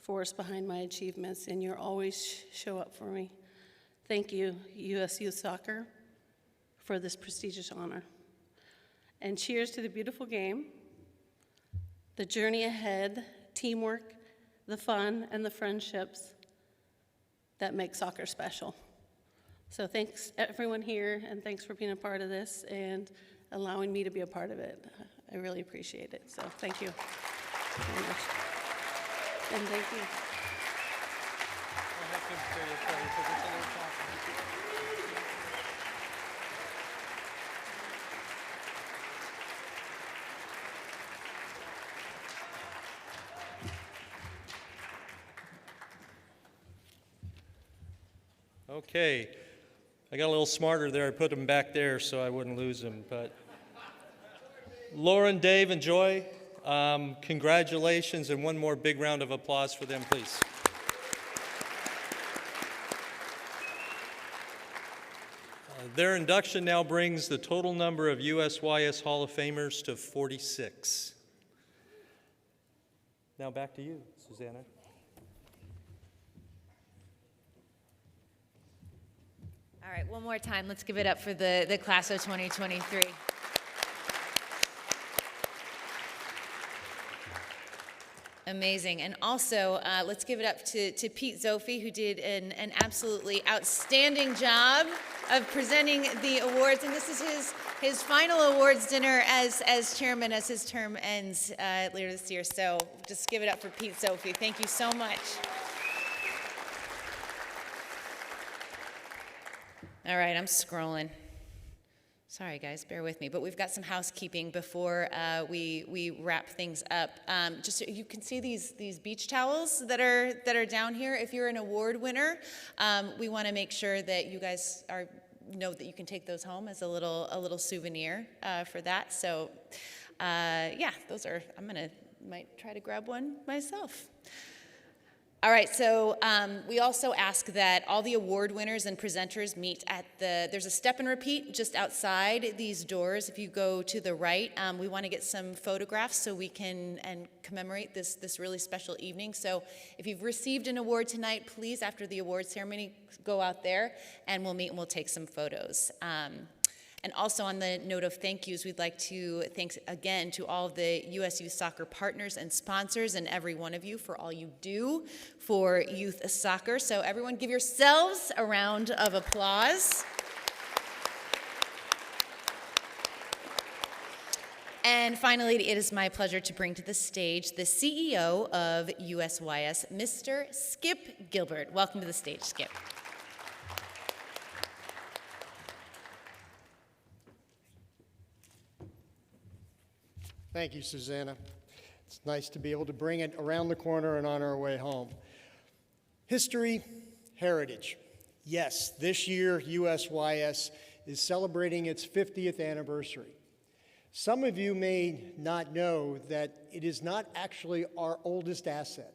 force behind my achievements, and you always show up for me. Thank you, U.S. Youth Soccer, for this prestigious honor. And cheers to the beautiful game, the journey ahead, teamwork, the fun, and the friendships that make soccer special. So thanks everyone here, and thanks for being a part of this and allowing me to be a part of it. I really appreciate it, so thank you very much. And thank you. Okay. I got a little smarter there. I put them back there so I wouldn't lose them. But Lauren, Dave, and Joy, congratulations, and one more big round of applause for them, please. Their induction now brings the total number of USYS Hall of Famers to 46. Now back to you, Susanna. All right, one more time. Let's give it up for the class of 2023. Amazing. And also, let's give it up to Pete Zophi, who did an absolutely outstanding job of presenting the awards. And this is his final awards dinner as chairman, as his term ends later this year. So just give it up for Pete Zophi. Thank you so much. All right, I'm scrolling. Sorry, guys, bear with me. But we've got some housekeeping before we wrap things up. Just so you can see these beach towels that are down here. If you're an award winner, we want to make sure that you guys know that you can take those home as a little souvenir for that. So, yeah, those are. Might try to grab one myself. All right, so we also ask that all the award winners and presenters meet at there's a step and repeat just outside these doors. If you go to the right, we want to get some photographs so we can commemorate this really special evening. So if you've received an award tonight, please, after the award ceremony, go out there and we'll meet and we'll take some photos. And also on the note of thank yous, we'd like to thank again to all of the U.S. Youth Soccer partners and sponsors and every one of you for all you do for youth soccer. So everyone give yourselves a round of applause. And finally, it is my pleasure to bring to the stage the CEO of USYS, Mr. Skip Gilbert. Welcome to the stage, Skip. Thank you, Susanna. It's nice to be able to bring it around the corner and on our way home. History, heritage. Yes, this year USYS is celebrating its 50th anniversary. Some of you may not know that it is not actually our oldest asset.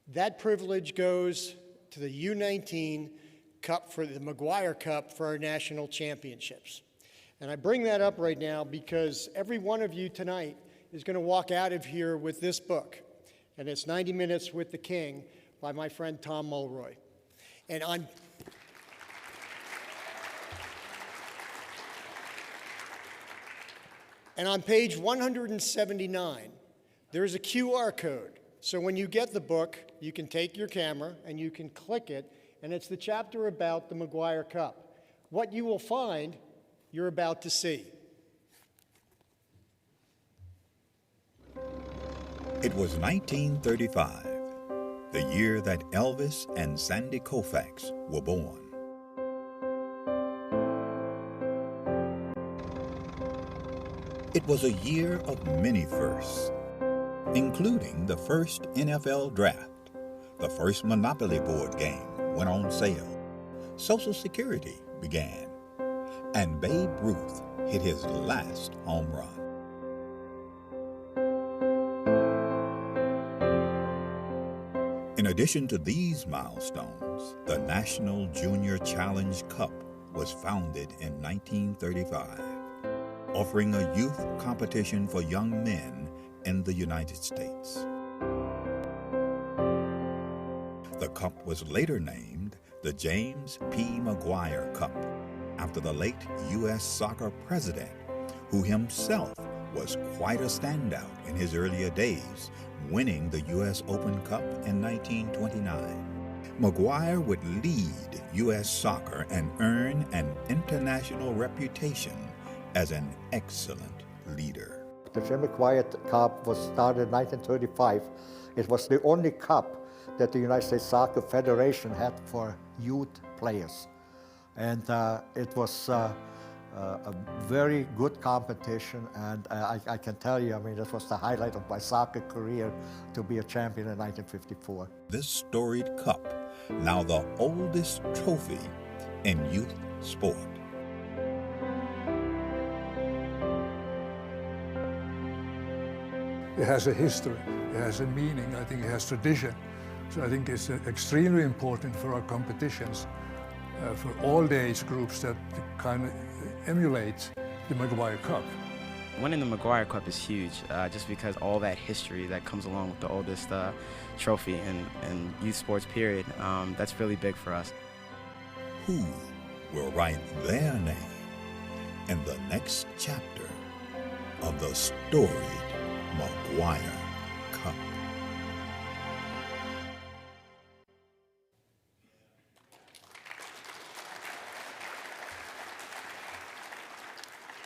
That privilege goes to the U19 Cup, for the McGuire Cup, for our national championships. And I bring that up right now because every one of you tonight is going to walk out of here with this book, and it's 90 Minutes with the King by my friend Tom Mulroy. And on page 179, there's a QR code. So when you get the book, you can take your camera and you can click it, and it's the chapter about the McGuire Cup. What you will find, you're about to see. It was 1935, the year that Elvis and Sandy Koufax were born. It was a year of many firsts, including the first NFL draft, the first Monopoly board game went on sale, Social Security began, and Babe Ruth hit his last home run. In addition to these milestones, the National Junior Challenge Cup was founded in 1935, offering a youth competition for young men in the United States. The cup was later named the James P. McGuire Cup, after the late U.S. soccer president, who himself was quite a standout in his earlier days, winning the U.S. Open Cup in 1929. McGuire would lead U.S. soccer and earn an international reputation as an excellent leader. The Jim McGuire Cup was started in 1935. It was the only cup that the United States Soccer Federation had for youth players. And it was a very good competition, and I can tell you, I mean, this was the highlight of my soccer career to be a champion in 1954. This storied cup, now the oldest trophy in youth sport. It has a history, it has a meaning, I think it has tradition. So I think it's extremely important for our competitions, for all the age groups that kind of emulate the Maguire Cup. Winning the Maguire Cup is huge, just because all that history that comes along with the oldest trophy in youth sports period. That's really big for us. Who will write their name in the next chapter of the storied Maguire Cup?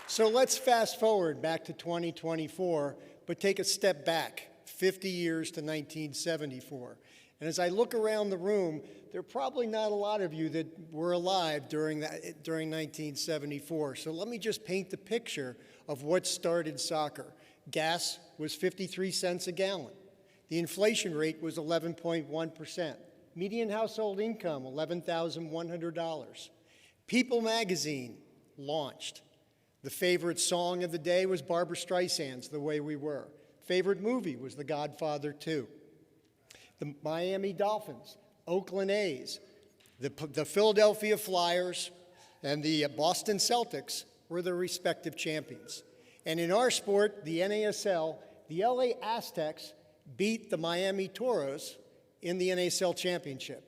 So let's fast forward back to 2024, but take a step back, 50 years to 1974. And as I look around the room, there are probably not a lot of you that were alive during 1974. So let me just paint the picture of what started soccer. Gas was 53 cents a gallon. The inflation rate was 11.1%. Median household income, $11,100. People magazine launched. The favorite song of the day was Barbra Streisand's The Way We Were. Favorite movie was The Godfather 2. The Miami Dolphins, Oakland A's, the Philadelphia Flyers, and the Boston Celtics were the respective champions. And in our sport, the NASL, the LA Aztecs beat the Miami Toros in the NASL championship.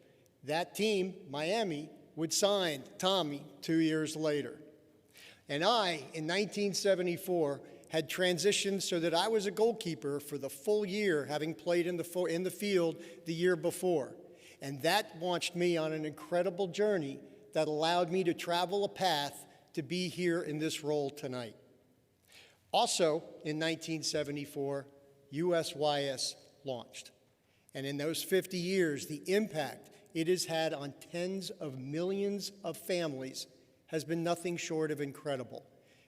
That team, Miami, would sign Tommy 2 years later. And I, in 1974, had transitioned so that I was a goalkeeper for the full year, having played in the field the year before. And that launched me on an incredible journey that allowed me to travel a path to be here in this role tonight. Also, in 1974, USYS launched. And in those 50 years, the impact it has had on tens of millions of families has been nothing short of incredible.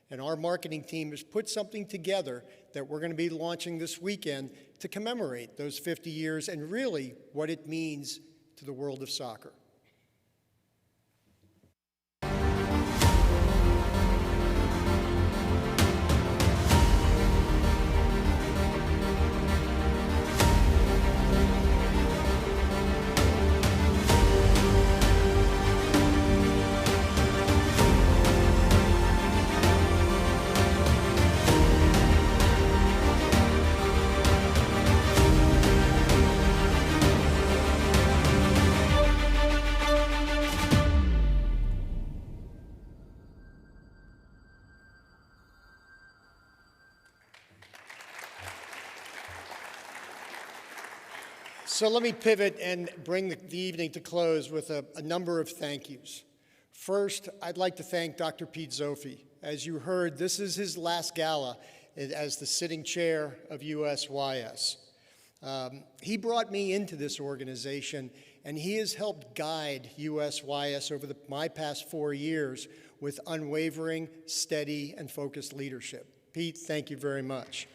And our marketing team has put something together that we're going to be launching this weekend to commemorate those 50 years and really what it means to the world of soccer. So let me pivot and bring the evening to close with a number of thank yous. First, I'd like to thank Dr. Pete Zopfi. As you heard, this is his last gala as the sitting chair of USYS. He brought me into this organization, and he has helped guide USYS over my past 4 years with unwavering, steady, and focused leadership. Pete, thank you very much.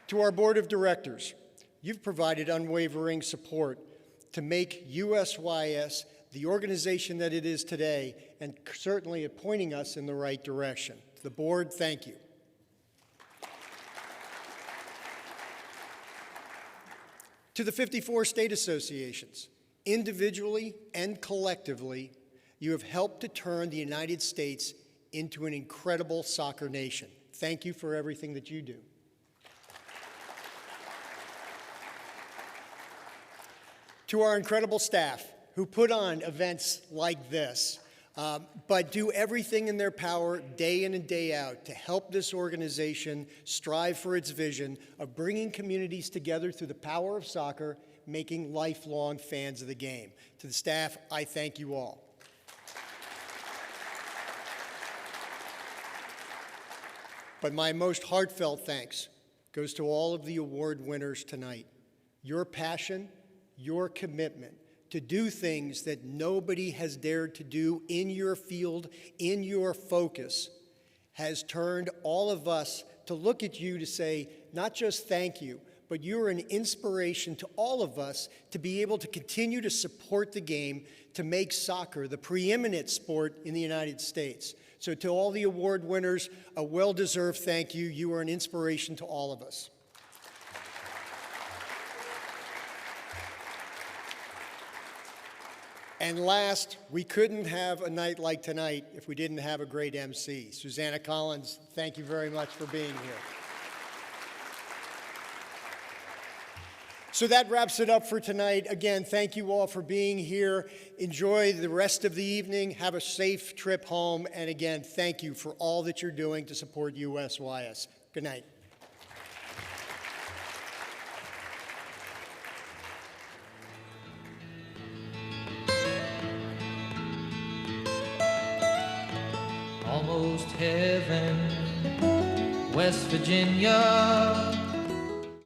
To our board of directors, you've provided unwavering support to make USYS the organization that it is today, and certainly pointing us in the right direction. To the board, thank you. To the 54 state associations, individually and collectively, you have helped to turn the United States into an incredible soccer nation. Thank you for everything that you do. To our incredible staff who put on events like this, but do everything in their power day in and day out to help this organization strive for its vision of bringing communities together through the power of soccer, making lifelong fans of the game. To the staff, I thank you all. But my most heartfelt thanks goes to all of the award winners tonight. Your passion, your commitment to do things that nobody has dared to do in your field, in your focus, has turned all of us to look at you to say, not just thank you, but you're an inspiration to all of us to be able to continue to support the game, to make soccer the preeminent sport in the United States. So to all the award winners, a well-deserved thank you. You are an inspiration to all of us. And last, we couldn't have a night like tonight if we didn't have a great MC. Susanna Collins, thank you very much for being here. So that wraps it up for tonight. Again, thank you all for being here. Enjoy the rest of the evening. Have a safe trip home. And again, thank you for all that you're doing to support USYS. Good night. Almost heaven, West Virginia.